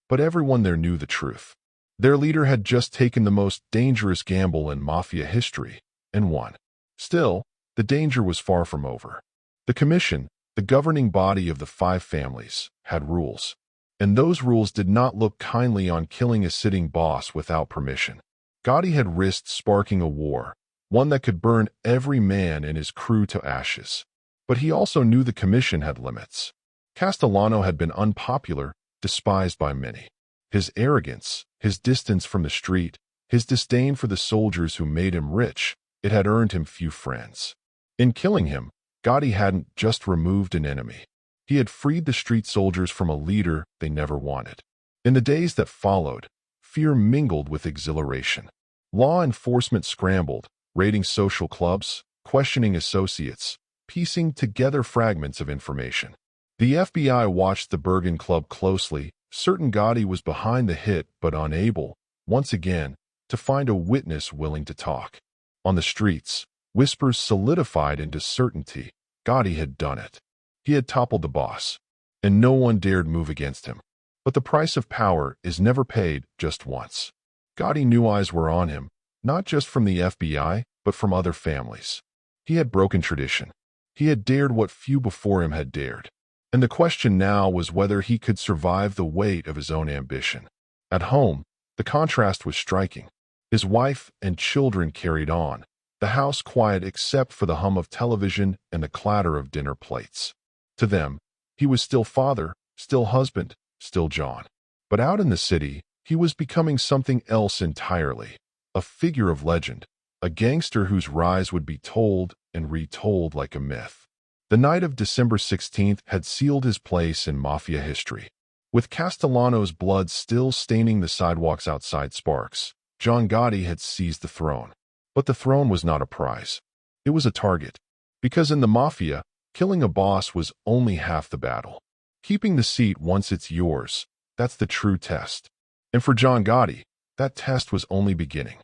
But everyone there knew the truth. Their leader had just taken the most dangerous gamble in Mafia history, and won. Still, the danger was far from over. The commission, the governing body of the five families, had rules. And those rules did not look kindly on killing a sitting boss without permission. Gotti had risked sparking a war, one that could burn every man and his crew to ashes. But he also knew the commission had limits. Castellano had been unpopular, despised by many. His arrogance, his distance from the street, his disdain for the soldiers who made him rich, it had earned him few friends. In killing him, Gotti hadn't just removed an enemy. He had freed the street soldiers from a leader they never wanted. In the days that followed, fear mingled with exhilaration. Law enforcement scrambled, raiding social clubs, questioning associates, piecing together fragments of information. The FBI watched the Bergen Club closely, certain Gotti was behind the hit but unable, once again, to find a witness willing to talk. On the streets, whispers solidified into certainty. Gotti had done it. He had toppled the boss, and no one dared move against him. But the price of power is never paid just once. Gotti knew eyes were on him, not just from the FBI, but from other families. He had broken tradition. He had dared what few before him had dared. And the question now was whether he could survive the weight of his own ambition. At home, the contrast was striking. His wife and children carried on, the house quiet except for the hum of television and the clatter of dinner plates. To them, he was still father, still husband, still John. But out in the city, he was becoming something else entirely, a figure of legend, a gangster whose rise would be told and retold like a myth. The night of December 16th had sealed his place in Mafia history. With Castellano's blood still staining the sidewalks outside Sparks, John Gotti had seized the throne. But the throne was not a prize. It was a target. Because in the Mafia, killing a boss was only half the battle. Keeping the seat once it's yours, that's the true test. And for John Gotti, that test was only beginning.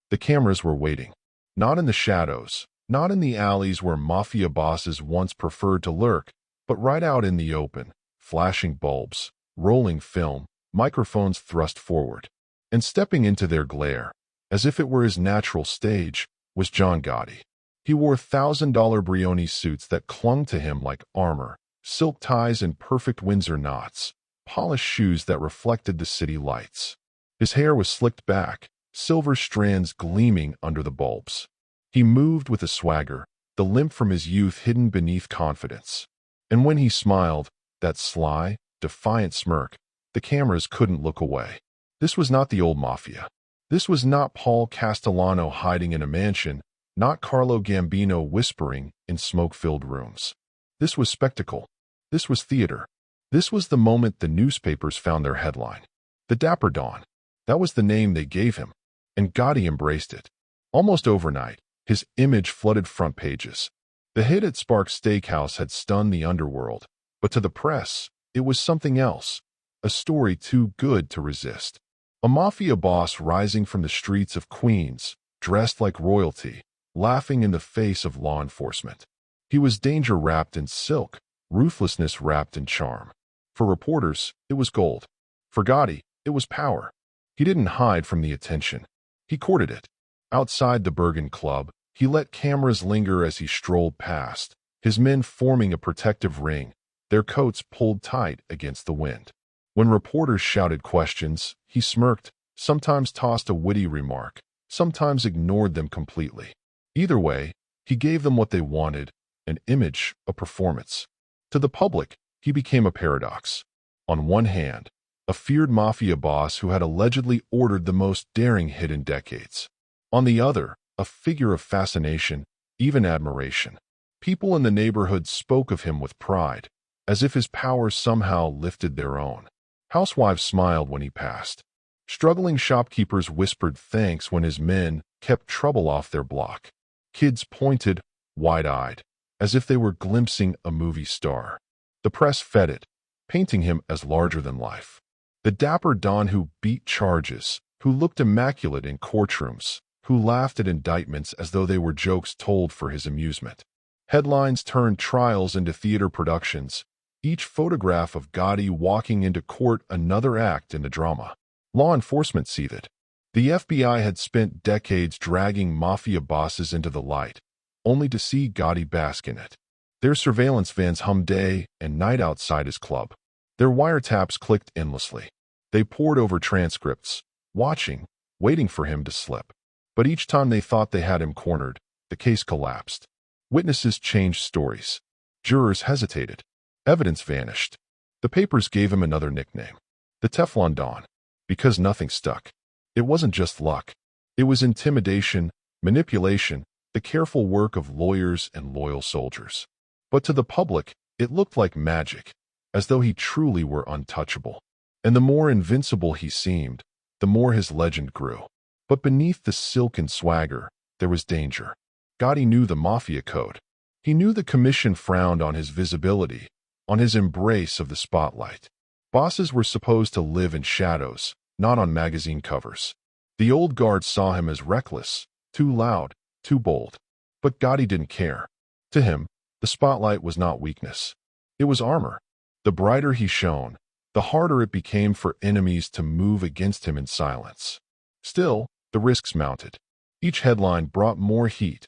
The cameras were waiting. Not in the shadows, not in the alleys where Mafia bosses once preferred to lurk, but right out in the open, flashing bulbs, rolling film, microphones thrust forward. And stepping into their glare, as if it were his natural stage, was John Gotti. He wore $1,000 Brioni suits that clung to him like armor, silk ties and perfect Windsor knots, polished shoes that reflected the city lights. His hair was slicked back, silver strands gleaming under the bulbs. He moved with a swagger, the limp from his youth hidden beneath confidence. And when he smiled, that sly, defiant smirk, the cameras couldn't look away. This was not the old Mafia. This was not Paul Castellano hiding in a mansion, not Carlo Gambino whispering in smoke-filled rooms. This was spectacle. This was theater. This was the moment the newspapers found their headline. The Dapper Don. That was the name they gave him, and Gotti embraced it. Almost overnight, his image flooded front pages. The hit at Sparks Steakhouse had stunned the underworld, but to the press, it was something else, a story too good to resist. A Mafia boss rising from the streets of Queens, dressed like royalty, laughing in the face of law enforcement. He was danger wrapped in silk, ruthlessness wrapped in charm. For reporters, it was gold. For Gotti, it was power. He didn't hide from the attention. He courted it. Outside the Bergen club, he let cameras linger as he strolled past, his men forming a protective ring, their coats pulled tight against the wind. When reporters shouted questions, he smirked, sometimes tossed a witty remark, sometimes ignored them completely. Either way, he gave them what they wanted, an image, a performance. To the public, he became a paradox. On one hand, a feared Mafia boss who had allegedly ordered the most daring hit in decades. On the other, a figure of fascination, even admiration. People in the neighborhood spoke of him with pride, as if his power somehow lifted their own. Housewives smiled when he passed. Struggling shopkeepers whispered thanks when his men kept trouble off their block. Kids pointed, wide-eyed, as if they were glimpsing a movie star. The press fed it, painting him as larger than life. The Dapper Don who beat charges, who looked immaculate in courtrooms, who laughed at indictments as though they were jokes told for his amusement. Headlines turned trials into theater productions, each photograph of Gotti walking into court another act in the drama. Law enforcement seethed. The FBI had spent decades dragging Mafia bosses into the light, only to see Gotti bask in it. Their surveillance vans hummed day and night outside his club. Their wiretaps clicked endlessly. They pored over transcripts, watching, waiting for him to slip. But each time they thought they had him cornered, the case collapsed. Witnesses changed stories. Jurors hesitated. Evidence vanished. The papers gave him another nickname, the Teflon Don, because nothing stuck. It wasn't just luck. It was intimidation, manipulation, the careful work of lawyers and loyal soldiers. But to the public, it looked like magic, as though he truly were untouchable. And the more invincible he seemed, the more his legend grew. But beneath the silken swagger, there was danger. Gotti knew the Mafia code. He knew the commission frowned on his visibility, on his embrace of the spotlight. Bosses were supposed to live in shadows, not on magazine covers. The old guard saw him as reckless, too loud, too bold. But Gotti didn't care. To him, the spotlight was not weakness. It was armor. The brighter he shone, the harder it became for enemies to move against him in silence. Still, the risks mounted. Each headline brought more heat.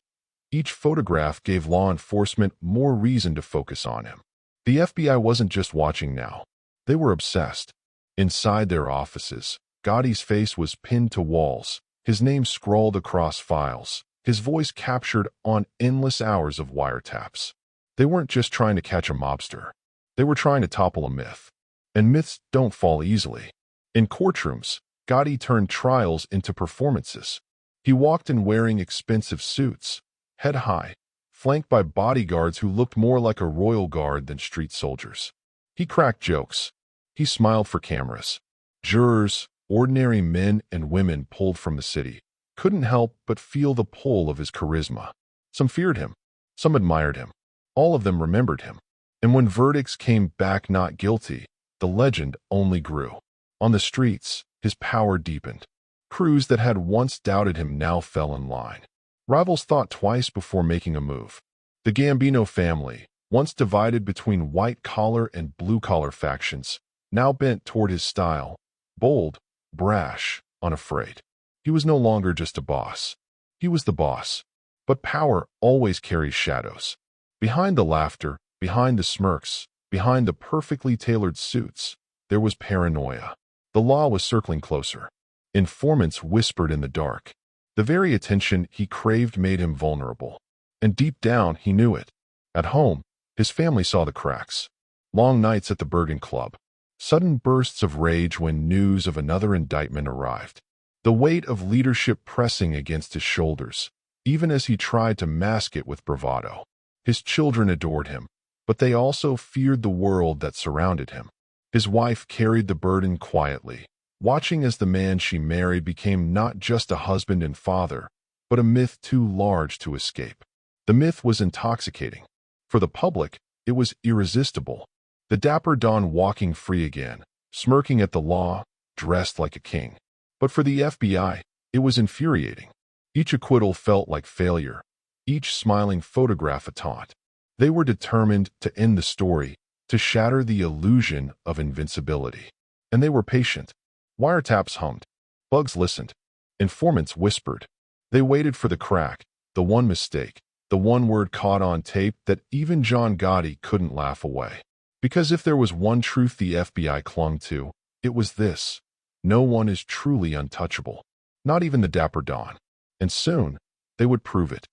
Each photograph gave law enforcement more reason to focus on him. The FBI wasn't just watching now. They were obsessed. Inside their offices, Gotti's face was pinned to walls, his name scrawled across files, his voice captured on endless hours of wiretaps. They weren't just trying to catch a mobster. They were trying to topple a myth. And myths don't fall easily. In courtrooms, Gotti turned trials into performances. He walked in wearing expensive suits, head high, flanked by bodyguards who looked more like a royal guard than street soldiers. He cracked jokes. He smiled for cameras. Jurors, ordinary men and women pulled from the city, couldn't help but feel the pull of his charisma. Some feared him. Some admired him. All of them remembered him. And when verdicts came back not guilty, the legend only grew. On the streets, his power deepened. Crews that had once doubted him now fell in line. Rivals thought twice before making a move. The Gambino family, once divided between white-collar and blue-collar factions, now bent toward his style, bold, brash, unafraid. He was no longer just a boss. He was the boss. But power always carries shadows. Behind the laughter, behind the smirks, behind the perfectly tailored suits, there was paranoia. The law was circling closer. Informants whispered in the dark. The very attention he craved made him vulnerable. And deep down, he knew it. At home, his family saw the cracks. Long nights at the Bergen club. Sudden bursts of rage when news of another indictment arrived. The weight of leadership pressing against his shoulders, even as he tried to mask it with bravado. His children adored him, but they also feared the world that surrounded him. His wife carried the burden quietly, watching as the man she married became not just a husband and father, but a myth too large to escape. The myth was intoxicating. For the public, it was irresistible. The Dapper Don walking free again, smirking at the law, dressed like a king. But for the FBI, it was infuriating. Each acquittal felt like failure, each smiling photograph a taunt. They were determined to end the story, to shatter the illusion of invincibility. And they were patient. Wiretaps hummed. Bugs listened. Informants whispered. They waited for the crack, the one mistake, the one word caught on tape that even John Gotti couldn't laugh away. Because if there was one truth the FBI clung to, it was this. No one is truly untouchable. Not even the Dapper Don. And soon, they would prove it.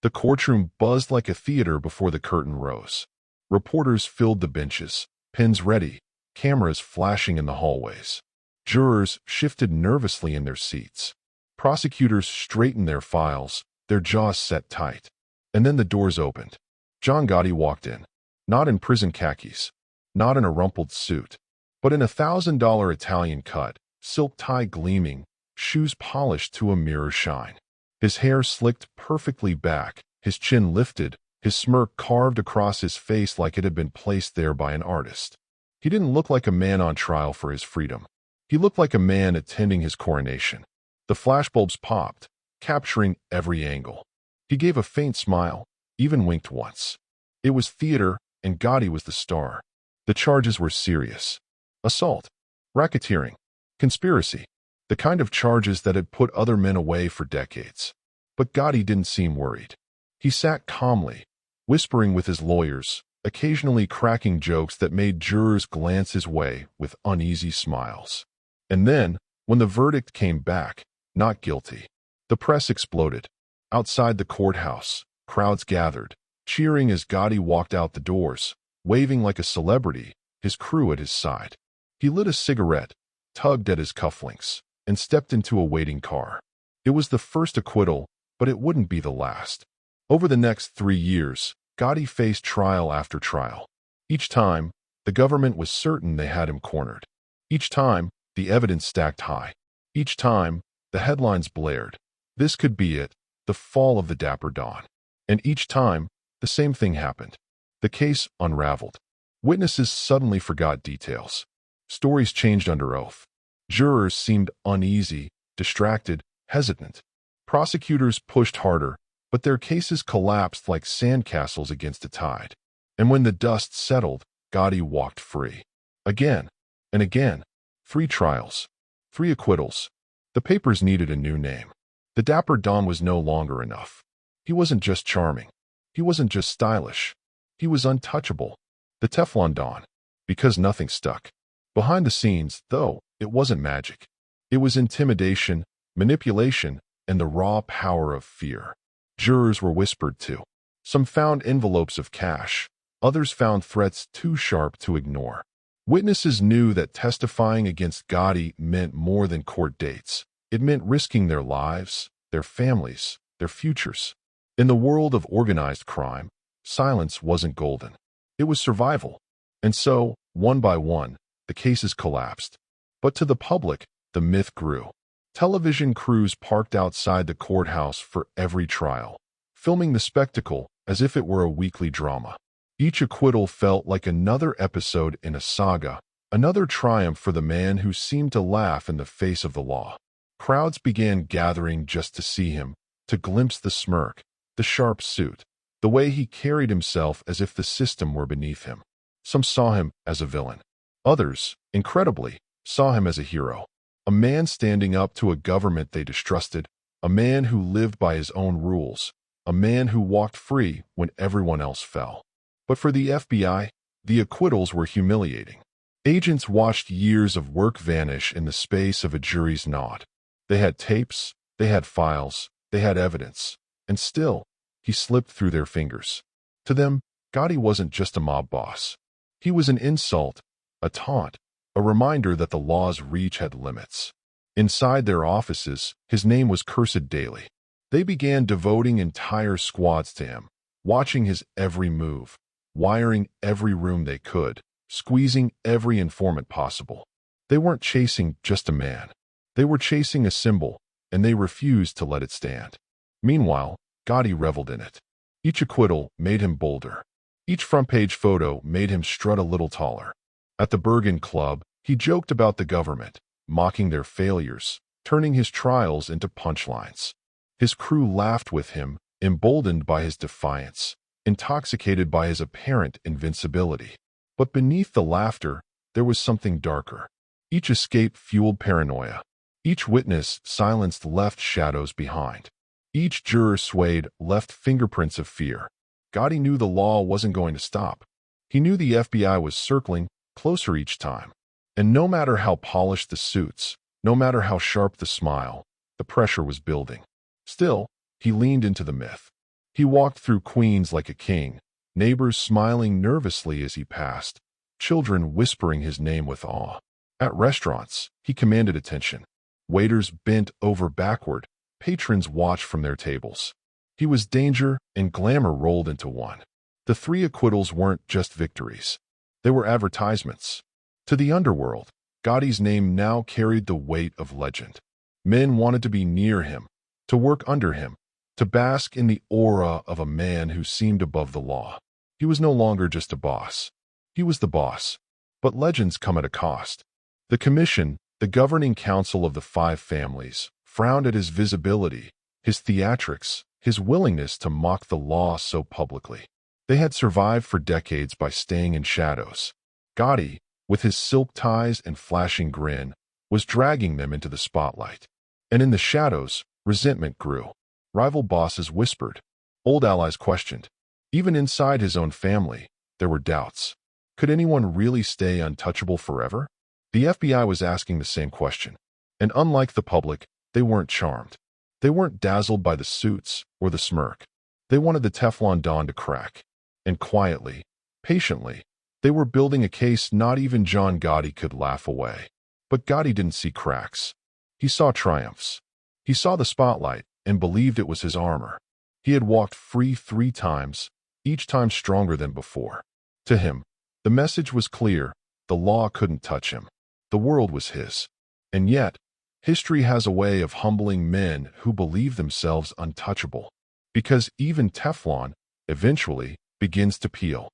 The courtroom buzzed like a theater before the curtain rose. Reporters filled the benches, pens ready, cameras flashing in the hallways. Jurors shifted nervously in their seats. Prosecutors straightened their files, their jaws set tight. And then the doors opened. John Gotti walked in, not in prison khakis, not in a rumpled suit, but in a $1,000 Italian cut, silk tie gleaming, shoes polished to a mirror shine. His hair slicked perfectly back, his chin lifted, his smirk carved across his face like it had been placed there by an artist. He didn't look like a man on trial for his freedom. He looked like a man attending his coronation. The flashbulbs popped, capturing every angle. He gave a faint smile, even winked once. It was theater, and Gotti was the star. The charges were serious. Assault, racketeering, conspiracy, the kind of charges that had put other men away for decades. But Gotti didn't seem worried. He sat calmly, whispering with his lawyers, occasionally cracking jokes that made jurors glance his way with uneasy smiles. And then, when the verdict came back, not guilty, the press exploded. Outside the courthouse, crowds gathered, cheering as Gotti walked out the doors, waving like a celebrity, his crew at his side. He lit a cigarette, tugged at his cufflinks, and stepped into a waiting car. It was the first acquittal, but it wouldn't be the last. Over the next 3 years, Gotti faced trial after trial. Each time, the government was certain they had him cornered. Each time, the evidence stacked high. Each time, the headlines blared. This could be it, the fall of the Dapper Don. And each time, the same thing happened. The case unraveled. Witnesses suddenly forgot details. Stories changed under oath. Jurors seemed uneasy, distracted, hesitant. Prosecutors pushed harder, but their cases collapsed like sandcastles against a tide. And when the dust settled, Gotti walked free. Again and again. 3 trials. 3 acquittals. The papers needed a new name. The Dapper Don was no longer enough. He wasn't just charming. He wasn't just stylish. He was untouchable. The Teflon Don. Because nothing stuck. Behind the scenes, though, it wasn't magic. It was intimidation, manipulation, and the raw power of fear. Jurors were whispered to. Some found envelopes of cash. Others found threats too sharp to ignore. Witnesses knew that testifying against Gotti meant more than court dates. It meant risking their lives, their families, their futures. In the world of organized crime, silence wasn't golden. It was survival. And so, one by one, the cases collapsed. But to the public, the myth grew. Television crews parked outside the courthouse for every trial, filming the spectacle as if it were a weekly drama. Each acquittal felt like another episode in a saga, another triumph for the man who seemed to laugh in the face of the law. Crowds began gathering just to see him, to glimpse the smirk, the sharp suit, the way he carried himself as if the system were beneath him. Some saw him as a villain. Others, incredibly, saw him as a hero. A man standing up to a government they distrusted, a man who lived by his own rules, a man who walked free when everyone else fell. But for the FBI, the acquittals were humiliating. Agents watched years of work vanish in the space of a jury's nod. They had tapes, they had files, they had evidence, and still, he slipped through their fingers. To them, Gotti wasn't just a mob boss. He was an insult, a taunt, a reminder that the law's reach had limits. Inside their offices, his name was cursed daily. They began devoting entire squads to him, watching his every move, wiring every room they could, squeezing every informant possible. They weren't chasing just a man. They were chasing a symbol, and they refused to let it stand. Meanwhile, Gotti reveled in it. Each acquittal made him bolder. Each front-page photo made him strut a little taller. At the Bergen Club, he joked about the government, mocking their failures, turning his trials into punchlines. His crew laughed with him, emboldened by his defiance, intoxicated by his apparent invincibility. But beneath the laughter, there was something darker. Each escape fueled paranoia. Each witness silenced left shadows behind. Each juror swayed left fingerprints of fear. Gotti knew the law wasn't going to stop. He knew the FBI was circling closer each time. And no matter how polished the suits, no matter how sharp the smile, the pressure was building. Still, he leaned into the myth. He walked through Queens like a king, neighbors smiling nervously as he passed, children whispering his name with awe. At restaurants, he commanded attention. Waiters bent over backward, patrons watched from their tables. He was danger and glamour rolled into one. The three acquittals weren't just victories. They were advertisements. To the underworld, Gotti's name now carried the weight of legend. Men wanted to be near him, to work under him, to bask in the aura of a man who seemed above the law. He was no longer just a boss. He was the boss. But legends come at a cost. The commission, the governing council of the five families, frowned at his visibility, his theatrics, his willingness to mock the law so publicly. They had survived for decades by staying in shadows. Gotti, with his silk ties and flashing grin, was dragging them into the spotlight. And in the shadows, resentment grew. Rival bosses whispered. Old allies questioned. Even inside his own family, there were doubts. Could anyone really stay untouchable forever? The FBI was asking the same question. And unlike the public, they weren't charmed. They weren't dazzled by the suits or the smirk. They wanted the Teflon Don to crack. And quietly, patiently, they were building a case not even John Gotti could laugh away. But Gotti didn't see cracks. He saw triumphs. He saw the spotlight and believed it was his armor. He had walked free 3 times, each time stronger than before. To him, the message was clear. The law couldn't touch him. The world was his. And yet, history has a way of humbling men who believe themselves untouchable. Because even Teflon, eventually, begins to peel.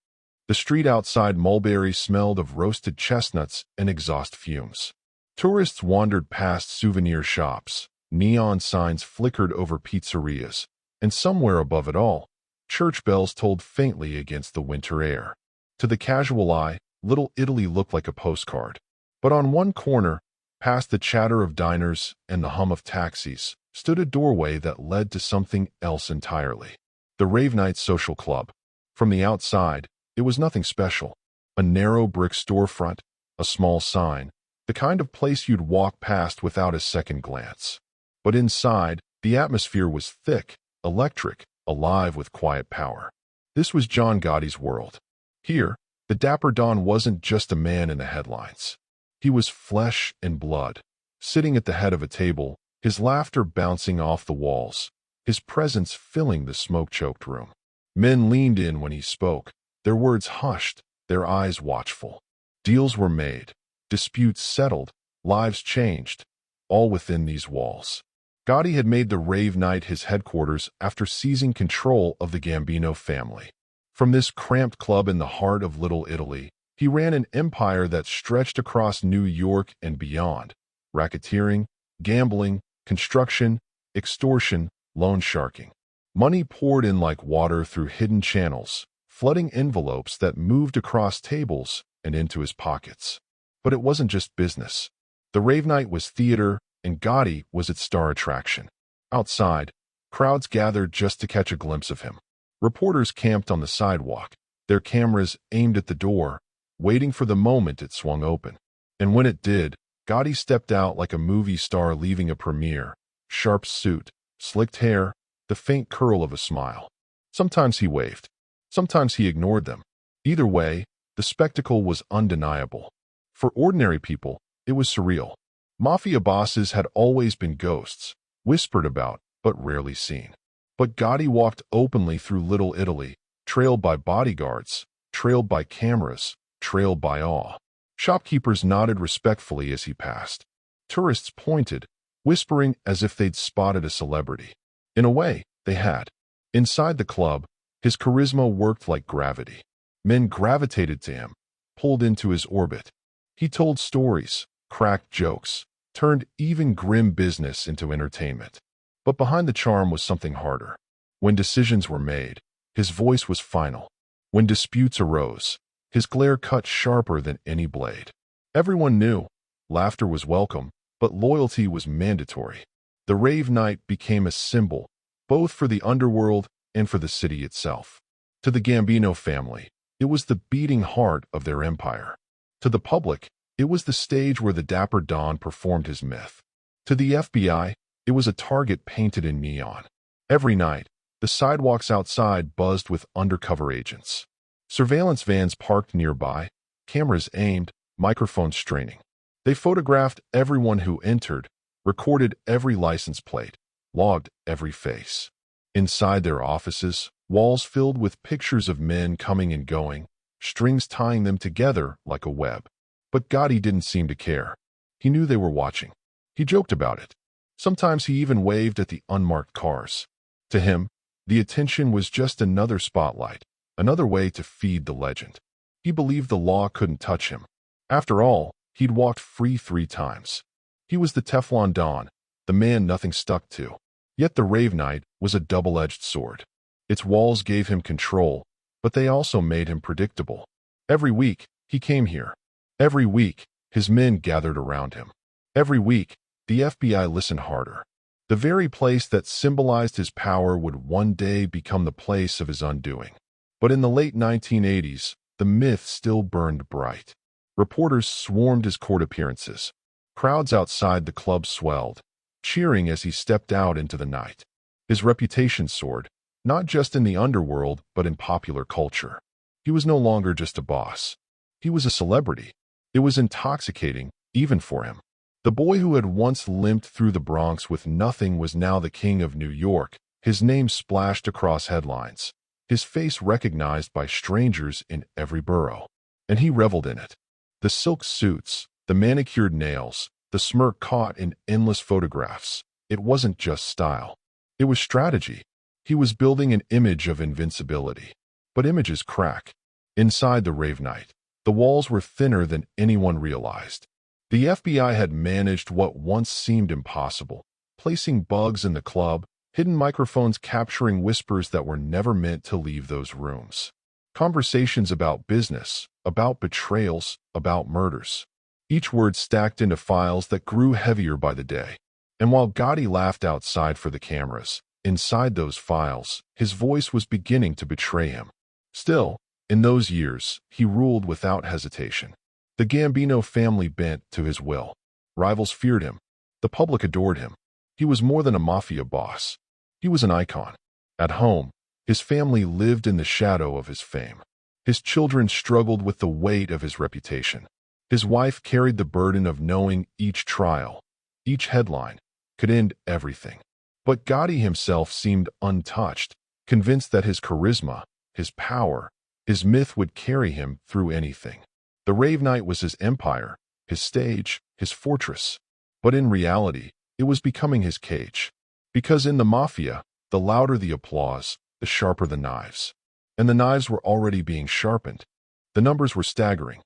The street outside Mulberry smelled of roasted chestnuts and exhaust fumes. Tourists wandered past souvenir shops. Neon signs flickered over pizzerias. And somewhere above it all, church bells tolled faintly against the winter air. To the casual eye, Little Italy looked like a postcard. But on one corner, past the chatter of diners and the hum of taxis, stood a doorway that led to something else entirely. The Rave Night Social Club. From the outside, it was nothing special. A narrow brick storefront, a small sign, the kind of place you'd walk past without a second glance. But inside, the atmosphere was thick, electric, alive with quiet power. This was John Gotti's world. Here, the Dapper Don wasn't just a man in the headlines. He was flesh and blood, sitting at the head of a table, his laughter bouncing off the walls, his presence filling the smoke-choked room. Men leaned in when he spoke, their words hushed, their eyes watchful. Deals were made, disputes settled, lives changed, all within these walls. Gotti had made the Rave Night his headquarters after seizing control of the Gambino family. From this cramped club in the heart of Little Italy, he ran an empire that stretched across New York and beyond. Racketeering, gambling, construction, extortion, loan sharking. Money poured in like water through hidden channels, flooding envelopes that moved across tables and into his pockets. But it wasn't just business. The Rave Night was theater, and Gotti was its star attraction. Outside, crowds gathered just to catch a glimpse of him. Reporters camped on the sidewalk, their cameras aimed at the door, waiting for the moment it swung open. And when it did, Gotti stepped out like a movie star leaving a premiere, sharp suit, slicked hair, the faint curl of a smile. Sometimes he waved. Sometimes he ignored them. Either way, the spectacle was undeniable. For ordinary people, it was surreal. Mafia bosses had always been ghosts, whispered about, but rarely seen. But Gotti walked openly through Little Italy, trailed by bodyguards, trailed by cameras, trailed by awe. Shopkeepers nodded respectfully as he passed. Tourists pointed, whispering as if they'd spotted a celebrity. In a way, they had. Inside the club, his charisma worked like gravity. Men gravitated to him, pulled into his orbit. He told stories, cracked jokes, turned even grim business into entertainment. But behind the charm was something harder. When decisions were made, his voice was final. When disputes arose, his glare cut sharper than any blade. Everyone knew. Laughter was welcome, but loyalty was mandatory. The Rave Night became a symbol, both for the underworld and for the city itself. To the Gambino family, it was the beating heart of their empire. To the public, it was the stage where the Dapper Don performed his myth. To the FBI, it was a target painted in neon. Every night, the sidewalks outside buzzed with undercover agents. Surveillance vans parked nearby, cameras aimed, microphones straining. They photographed everyone who entered, recorded every license plate, logged every face. Inside their offices, walls filled with pictures of men coming and going, strings tying them together like a web. But Gotti didn't seem to care. He knew they were watching. He joked about it. Sometimes he even waved at the unmarked cars. To him, the attention was just another spotlight, another way to feed the legend. He believed the law couldn't touch him. After all, he'd walked free 3 times. He was the Teflon Don, the man nothing stuck to. Yet the Rave Night was a double-edged sword. Its walls gave him control, but they also made him predictable. Every week, he came here. Every week, his men gathered around him. Every week, the FBI listened harder. The very place that symbolized his power would one day become the place of his undoing. But in the late 1980s, the myth still burned bright. Reporters swarmed his court appearances. Crowds outside the club swelled, cheering as he stepped out into the night. His reputation soared, not just in the underworld, but in popular culture. He was no longer just a boss. He was a celebrity. It was intoxicating, even for him. The boy who had once limped through the Bronx with nothing was now the king of New York, his name splashed across headlines, his face recognized by strangers in every borough. And he reveled in it. The silk suits, the manicured nails, the smirk caught in endless photographs. It wasn't just style. It was strategy. He was building an image of invincibility. But images crack. Inside the Rave Night, the walls were thinner than anyone realized. The FBI had managed what once seemed impossible, placing bugs in the club, hidden microphones capturing whispers that were never meant to leave those rooms. Conversations about business, about betrayals, about murders. Each word stacked into files that grew heavier by the day. And while Gotti laughed outside for the cameras, inside those files, his voice was beginning to betray him. Still, in those years, he ruled without hesitation. The Gambino family bent to his will. Rivals feared him. The public adored him. He was more than a mafia boss. He was an icon. At home, his family lived in the shadow of his fame. His children struggled with the weight of his reputation. His wife carried the burden of knowing each trial, each headline, could end everything. But Gotti himself seemed untouched, convinced that his charisma, his power, his myth would carry him through anything. The Rave Night was his empire, his stage, his fortress. But in reality, it was becoming his cage. Because in the Mafia, the louder the applause, the sharper the knives. And the knives were already being sharpened. The numbers were staggering.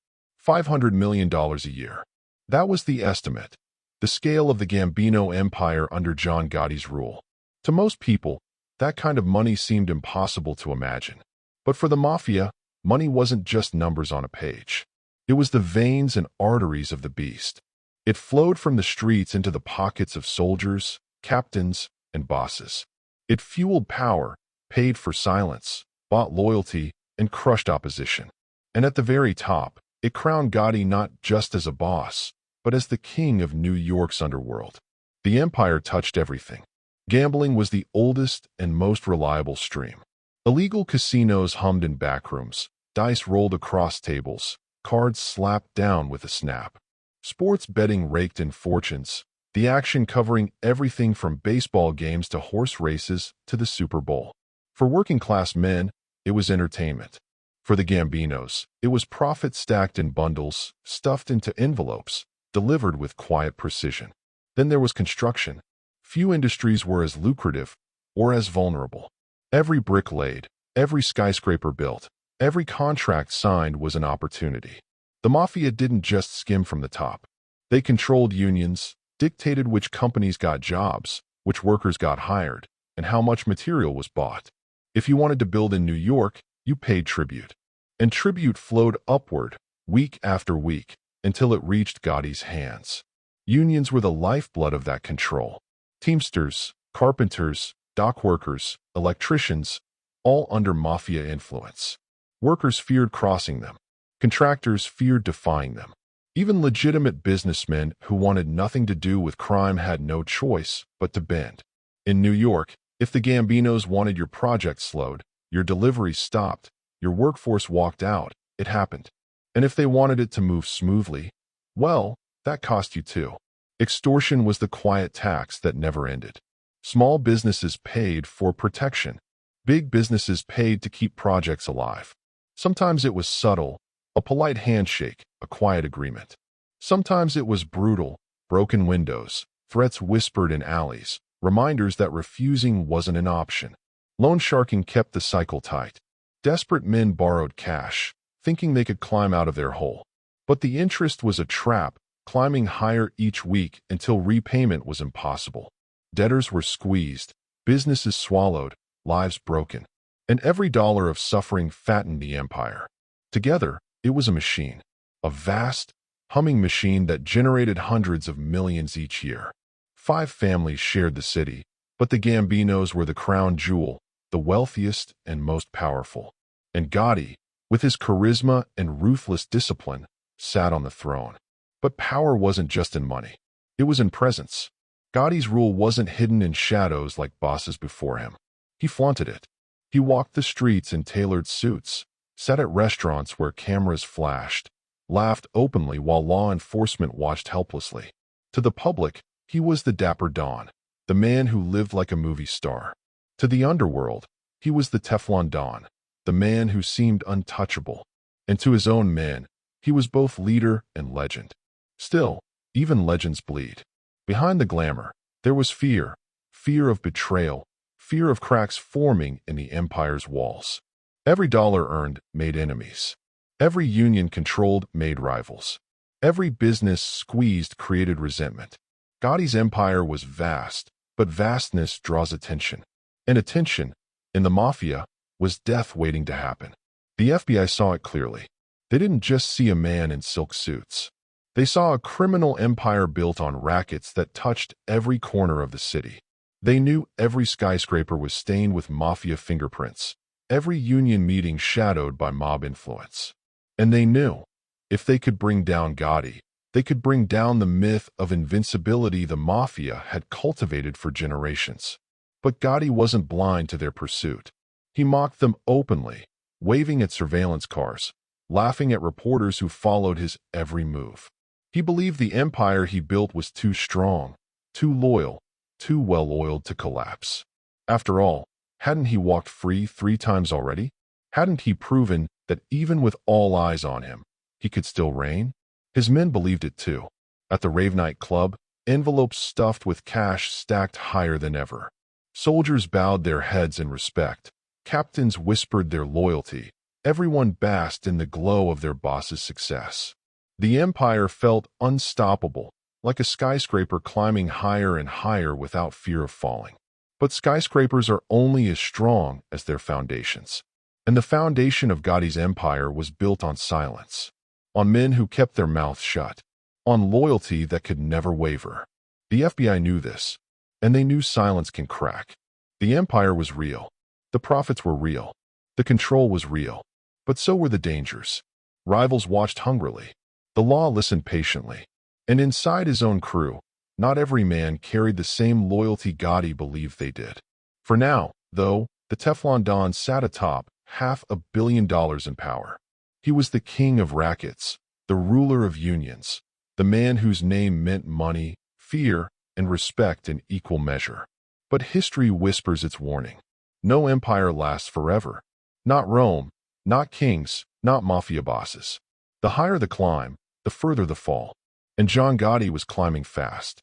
$500 million a year. That was the estimate. The scale of the Gambino empire under John Gotti's rule. To most people, that kind of money seemed impossible to imagine. But for the Mafia, money wasn't just numbers on a page. It was the veins and arteries of the beast. It flowed from the streets into the pockets of soldiers, captains, and bosses. It fueled power, paid for silence, bought loyalty, and crushed opposition. And at the very top, it crowned Gotti not just as a boss, but as the king of New York's underworld. The empire touched everything. Gambling was the oldest and most reliable stream. Illegal casinos hummed in backrooms, dice rolled across tables, cards slapped down with a snap. Sports betting raked in fortunes, the action covering everything from baseball games to horse races to the Super Bowl. For working-class men, it was entertainment. For the Gambinos, it was profit stacked in bundles, stuffed into envelopes, delivered with quiet precision. Then there was construction. Few industries were as lucrative or as vulnerable. Every brick laid, every skyscraper built, every contract signed was an opportunity. The Mafia didn't just skim from the top. They controlled unions, dictated which companies got jobs, which workers got hired, and how much material was bought. If you wanted to build in New York, you paid tribute. And tribute flowed upward, week after week, until it reached Gotti's hands. Unions were the lifeblood of that control. Teamsters, carpenters, dock workers, electricians, all under Mafia influence. Workers feared crossing them. Contractors feared defying them. Even legitimate businessmen who wanted nothing to do with crime had no choice but to bend. In New York, if the Gambinos wanted your project slowed, your deliveries stopped, your workforce walked out, it happened. And if they wanted it to move smoothly, well, that cost you too. Extortion was the quiet tax that never ended. Small businesses paid for protection. Big businesses paid to keep projects alive. Sometimes it was subtle, a polite handshake, a quiet agreement. Sometimes it was brutal, broken windows, threats whispered in alleys, reminders that refusing wasn't an option. Loan sharking kept the cycle tight. Desperate men borrowed cash, thinking they could climb out of their hole. But the interest was a trap, climbing higher each week until repayment was impossible. Debtors were squeezed, businesses swallowed, lives broken. And every dollar of suffering fattened the empire. Together, it was a machine. A vast, humming machine that generated hundreds of millions each year. 5 families shared the city, but the Gambinos were the crown jewel, the wealthiest and most powerful. And Gotti, with his charisma and ruthless discipline, sat on the throne. But power wasn't just in money. It was in presence. Gotti's rule wasn't hidden in shadows like bosses before him. He flaunted it. He walked the streets in tailored suits, sat at restaurants where cameras flashed, laughed openly while law enforcement watched helplessly. To the public, he was the Dapper Don, the man who lived like a movie star. To the underworld, he was the Teflon Don, the man who seemed untouchable. And to his own men, he was both leader and legend. Still, even legends bleed. Behind the glamour, there was fear, fear of betrayal, fear of cracks forming in the empire's walls. Every dollar earned made enemies. Every union controlled made rivals. Every business squeezed created resentment. Gotti's empire was vast, but vastness draws attention. And attention, in the Mafia, was death waiting to happen. The FBI saw it clearly. They didn't just see a man in silk suits. They saw a criminal empire built on rackets that touched every corner of the city. They knew every skyscraper was stained with Mafia fingerprints, every union meeting shadowed by mob influence. And they knew, if they could bring down Gotti, they could bring down the myth of invincibility the Mafia had cultivated for generations. But Gotti wasn't blind to their pursuit. He mocked them openly, waving at surveillance cars, laughing at reporters who followed his every move. He believed the empire he built was too strong, too loyal, too well-oiled to collapse. After all, hadn't he walked free 3 times already? Hadn't he proven that even with all eyes on him, he could still reign? His men believed it too. At the Rave Night Club, envelopes stuffed with cash stacked higher than ever. Soldiers bowed their heads in respect. Captains whispered their loyalty. Everyone basked in the glow of their boss's success. The empire felt unstoppable, like a skyscraper climbing higher and higher without fear of falling. But skyscrapers are only as strong as their foundations. And the foundation of Gotti's empire was built on silence, on men who kept their mouths shut, on loyalty that could never waver. The FBI knew this, and they knew silence can crack. The empire was real. The profits were real. The control was real. But so were the dangers. Rivals watched hungrily. The law listened patiently. And inside his own crew, not every man carried the same loyalty Gotti believed they did. For now, though, the Teflon Don sat atop $500 million in power. He was the king of rackets, the ruler of unions, the man whose name meant money, fear, and respect in equal measure. But history whispers its warning. No empire lasts forever. Not Rome, not kings, not mafia bosses. The higher the climb, the further the fall. And John Gotti was climbing fast.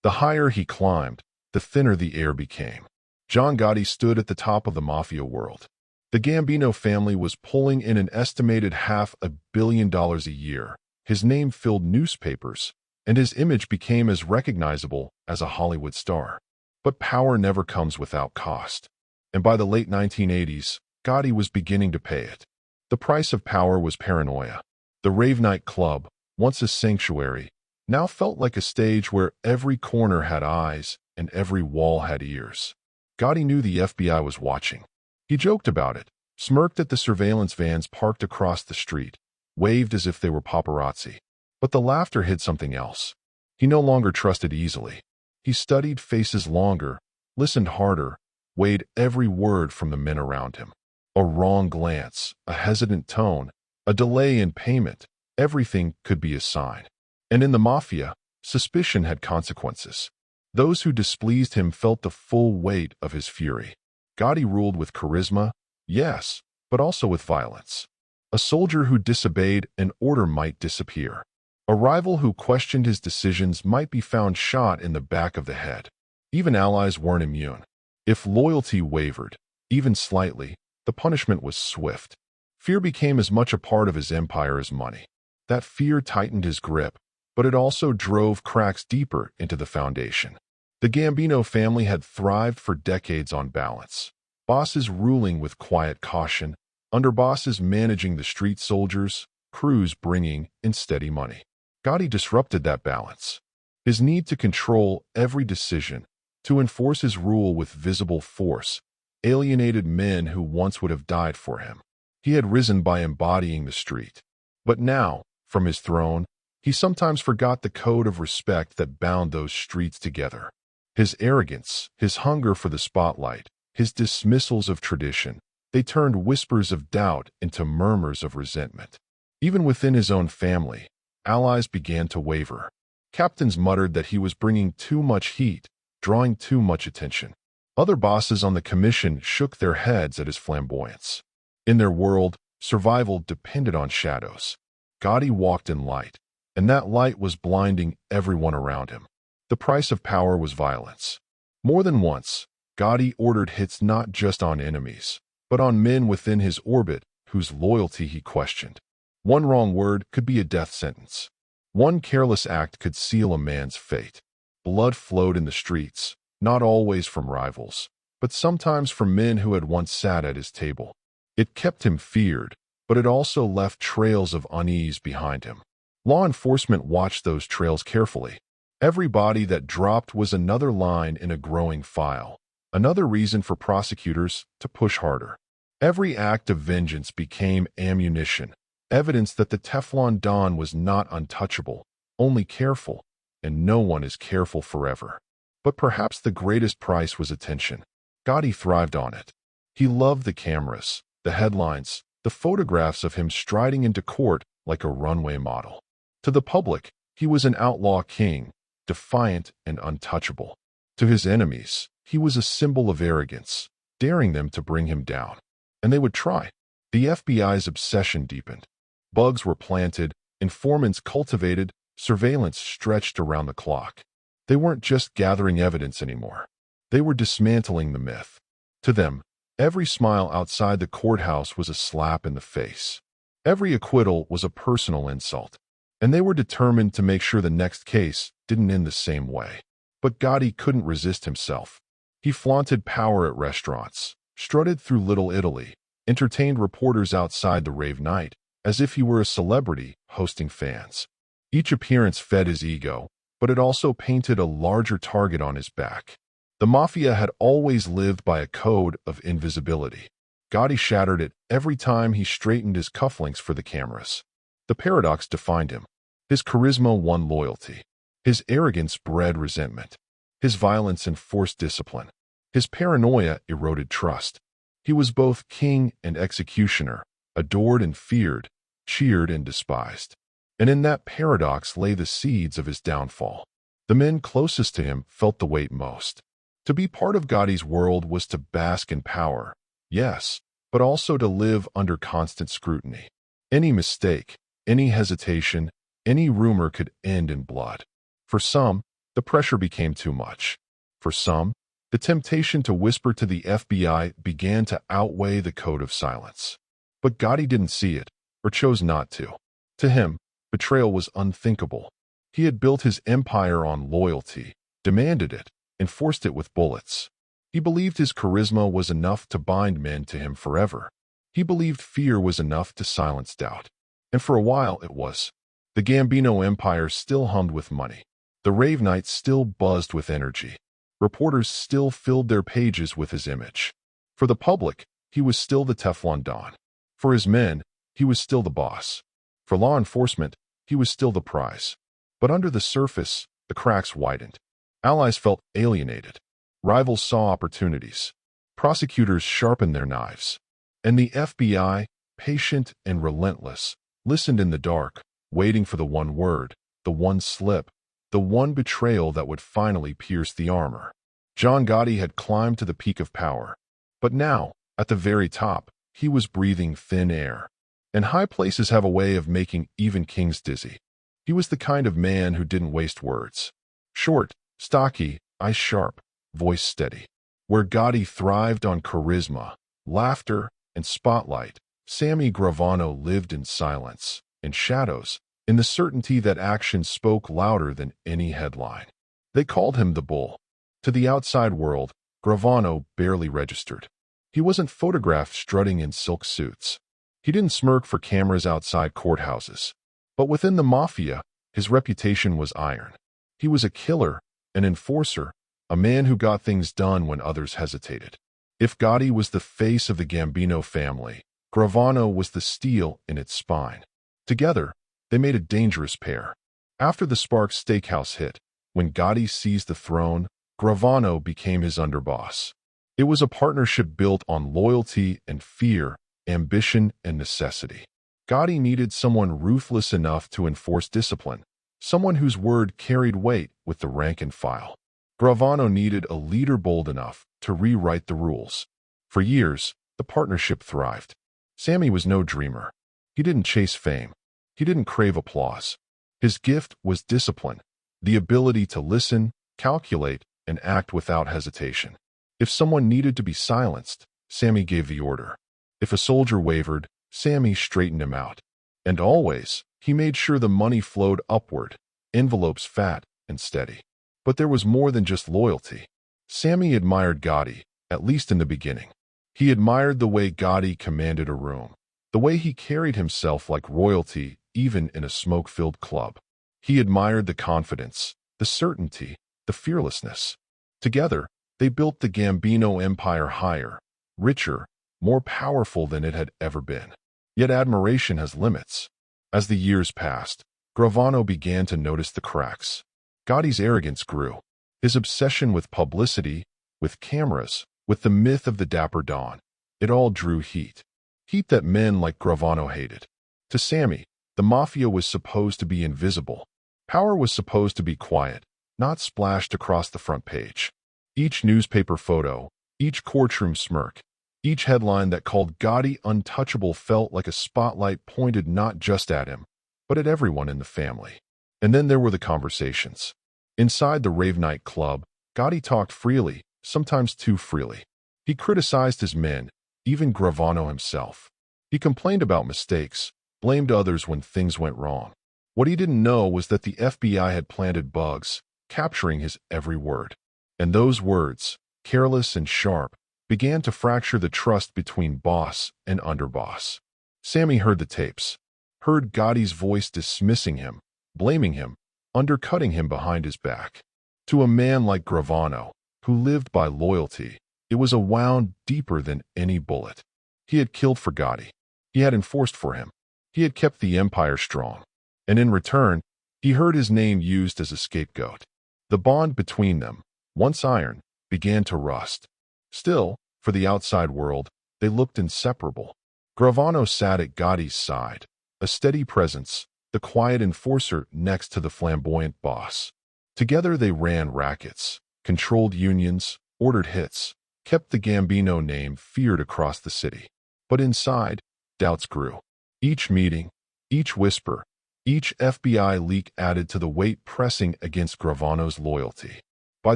The higher he climbed, the thinner the air became. John Gotti stood at the top of the mafia world. The Gambino family was pulling in an estimated $500 million a year. His name filled newspapers, and his image became as recognizable as a Hollywood star. But power never comes without cost. And by the late 1980s, Gotti was beginning to pay it. The price of power was paranoia. The Rave Night Club, once a sanctuary, now felt like a stage where every corner had eyes and every wall had ears. Gotti knew the FBI was watching. He joked about it, smirked at the surveillance vans parked across the street, waved as if they were paparazzi. But the laughter hid something else. He no longer trusted easily. He studied faces longer, listened harder, weighed every word from the men around him. A wrong glance, a hesitant tone, a delay in payment, everything could be a sign. And in the mafia, suspicion had consequences. Those who displeased him felt the full weight of his fury. Gotti ruled with charisma, yes, but also with violence. A soldier who disobeyed an order might disappear. A rival who questioned his decisions might be found shot in the back of the head. Even allies weren't immune. If loyalty wavered, even slightly, the punishment was swift. Fear became as much a part of his empire as money. That fear tightened his grip, but it also drove cracks deeper into the foundation. The Gambino family had thrived for decades on balance. Bosses ruling with quiet caution, underbosses managing the street soldiers, crews bringing in steady money. Gotti disrupted that balance. His need to control every decision, to enforce his rule with visible force, alienated men who once would have died for him. He had risen by embodying the street. But now, from his throne, he sometimes forgot the code of respect that bound those streets together. His arrogance, his hunger for the spotlight, his dismissals of tradition, they turned whispers of doubt into murmurs of resentment. Even within his own family, allies began to waver. Captains muttered that he was bringing too much heat, drawing too much attention. Other bosses on the commission shook their heads at his flamboyance. In their world, survival depended on shadows. Gotti walked in light, and that light was blinding everyone around him. The price of power was violence. More than once, Gotti ordered hits not just on enemies, but on men within his orbit whose loyalty he questioned. One wrong word could be a death sentence. One careless act could seal a man's fate. Blood flowed in the streets, not always from rivals, but sometimes from men who had once sat at his table. It kept him feared, but it also left trails of unease behind him. Law enforcement watched those trails carefully. Every body that dropped was another line in a growing file, another reason for prosecutors to push harder. Every act of vengeance became ammunition, evidence that the Teflon Don was not untouchable, only careful, and no one is careful forever. But perhaps the greatest price was attention. Gotti thrived on it. He loved the cameras, the headlines, the photographs of him striding into court like a runway model. To the public, he was an outlaw king, defiant and untouchable. To his enemies, he was a symbol of arrogance, daring them to bring him down. And they would try. The FBI's obsession deepened. Bugs were planted, informants cultivated, surveillance stretched around the clock. They weren't just gathering evidence anymore. They were dismantling the myth. To them, every smile outside the courthouse was a slap in the face. Every acquittal was a personal insult. And they were determined to make sure the next case didn't end the same way. But Gotti couldn't resist himself. He flaunted power at restaurants, strutted through Little Italy, entertained reporters outside the rave night, as if he were a celebrity hosting fans. Each appearance fed his ego, but it also painted a larger target on his back. The Mafia had always lived by a code of invisibility. Gotti shattered it every time he straightened his cufflinks for the cameras. The paradox defined him. His charisma won loyalty. His arrogance bred resentment. His violence enforced discipline. His paranoia eroded trust. He was both king and executioner, adored and feared, cheered and despised. And in that paradox lay the seeds of his downfall. The men closest to him felt the weight most. To be part of Gotti's world was to bask in power, yes, but also to live under constant scrutiny. Any mistake, any hesitation, any rumor could end in blood. For some, the pressure became too much. For some, the temptation to whisper to the FBI began to outweigh the code of silence. But Gotti didn't see it, or chose not to. To him, betrayal was unthinkable. He had built his empire on loyalty, demanded it, enforced it with bullets. He believed his charisma was enough to bind men to him forever. He believed fear was enough to silence doubt. And for a while it was. The Gambino empire still hummed with money. The rave nights still buzzed with energy. Reporters still filled their pages with his image. For the public, he was still the Teflon Don. For his men, he was still the boss. For law enforcement, he was still the prize. But under the surface, the cracks widened. Allies felt alienated. Rivals saw opportunities. Prosecutors sharpened their knives. And the FBI, patient and relentless, listened in the dark, waiting for the one word, the one slip, the one betrayal that would finally pierce the armor. John Gotti had climbed to the peak of power. But now, at the very top, he was breathing thin air. And high places have a way of making even kings dizzy. He was the kind of man who didn't waste words. Short, stocky, eyes sharp, voice steady. Where Gotti thrived on charisma, laughter, and spotlight, Sammy Gravano lived in silence, in shadows, in the certainty that action spoke louder than any headline. They called him the Bull. To the outside world, Gravano barely registered. He wasn't photographed strutting in silk suits. He didn't smirk for cameras outside courthouses. But within the Mafia, his reputation was iron. He was a killer, an enforcer, a man who got things done when others hesitated. If Gotti was the face of the Gambino family, Gravano was the steel in its spine. Together, they made a dangerous pair. After the Sparks Steakhouse hit, when Gotti seized the throne, Gravano became his underboss. It was a partnership built on loyalty and fear, ambition and necessity. Gotti needed someone ruthless enough to enforce discipline, someone whose word carried weight with the rank and file. Gravano needed a leader bold enough to rewrite the rules. For years, the partnership thrived. Sammy was no dreamer. He didn't chase fame. He didn't crave applause. His gift was discipline, the ability to listen, calculate, and act without hesitation. If someone needed to be silenced, Sammy gave the order. If a soldier wavered, Sammy straightened him out. And always, he made sure the money flowed upward, envelopes fat and steady. But there was more than just loyalty. Sammy admired Gotti, at least in the beginning. He admired the way Gotti commanded a room, the way he carried himself like royalty even in a smoke-filled club. He admired the confidence, the certainty, the fearlessness. Together, they built the Gambino empire higher, richer, more powerful than it had ever been. Yet admiration has limits. As the years passed, Gravano began to notice the cracks. Gotti's arrogance grew. His obsession with publicity, with cameras, with the myth of the Dapper Don, it all drew heat. Heat that men like Gravano hated. To Sammy, the Mafia was supposed to be invisible. Power was supposed to be quiet, not splashed across the front page. Each newspaper photo, each courtroom smirk, each headline that called Gotti untouchable felt like a spotlight pointed not just at him, but at everyone in the family. And then there were the conversations. Inside the Rave Night Club, Gotti talked freely, sometimes too freely. He criticized his men, even Gravano himself. He complained about mistakes, blamed others when things went wrong. What he didn't know was that the FBI had planted bugs, capturing his every word. And those words, careless and sharp, began to fracture the trust between boss and underboss. Sammy heard the tapes, heard Gotti's voice dismissing him, blaming him, undercutting him behind his back. To a man like Gravano, who lived by loyalty, it was a wound deeper than any bullet. He had killed for Gotti. He had enforced for him. He had kept the empire strong. And in return, he heard his name used as a scapegoat. The bond between them, once iron, began to rust. Still, for the outside world, they looked inseparable. Gravano sat at Gotti's side, a steady presence, the quiet enforcer next to the flamboyant boss. Together they ran rackets, controlled unions, ordered hits, kept the Gambino name feared across the city. But inside, doubts grew. Each meeting, each whisper, each FBI leak added to the weight pressing against Gravano's loyalty. By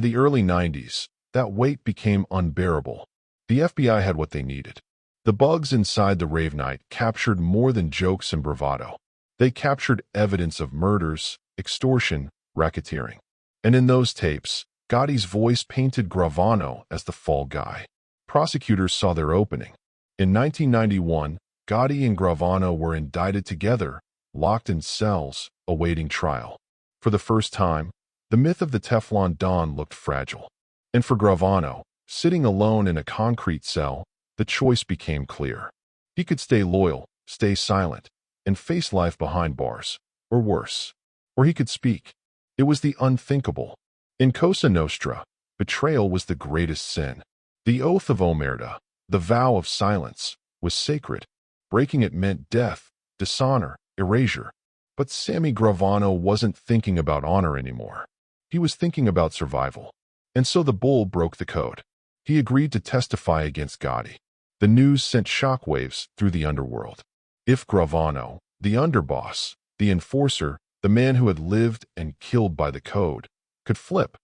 the early 90s, that weight became unbearable. The FBI had what they needed. The bugs inside the Rave Night captured more than jokes and bravado. They captured evidence of murders, extortion, racketeering. And in those tapes, Gotti's voice painted Gravano as the fall guy. Prosecutors saw their opening. In 1991, Gotti and Gravano were indicted together, locked in cells, awaiting trial. For the first time, the myth of the Teflon Don looked fragile. And for Gravano, sitting alone in a concrete cell, the choice became clear. He could stay loyal, stay silent, and face life behind bars, or worse. Or he could speak. It was the unthinkable. In Cosa Nostra, betrayal was the greatest sin. The oath of omerta, the vow of silence, was sacred. Breaking it meant death, dishonor, erasure. But Sammy Gravano wasn't thinking about honor anymore. He was thinking about survival. And so the bull broke the code. He agreed to testify against Gotti. The news sent shockwaves through the underworld. If Gravano, the underboss, the enforcer, the man who had lived and killed by the code, could flip,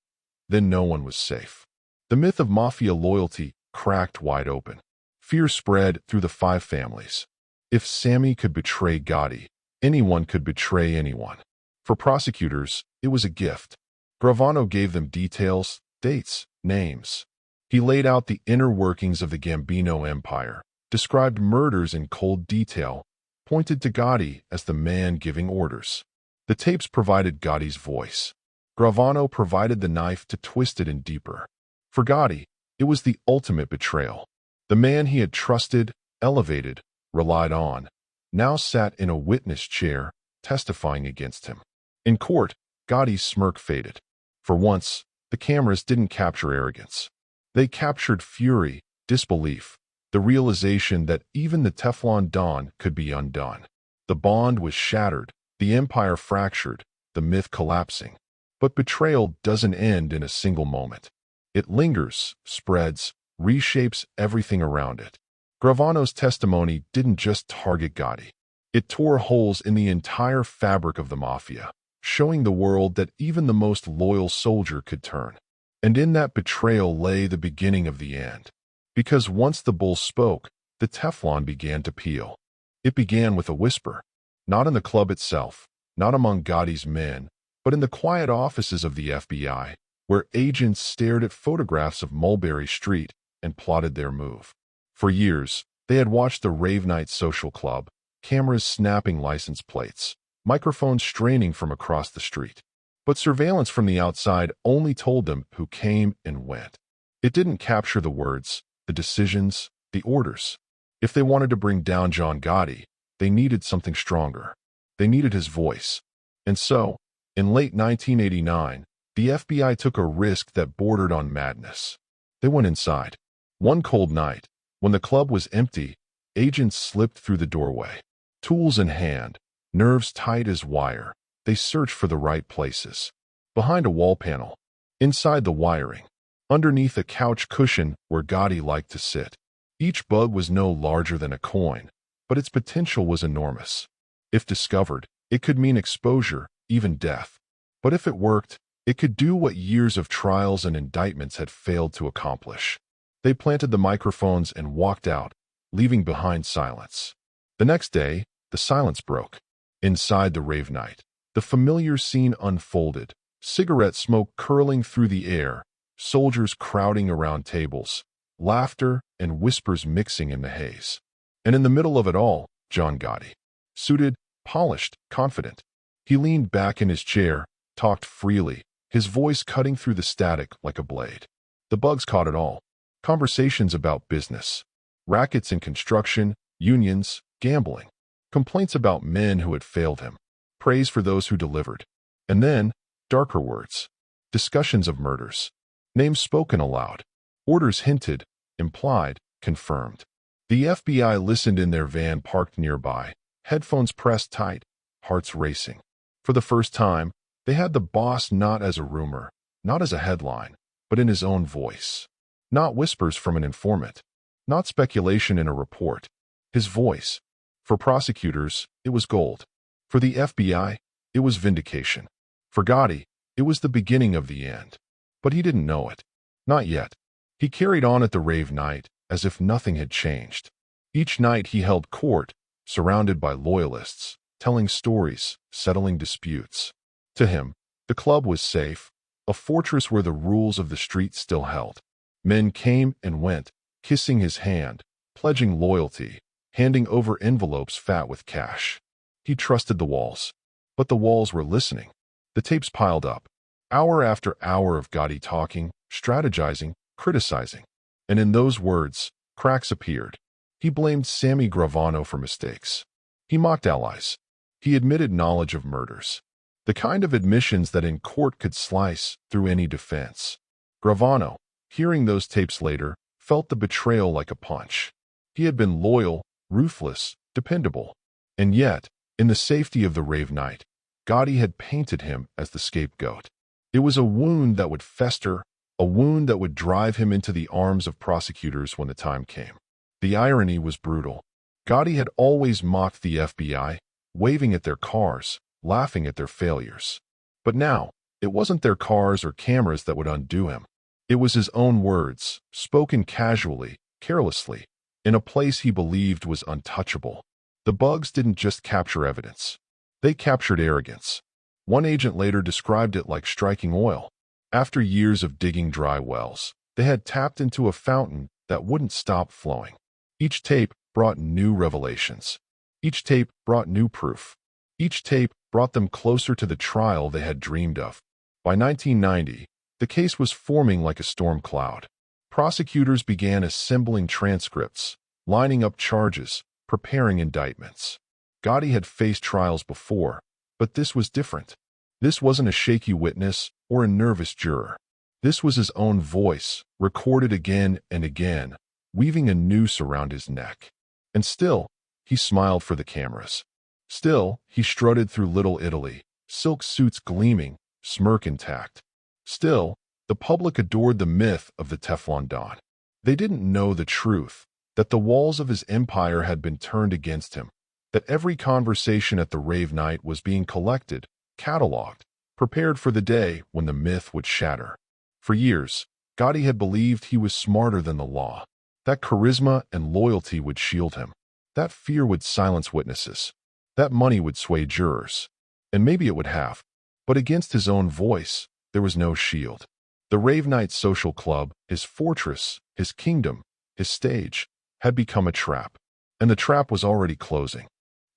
then no one was safe. The myth of Mafia loyalty cracked wide open. Fear spread through the 5 families. If Sammy could betray Gotti, anyone could betray anyone. For prosecutors, it was a gift. Gravano gave them details, dates, names. He laid out the inner workings of the Gambino empire, described murders in cold detail, pointed to Gotti as the man giving orders. The tapes provided Gotti's voice. Gravano provided the knife to twist it in deeper. For Gotti, it was the ultimate betrayal. The man he had trusted, elevated, relied on, now sat in a witness chair, testifying against him. In court, Gotti's smirk faded. For once, the cameras didn't capture arrogance. They captured fury, disbelief, the realization that even the Teflon Don could be undone. The bond was shattered, the empire fractured, the myth collapsing. But betrayal doesn't end in a single moment. It lingers, spreads, reshapes everything around it. Gravano's testimony didn't just target Gotti. It tore holes in the entire fabric of the Mafia, showing the world that even the most loyal soldier could turn. And in that betrayal lay the beginning of the end. Because once the bull spoke, the Teflon began to peel. It began with a whisper, not in the club itself, not among Gotti's men, but in the quiet offices of the FBI, where agents stared at photographs of Mulberry Street and plotted their move. For years, they had watched the Rave Night Social Club, cameras snapping license plates, microphones straining from across the street. But surveillance from the outside only told them who came and went. It didn't capture the words, the decisions, the orders. If they wanted to bring down John Gotti, they needed something stronger. They needed his voice. And so, in late 1989, the FBI took a risk that bordered on madness. They went inside. One cold night, when the club was empty, agents slipped through the doorway. Tools in hand, nerves tight as wire, they searched for the right places. Behind a wall panel, inside the wiring, underneath a couch cushion where Gotti liked to sit. Each bug was no larger than a coin, but its potential was enormous. If discovered, it could mean exposure, even death. But if it worked, it could do what years of trials and indictments had failed to accomplish. They planted the microphones and walked out, leaving behind silence. The next day, the silence broke. Inside the rave night, the familiar scene unfolded, cigarette smoke curling through the air, soldiers crowding around tables, laughter and whispers mixing in the haze. And in the middle of it all, John Gotti. Suited, polished, confident. He leaned back in his chair, talked freely, his voice cutting through the static like a blade. The bugs caught it all. Conversations about business, rackets in construction, unions, gambling, complaints about men who had failed him, praise for those who delivered. And then, darker words, discussions of murders, names spoken aloud, orders hinted, implied, confirmed. The FBI listened in their van parked nearby, headphones pressed tight, hearts racing. For the first time, they had the boss not as a rumor, not as a headline, but in his own voice. Not whispers from an informant, not speculation in a report. His voice. For prosecutors, it was gold. For the FBI, it was vindication. For Gotti, it was the beginning of the end. But he didn't know it. Not yet. He carried on at the rave night as if nothing had changed. Each night he held court, surrounded by loyalists, telling stories, settling disputes. To him, the club was safe, a fortress where the rules of the street still held. Men came and went, kissing his hand, pledging loyalty, handing over envelopes fat with cash. He trusted the walls. But the walls were listening. The tapes piled up. Hour after hour of Gotti talking, strategizing, criticizing. And in those words, cracks appeared. He blamed Sammy Gravano for mistakes. He mocked allies. He admitted knowledge of murders. The kind of admissions that in court could slice through any defense. Gravano, hearing those tapes later, felt the betrayal like a punch. He had been loyal, ruthless, dependable. And yet, in the safety of the rave night, Gotti had painted him as the scapegoat. It was a wound that would fester, a wound that would drive him into the arms of prosecutors when the time came. The irony was brutal. Gotti had always mocked the FBI, waving at their cars, laughing at their failures. But now, it wasn't their cars or cameras that would undo him. It was his own words, spoken casually, carelessly, in a place he believed was untouchable. The bugs didn't just capture evidence. They captured arrogance. One agent later described it like striking oil. After years of digging dry wells, they had tapped into a fountain that wouldn't stop flowing. Each tape brought new revelations. Each tape brought new proof. Each tape brought them closer to the trial they had dreamed of. By 1990, the case was forming like a storm cloud. Prosecutors began assembling transcripts, lining up charges, preparing indictments. Gotti had faced trials before, but this was different. This wasn't a shaky witness or a nervous juror. This was his own voice, recorded again and again, weaving a noose around his neck. And still, he smiled for the cameras. Still, he strutted through Little Italy, silk suits gleaming, smirk intact. Still, the public adored the myth of the Teflon Don. They didn't know the truth, that the walls of his empire had been turned against him, that every conversation at the rave night was being collected, cataloged, prepared for the day when the myth would shatter. For years, Gotti had believed he was smarter than the law, that charisma and loyalty would shield him, that fear would silence witnesses, that money would sway jurors. And maybe it would have, but against his own voice, there was no shield. The Rave Night Social Club, his fortress, his kingdom, his stage, had become a trap. And the trap was already closing.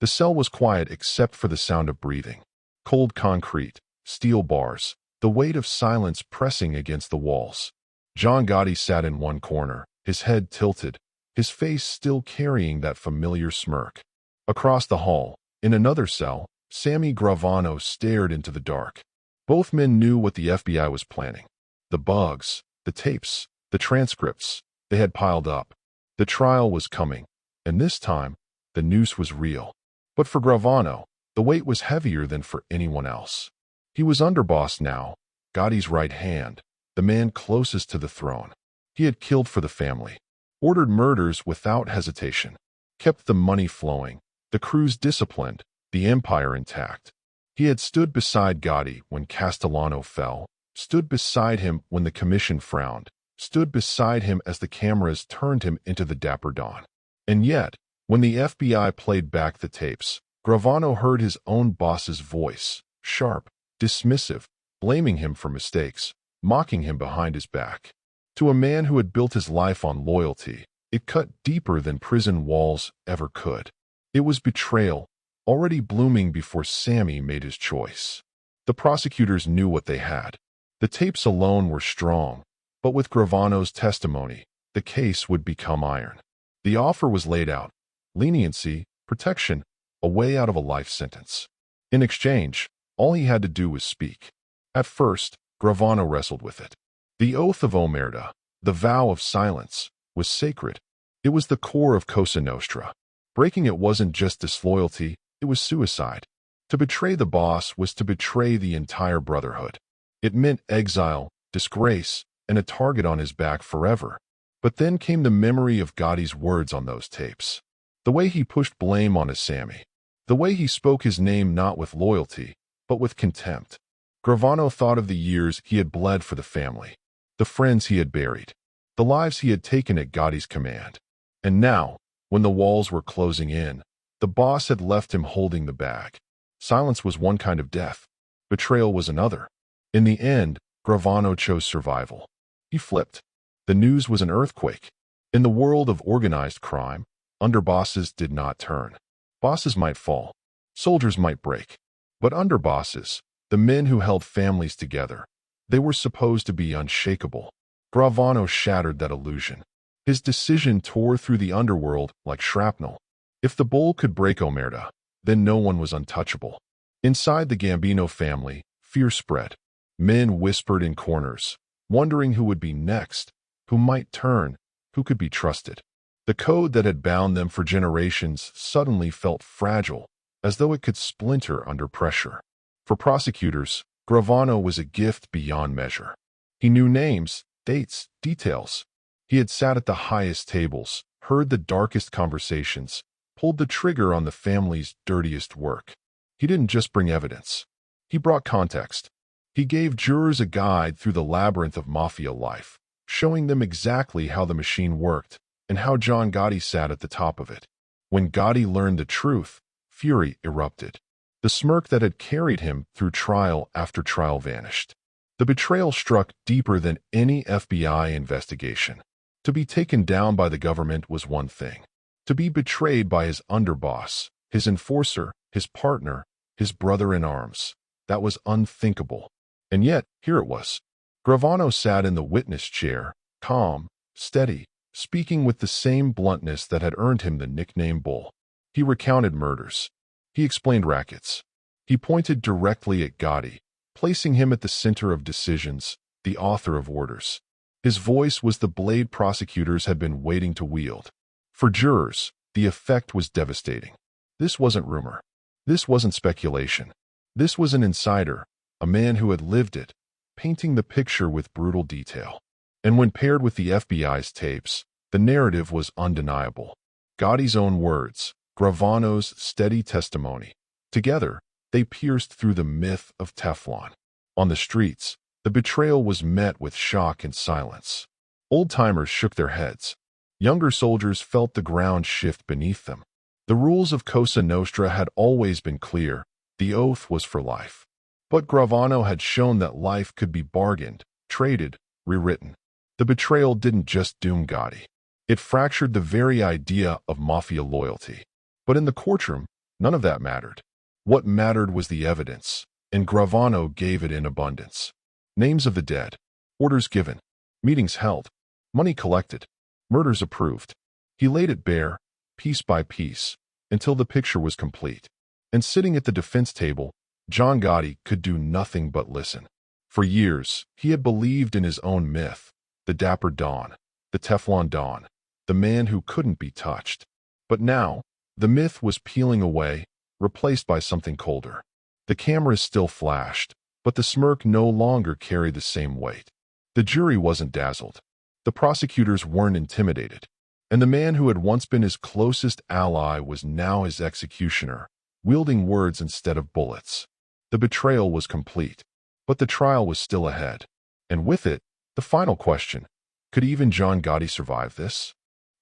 The cell was quiet except for the sound of breathing. Cold concrete, steel bars, the weight of silence pressing against the walls. John Gotti sat in one corner, his head tilted, his face still carrying that familiar smirk. Across the hall, in another cell, Sammy Gravano stared into the dark. Both men knew what the FBI was planning. The bugs, the tapes, the transcripts, they had piled up. The trial was coming, and this time, the noose was real. But for Gravano, the weight was heavier than for anyone else. He was underboss now, Gotti's right hand, the man closest to the throne. He had killed for the family, ordered murders without hesitation, kept the money flowing, the crews disciplined, the empire intact. He had stood beside Gotti when Castellano fell, stood beside him when the commission frowned, stood beside him as the cameras turned him into the Dapper Don. And yet, when the FBI played back the tapes, Gravano heard his own boss's voice, sharp, dismissive, blaming him for mistakes, mocking him behind his back. To a man who had built his life on loyalty, it cut deeper than prison walls ever could. It was betrayal, already blooming before Sammy made his choice. The prosecutors knew what they had. The tapes alone were strong, but with Gravano's testimony, the case would become iron. The offer was laid out: leniency, protection, a way out of a life sentence. In exchange, all he had to do was speak. At first, Gravano wrestled with it. The oath of omerta, the vow of silence, was sacred. It was the core of Cosa Nostra. Breaking it wasn't just disloyalty, it was suicide. To betray the boss was to betray the entire brotherhood. It meant exile, disgrace, and a target on his back forever. But then came the memory of Gotti's words on those tapes. The way he pushed blame on his Sammy. The way he spoke his name not with loyalty, but with contempt. Gravano thought of the years he had bled for the family, the friends he had buried, the lives he had taken at Gotti's command. And now, when the walls were closing in, the boss had left him holding the bag. Silence was one kind of death. Betrayal was another. In the end, Gravano chose survival. He flipped. The news was an earthquake. In the world of organized crime, underbosses did not turn. Bosses might fall. Soldiers might break. But underbosses, the men who held families together, they were supposed to be unshakable. Gravano shattered that illusion. His decision tore through the underworld like shrapnel. If the bull could break omerta, then no one was untouchable. Inside the Gambino family, fear spread. Men whispered in corners, wondering who would be next, who might turn, who could be trusted. The code that had bound them for generations suddenly felt fragile, as though it could splinter under pressure. For prosecutors, Gravano was a gift beyond measure. He knew names, dates, details. He had sat at the highest tables, heard the darkest conversations, pulled the trigger on the family's dirtiest work. He didn't just bring evidence. He brought context. He gave jurors a guide through the labyrinth of Mafia life, showing them exactly how the machine worked and how John Gotti sat at the top of it. When Gotti learned the truth, fury erupted. The smirk that had carried him through trial after trial vanished. The betrayal struck deeper than any FBI investigation. To be taken down by the government was one thing. To be betrayed by his underboss, his enforcer, his partner, his brother-in-arms, that was unthinkable. And yet, here it was. Gravano sat in the witness chair, calm, steady, speaking with the same bluntness that had earned him the nickname Bull. He recounted murders. He explained rackets. He pointed directly at Gotti, placing him at the center of decisions, the author of orders. His voice was the blade prosecutors had been waiting to wield. For jurors, the effect was devastating. This wasn't rumor. This wasn't speculation. This was an insider, a man who had lived it, painting the picture with brutal detail. And when paired with the FBI's tapes, the narrative was undeniable. Gotti's own words, Gravano's steady testimony. Together, they pierced through the myth of Teflon. On the streets, the betrayal was met with shock and silence. Old-timers shook their heads. Younger soldiers felt the ground shift beneath them. The rules of Cosa Nostra had always been clear. The oath was for life. But Gravano had shown that life could be bargained, traded, rewritten. The betrayal didn't just doom Gotti. It fractured the very idea of Mafia loyalty. But in the courtroom, none of that mattered. What mattered was the evidence, and Gravano gave it in abundance. Names of the dead, orders given, meetings held, money collected, murders approved. He laid it bare, piece by piece, until the picture was complete. And sitting at the defense table, John Gotti could do nothing but listen. For years, he had believed in his own myth, the Dapper Don, the Teflon Don, the man who couldn't be touched. But now, the myth was peeling away, replaced by something colder. The cameras still flashed, but the smirk no longer carried the same weight. The jury wasn't dazzled. The prosecutors weren't intimidated. And the man who had once been his closest ally was now his executioner, wielding words instead of bullets. The betrayal was complete. But the trial was still ahead. And with it, the final question: could even John Gotti survive this?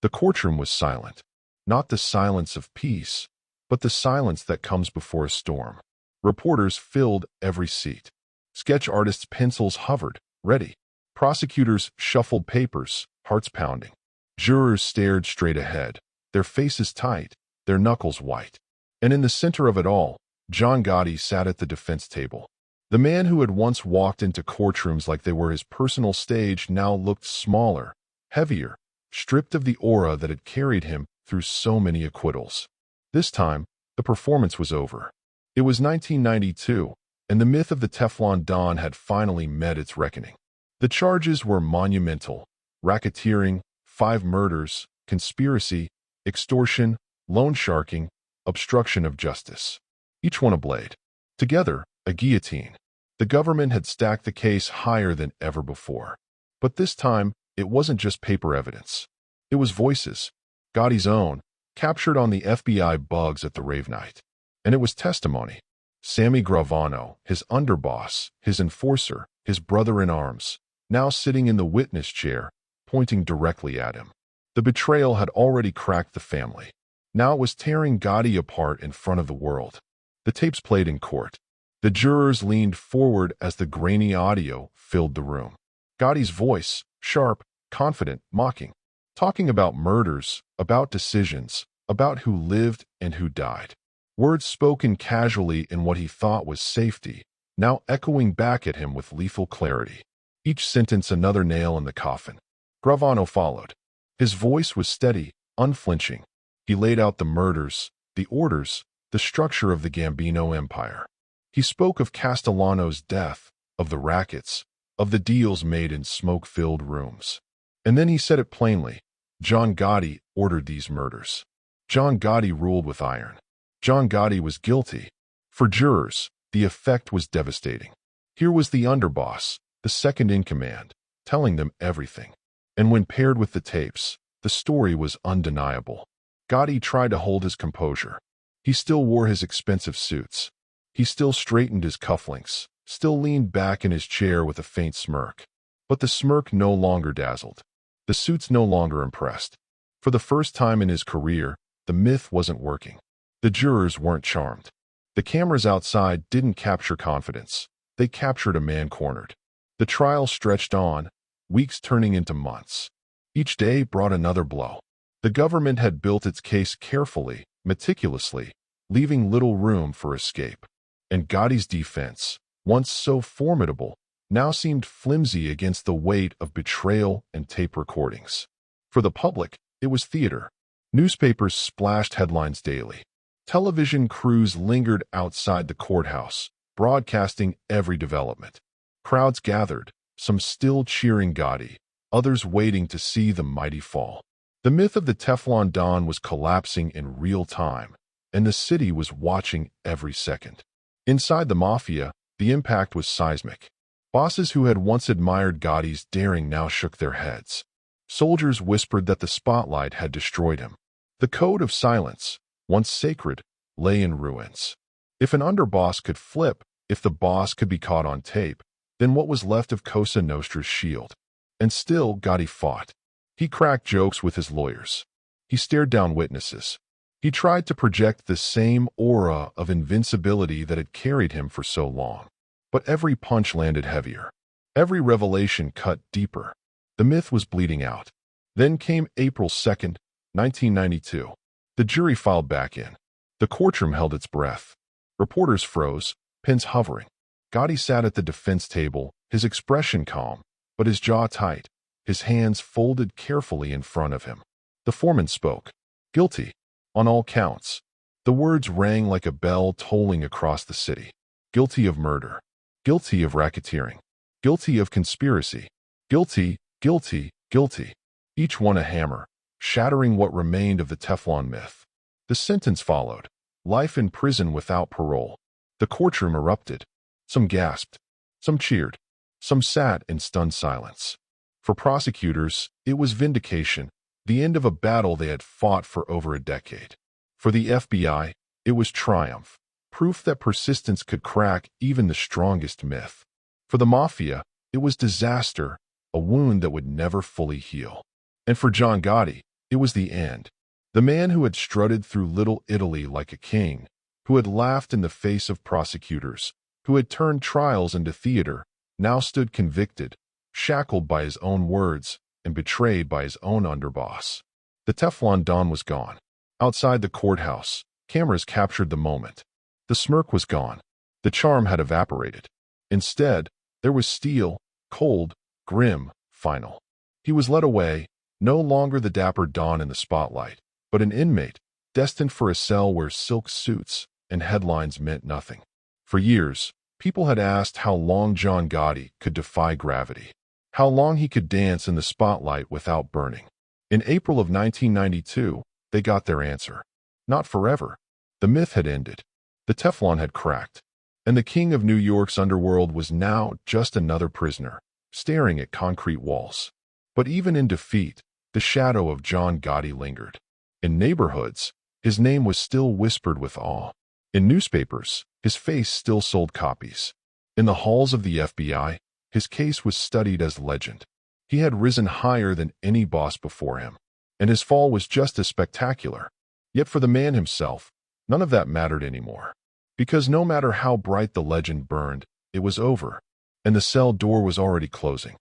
The courtroom was silent. Not the silence of peace, but the silence that comes before a storm. Reporters filled every seat. Sketch artists' pencils hovered, ready. Prosecutors shuffled papers, hearts pounding. Jurors stared straight ahead, their faces tight, their knuckles white. And in the center of it all, John Gotti sat at the defense table. The man who had once walked into courtrooms like they were his personal stage now looked smaller, heavier, stripped of the aura that had carried him through so many acquittals. This time, the performance was over. It was 1992, and the myth of the Teflon Don had finally met its reckoning. The charges were monumental: racketeering, 5 murders, conspiracy, extortion, loan sharking, obstruction of justice. Each one a blade. Together, a guillotine. The government had stacked the case higher than ever before. But this time, it wasn't just paper evidence. It was voices, Gotti's own, captured on the FBI bugs at the rave night. And it was testimony. Sammy Gravano, his underboss, his enforcer, his brother-in-arms, now sitting in the witness chair, pointing directly at him. The betrayal had already cracked the family. Now it was tearing Gotti apart in front of the world. The tapes played in court. The jurors leaned forward as the grainy audio filled the room. Gotti's voice, sharp, confident, mocking. Talking about murders, about decisions, about who lived and who died. Words spoken casually in what he thought was safety, now echoing back at him with lethal clarity. Each sentence another nail in the coffin. Gravano followed. His voice was steady, unflinching. He laid out the murders, the orders, the structure of the Gambino empire. He spoke of Castellano's death, of the rackets, of the deals made in smoke-filled rooms. And then he said it plainly: John Gotti ordered these murders. John Gotti ruled with iron. John Gotti was guilty. For jurors, the effect was devastating. Here was the underboss, the second in command, telling them everything. And when paired with the tapes, the story was undeniable. Gotti tried to hold his composure. He still wore his expensive suits. He still straightened his cufflinks, still leaned back in his chair with a faint smirk. But the smirk no longer dazzled. The suits no longer impressed. For the first time in his career, the myth wasn't working. The jurors weren't charmed. The cameras outside didn't capture confidence. They captured a man cornered. The trial stretched on, weeks turning into months. Each day brought another blow. The government had built its case carefully, meticulously, leaving little room for escape. And Gotti's defense, once so formidable, now seemed flimsy against the weight of betrayal and tape recordings. For the public, it was theater. Newspapers splashed headlines daily. Television crews lingered outside the courthouse, broadcasting every development. Crowds gathered, some still cheering Gotti, others waiting to see the mighty fall. The myth of the Teflon Don was collapsing in real time, and the city was watching every second. Inside the Mafia, the impact was seismic. Bosses who had once admired Gotti's daring now shook their heads. Soldiers whispered that the spotlight had destroyed him. The code of silence, once sacred, lay in ruins. If an underboss could flip, if the boss could be caught on tape, then what was left of Cosa Nostra's shield? And still Gotti fought. He cracked jokes with his lawyers. He stared down witnesses. He tried to project the same aura of invincibility that had carried him for so long. But every punch landed heavier. Every revelation cut deeper. The myth was bleeding out. Then came April 2nd, 1992. The jury filed back in. The courtroom held its breath. Reporters froze, pens hovering. Gotti sat at the defense table, his expression calm, but his jaw tight, his hands folded carefully in front of him. The foreman spoke. Guilty. On all counts. The words rang like a bell tolling across the city. Guilty of murder. Guilty of racketeering. Guilty of conspiracy. Guilty, guilty, guilty. Each one a hammer, shattering what remained of the Teflon myth. The sentence followed. Life in prison without parole. The courtroom erupted. Some gasped. Some cheered. Some sat in stunned silence. For prosecutors, it was vindication, the end of a battle they had fought for over a decade. For the FBI, it was triumph, proof that persistence could crack even the strongest myth. For the Mafia, it was disaster, a wound that would never fully heal. And for John Gotti, it was the end. The man who had strutted through Little Italy like a king, who had laughed in the face of prosecutors, who had turned trials into theater, now stood convicted, shackled by his own words, and betrayed by his own underboss. The Teflon Don was gone. Outside the courthouse, cameras captured the moment. The smirk was gone. The charm had evaporated. Instead, there was steel, cold, grim, final. He was led away, no longer the dapper Don in the spotlight, but an inmate, destined for a cell where silk suits and headlines meant nothing. For years, people had asked how long John Gotti could defy gravity, how long he could dance in the spotlight without burning. In April of 1992, they got their answer. Not forever. The myth had ended. The Teflon had cracked. And the king of New York's underworld was now just another prisoner, staring at concrete walls. But even in defeat, the shadow of John Gotti lingered. In neighborhoods, his name was still whispered with awe. In newspapers, his face still sold copies. In the halls of the FBI, his case was studied as legend. He had risen higher than any boss before him, and his fall was just as spectacular. Yet for the man himself, none of that mattered anymore. Because no matter how bright the legend burned, it was over, and the cell door was already closing.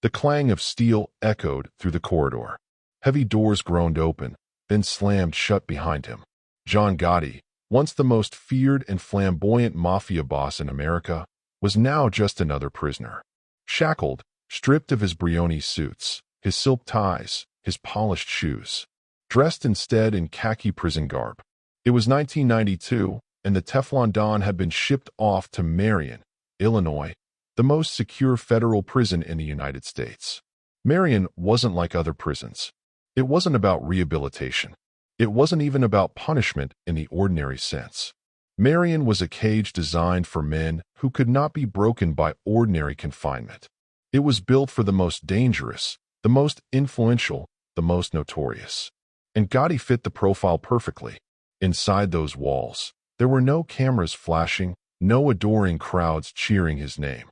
The clang of steel echoed through the corridor. Heavy doors groaned open, then slammed shut behind him. John Gotti, once the most feared and flamboyant mafia boss in America, was now just another prisoner. Shackled, stripped of his Brioni suits, his silk ties, his polished shoes. Dressed instead in khaki prison garb. It was 1992, and the Teflon Don had been shipped off to Bergen, Illinois, the most secure federal prison in the United States. Bergen wasn't like other prisons. It wasn't about rehabilitation. It wasn't even about punishment in the ordinary sense. Bergen was a cage designed for men who could not be broken by ordinary confinement. It was built for the most dangerous, the most influential, the most notorious. And Gotti fit the profile perfectly. Inside those walls, there were no cameras flashing, no adoring crowds cheering his name.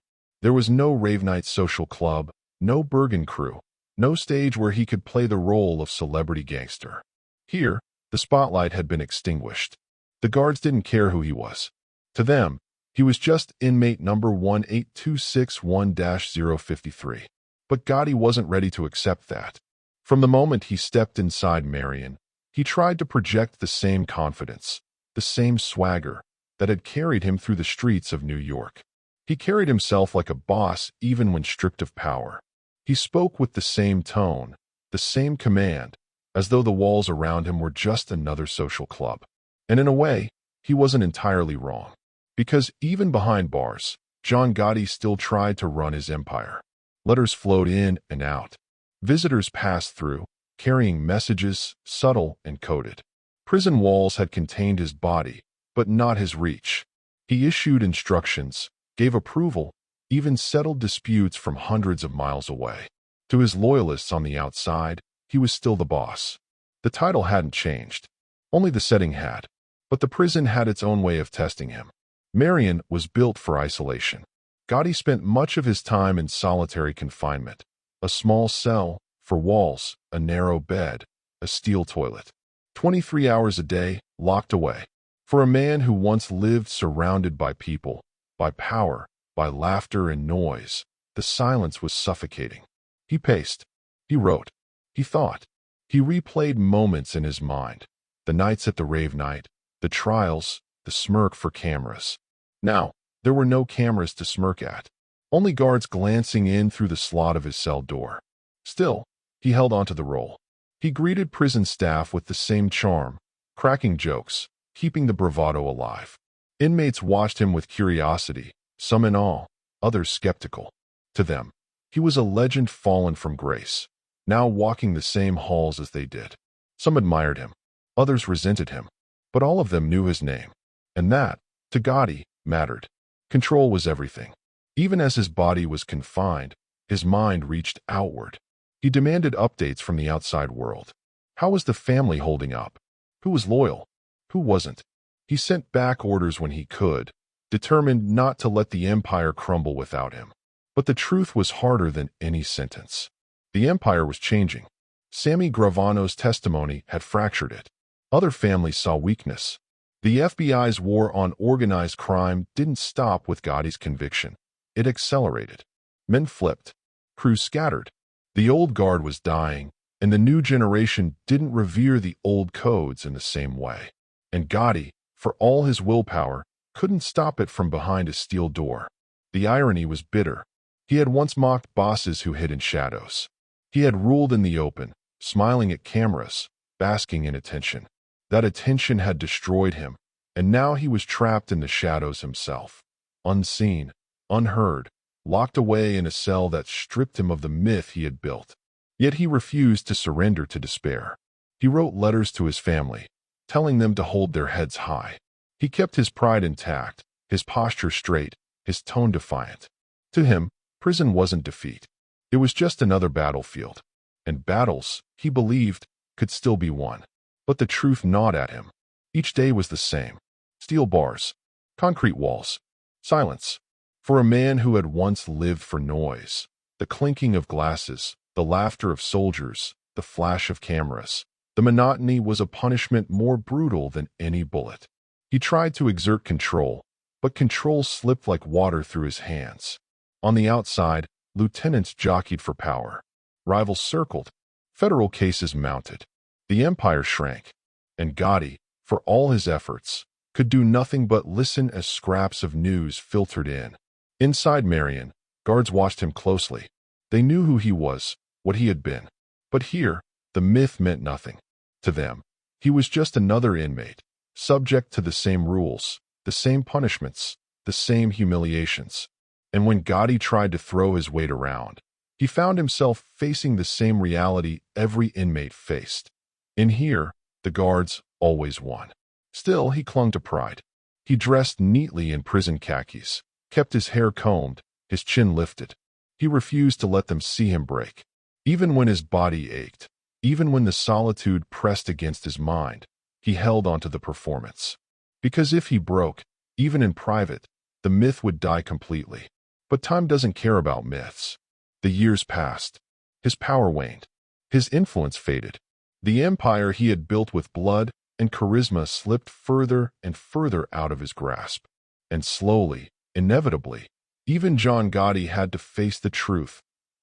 There was no rave night social club, no Bergen crew, no stage where he could play the role of celebrity gangster. Here, the spotlight had been extinguished. The guards didn't care who he was. To them, he was just inmate number 18261-053. But Gotti wasn't ready to accept that. From the moment he stepped inside Bergen, he tried to project the same confidence, the same swagger that had carried him through the streets of New York. He carried himself like a boss even when stripped of power. He spoke with the same tone, the same command, as though the walls around him were just another social club. And in a way, he wasn't entirely wrong. Because even behind bars, John Gotti still tried to run his empire. Letters flowed in and out. Visitors passed through, carrying messages, subtle and coded. Prison walls had contained his body, but not his reach. He issued instructions, gave approval, even settled disputes from hundreds of miles away. To his loyalists on the outside, he was still the boss. The title hadn't changed. Only the setting had. But the prison had its own way of testing him. Bergen was built for isolation. Gotti spent much of his time in solitary confinement. A small cell, for walls, a narrow bed, a steel toilet. 23 hours a day, locked away. For a man who once lived surrounded by people, by power, by laughter and noise, the silence was suffocating. He paced. He wrote. He thought. He replayed moments in his mind. The nights at the rave night, the trials, the smirk for cameras. Now, there were no cameras to smirk at. Only guards glancing in through the slot of his cell door. Still, he held onto the role. He greeted prison staff with the same charm, cracking jokes, keeping the bravado alive. Inmates watched him with curiosity, some in awe, others skeptical. To them, he was a legend fallen from grace, now walking the same halls as they did. Some admired him, others resented him, but all of them knew his name. And that, to Gotti, mattered. Control was everything. Even as his body was confined, his mind reached outward. He demanded updates from the outside world. How was the family holding up? Who was loyal? Who wasn't? He sent back orders when he could, determined not to let the empire crumble without him. But the truth was harder than any sentence. The empire was changing. Sammy Gravano's testimony had fractured it. Other families saw weakness. The FBI's war on organized crime didn't stop with Gotti's conviction. It accelerated. Men flipped. Crews scattered. The old guard was dying, and the new generation didn't revere the old codes in the same way. And Gotti, for all his willpower, couldn't stop it from behind a steel door. The irony was bitter. He had once mocked bosses who hid in shadows. He had ruled in the open, smiling at cameras, basking in attention. That attention had destroyed him, and now he was trapped in the shadows himself. Unseen, unheard, locked away in a cell that stripped him of the myth he had built. Yet he refused to surrender to despair. He wrote letters to his family, telling them to hold their heads high. He kept his pride intact, his posture straight, his tone defiant. To him, prison wasn't defeat. It was just another battlefield. And battles, he believed, could still be won. But the truth gnawed at him. Each day was the same. Steel bars, concrete walls, silence. For a man who had once lived for noise, the clinking of glasses, the laughter of soldiers, the flash of cameras, the monotony was a punishment more brutal than any bullet. He tried to exert control, but control slipped like water through his hands. On the outside, lieutenants jockeyed for power. Rivals circled. Federal cases mounted. The empire shrank. And Gotti, for all his efforts, could do nothing but listen as scraps of news filtered in. Inside Marion, guards watched him closely. They knew who he was, what he had been. But here, the myth meant nothing. To them, he was just another inmate, subject to the same rules, the same punishments, the same humiliations. And when Gotti tried to throw his weight around, he found himself facing the same reality every inmate faced. In here, the guards always won. Still, he clung to pride. He dressed neatly in prison khakis, kept his hair combed, his chin lifted. He refused to let them see him break. Even when his body ached, even when the solitude pressed against his mind, he held onto the performance. Because if he broke, even in private, the myth would die completely. But time doesn't care about myths. The years passed. His power waned. His influence faded. The empire he had built with blood and charisma slipped further and further out of his grasp. And slowly, inevitably, even John Gotti had to face the truth.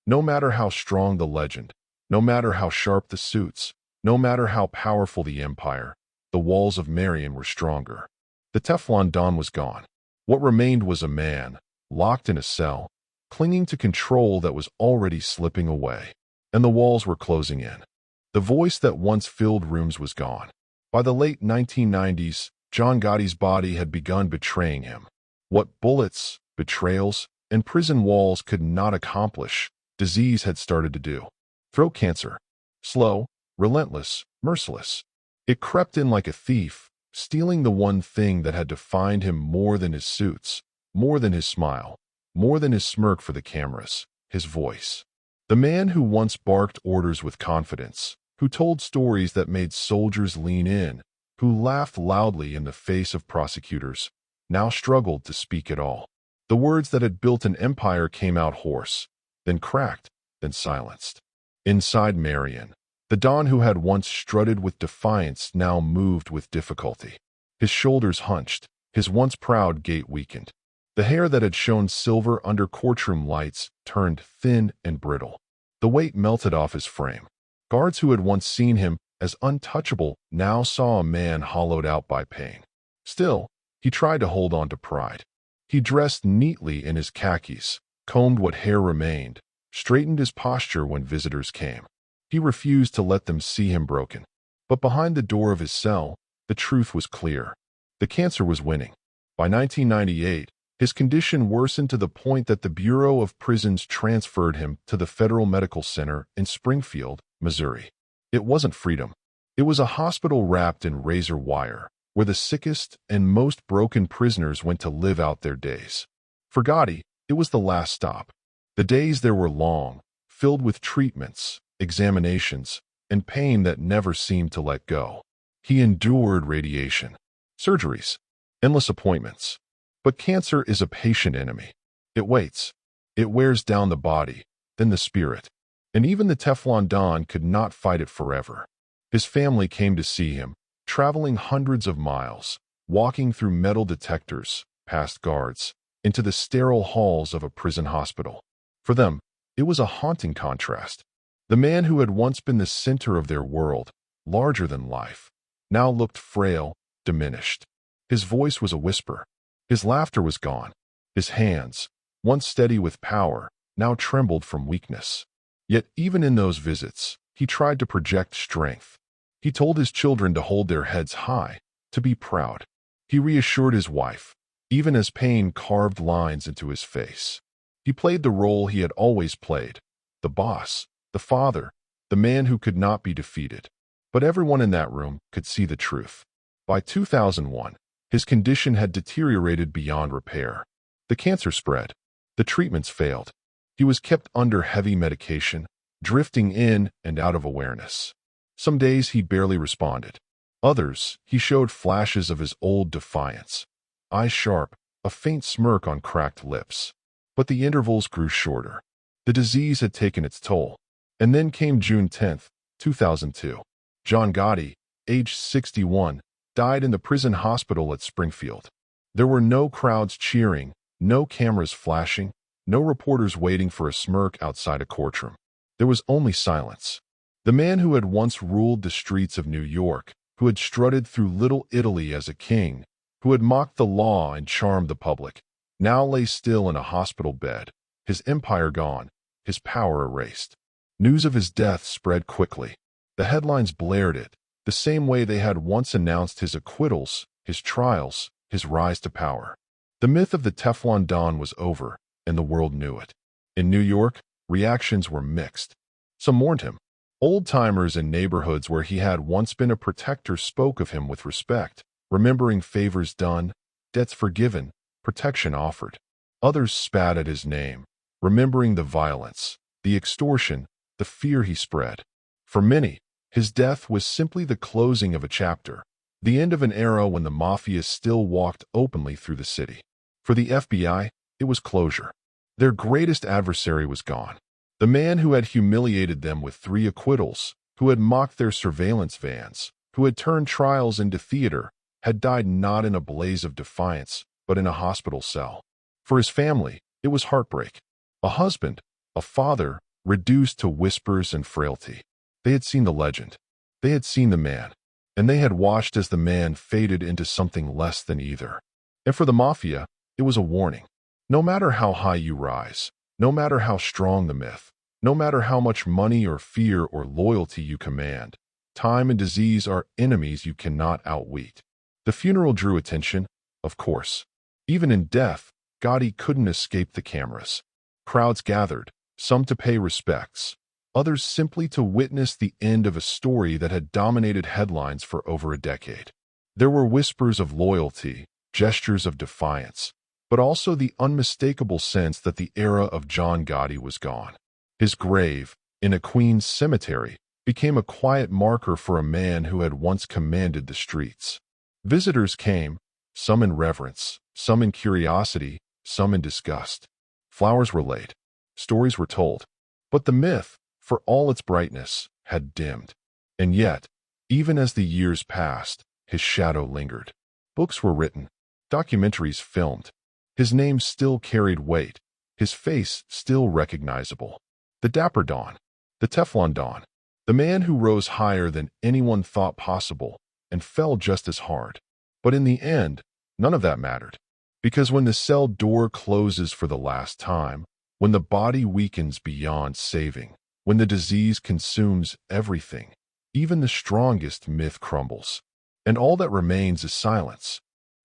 No matter how strong the legend, no matter how sharp the suits, no matter how powerful the empire, the walls of Marion were stronger. The Teflon Don was gone. What remained was a man, locked in a cell, clinging to control that was already slipping away. And the walls were closing in. The voice that once filled rooms was gone. By the late 1990s, John Gotti's body had begun betraying him. What bullets, betrayals, and prison walls could not accomplish, disease had started to do. Throat cancer. Slow, relentless, merciless. It crept in like a thief, stealing the one thing that had defined him more than his suits, more than his smile, more than his smirk for the cameras, his voice. The man who once barked orders with confidence, who told stories that made soldiers lean in, who laughed loudly in the face of prosecutors, now struggled to speak at all. The words that had built an empire came out hoarse, then cracked, then silenced. Inside Marion, the Don who had once strutted with defiance now moved with difficulty. His shoulders hunched, his once proud gait weakened. The hair that had shone silver under courtroom lights turned thin and brittle. The weight melted off his frame. Guards who had once seen him as untouchable now saw a man hollowed out by pain. Still, he tried to hold on to pride. He dressed neatly in his khakis, combed what hair remained, straightened his posture when visitors came. He refused to let them see him broken. But behind the door of his cell, the truth was clear. The cancer was winning. By 1998, his condition worsened to the point that the Bureau of Prisons transferred him to the Federal Medical Center in Springfield, Missouri. It wasn't freedom. It was a hospital wrapped in razor wire, where the sickest and most broken prisoners went to live out their days. For Gotti, It was the last stop. The days there were long, filled with treatments, examinations, and pain that never seemed to let go. He endured radiation, surgeries, endless appointments. But cancer is a patient enemy. It waits. It wears down the body, then the spirit. And even the Teflon Don could not fight it forever. His family came to see him, traveling hundreds of miles, walking through metal detectors, past guards, into the sterile halls of a prison hospital. For them, it was a haunting contrast. The man who had once been the center of their world, larger than life, now looked frail, diminished. His voice was a whisper. His laughter was gone. His hands, once steady with power, now trembled from weakness. Yet even in those visits, he tried to project strength. He told his children to hold their heads high, to be proud. He reassured his wife, even as pain carved lines into his face. He played the role he had always played, the boss, the father, the man who could not be defeated. But everyone in that room could see the truth. By 2001, his condition had deteriorated beyond repair. The cancer spread. The treatments failed. He was kept under heavy medication, drifting in and out of awareness. Some days he barely responded. Others, he showed flashes of his old defiance. Eyes sharp, a faint smirk on cracked lips. But the intervals grew shorter. The disease had taken its toll. And then came June 10, 2002. John Gotti, aged 61, died in the prison hospital at Springfield. There were no crowds cheering, no cameras flashing, no reporters waiting for a smirk outside a courtroom. There was only silence. The man who had once ruled the streets of New York, who had strutted through Little Italy as a king, who had mocked the law and charmed the public, now lay still in a hospital bed, his empire gone, his power erased. News of his death spread quickly. The headlines blared it, the same way they had once announced his acquittals, his trials, his rise to power. The myth of the Teflon Don was over, and the world knew it. In New York, reactions were mixed. Some mourned him. Old-timers in neighborhoods where he had once been a protector spoke of him with respect, remembering favors done, debts forgiven, protection offered. Others spat at his name, remembering the violence, the extortion, the fear he spread. For many, his death was simply the closing of a chapter, the end of an era when the Mafia still walked openly through the city. For the FBI, it was closure. Their greatest adversary was gone. The man who had humiliated them with 3 acquittals, who had mocked their surveillance vans, who had turned trials into theater, had died not in a blaze of defiance, but in a hospital cell. For his family, it was heartbreak. A husband, a father, reduced to whispers and frailty. They had seen the legend. They had seen the man. And they had watched as the man faded into something less than either. And for the Mafia, it was a warning. No matter how high you rise, no matter how strong the myth, no matter how much money or fear or loyalty you command, time and disease are enemies you cannot outwit. The funeral drew attention, of course. Even in death, Gotti couldn't escape the cameras. Crowds gathered, some to pay respects, others simply to witness the end of a story that had dominated headlines for over a decade. There were whispers of loyalty, gestures of defiance, but also the unmistakable sense that the era of John Gotti was gone. His grave, in a Queens cemetery, became a quiet marker for a man who had once commanded the streets. Visitors came, some in reverence, some in curiosity, some in disgust. Flowers were laid. Stories were told. But the myth, for all its brightness, had dimmed. And yet, even as the years passed, his shadow lingered. Books were written, documentaries filmed. His name still carried weight, his face still recognizable. The Dapper Don, the Teflon Don, the man who rose higher than anyone thought possible and fell just as hard. But in the end, none of that mattered. Because when the cell door closes for the last time, when the body weakens beyond saving, when the disease consumes everything, even the strongest myth crumbles. And all that remains is silence.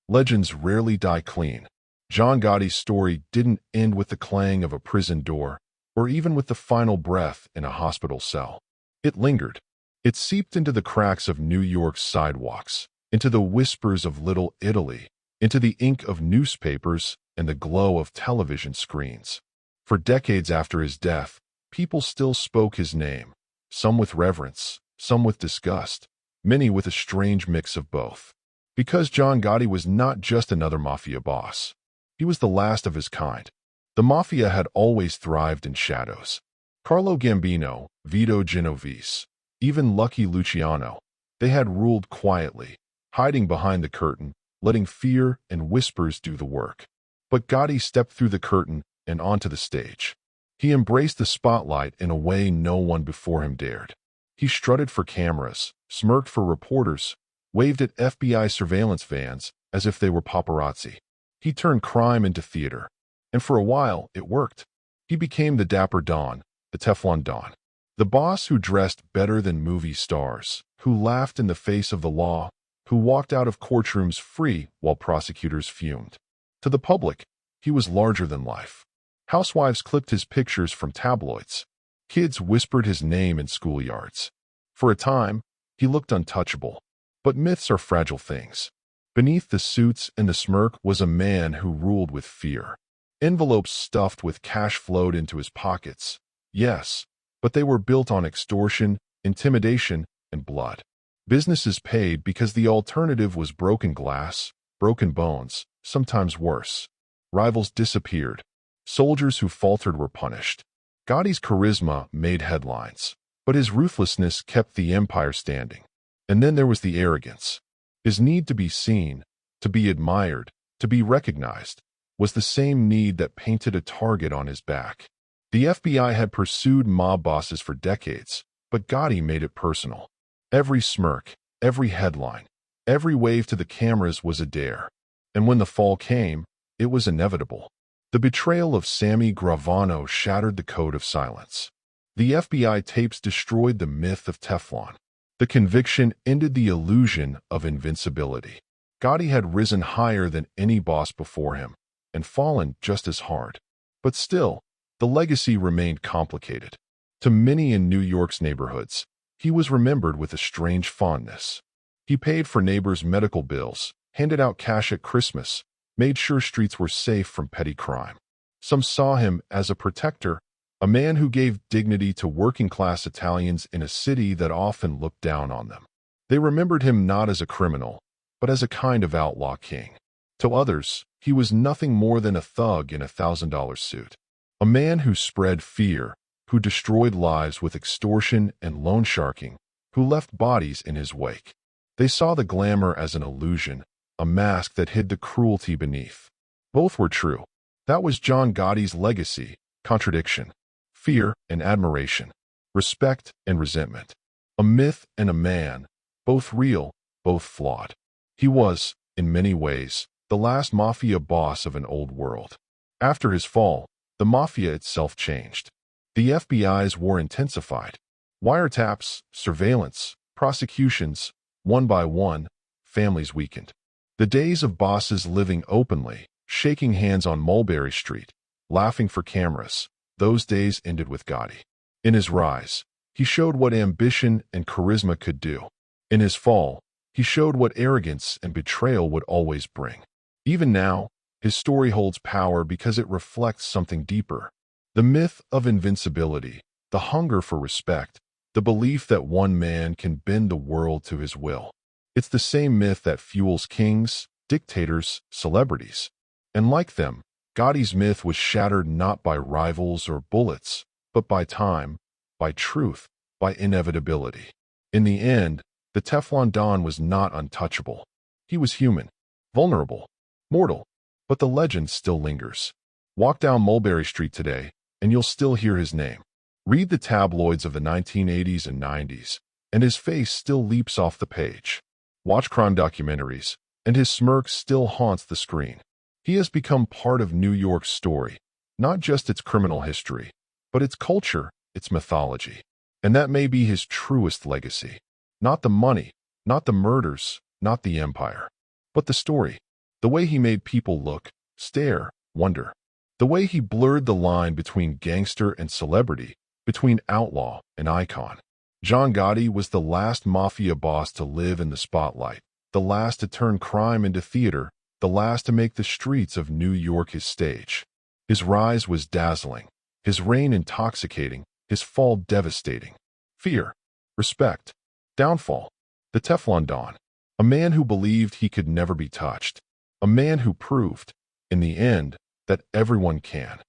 Legends rarely die clean. John Gotti's story didn't end with the clang of a prison door, or even with the final breath in a hospital cell. It lingered. It seeped into the cracks of New York's sidewalks, into the whispers of Little Italy, into the ink of newspapers and the glow of television screens. For decades after his death, people still spoke his name, some with reverence, some with disgust, many with a strange mix of both. Because John Gotti was not just another Mafia boss. He was the last of his kind. The Mafia had always thrived in shadows. Carlo Gambino, Vito Genovese, even Lucky Luciano, they had ruled quietly, hiding behind the curtain, letting fear and whispers do the work. But Gotti stepped through the curtain and onto the stage. He embraced the spotlight in a way no one before him dared. He strutted for cameras, smirked for reporters, waved at FBI surveillance vans as if they were paparazzi. He turned crime into theater. And for a while, it worked. He became the Dapper Don, the Teflon Don. The boss who dressed better than movie stars, who laughed in the face of the law, who walked out of courtrooms free while prosecutors fumed. To the public, he was larger than life. Housewives clipped his pictures from tabloids. Kids whispered his name in schoolyards. For a time, he looked untouchable. But myths are fragile things. Beneath the suits and the smirk was a man who ruled with fear. Envelopes stuffed with cash flowed into his pockets. Yes, but they were built on extortion, intimidation, and blood. Businesses paid because the alternative was broken glass, broken bones, sometimes worse. Rivals disappeared. Soldiers who faltered were punished. Gotti's charisma made headlines, but his ruthlessness kept the empire standing. And then there was the arrogance. His need to be seen, to be admired, to be recognized, was the same need that painted a target on his back. The FBI had pursued mob bosses for decades, but Gotti made it personal. Every smirk, every headline, every wave to the cameras was a dare. And when the fall came, it was inevitable. The betrayal of Sammy Gravano shattered the code of silence. The FBI tapes destroyed the myth of Teflon. The conviction ended the illusion of invincibility. Gotti had risen higher than any boss before him, and fallen just as hard. But still, the legacy remained complicated. To many in New York's neighborhoods, he was remembered with a strange fondness. He paid for neighbors' medical bills, handed out cash at Christmas, made sure streets were safe from petty crime. Some saw him as a protector, a man who gave dignity to working-class Italians in a city that often looked down on them. They remembered him not as a criminal, but as a kind of outlaw king. To others, he was nothing more than a thug in a $1,000 suit. A man who spread fear, who destroyed lives with extortion and loan sharking, who left bodies in his wake. They saw the glamour as an illusion, a mask that hid the cruelty beneath. Both were true. That was John Gotti's legacy, contradiction, fear and admiration, respect and resentment. A myth and a man, both real, both flawed. He was, in many ways, the last Mafia boss of an old world. After his fall, the Mafia itself changed. The FBI's war intensified. Wiretaps, surveillance, prosecutions, one by one, families weakened. The days of bosses living openly, shaking hands on Mulberry Street, laughing for cameras, those days ended with Gotti. In his rise, he showed what ambition and charisma could do. In his fall, he showed what arrogance and betrayal would always bring. Even now, his story holds power because it reflects something deeper. The myth of invincibility, the hunger for respect, the belief that one man can bend the world to his will. It's the same myth that fuels kings, dictators, celebrities. And like them, Gotti's myth was shattered not by rivals or bullets, but by time, by truth, by inevitability. In the end, the Teflon Don was not untouchable. He was human, vulnerable, mortal, but the legend still lingers. Walk down Mulberry Street today, and you'll still hear his name. Read the tabloids of the 1980s and 90s, and his face still leaps off the page. Watch crime documentaries, and his smirk still haunts the screen. He has become part of New York's story, not just its criminal history, but its culture, its mythology. And that may be his truest legacy. Not the money, not the murders, not the empire, but the story. The way he made people look, stare, wonder. The way he blurred the line between gangster and celebrity, between outlaw and icon. John Gotti was the last Mafia boss to live in the spotlight, the last to turn crime into theater, the last to make the streets of New York his stage. His rise was dazzling, his reign intoxicating, his fall devastating. Fear, respect, downfall. The Teflon Don, a man who believed he could never be touched, a man who proved, in the end, that everyone can.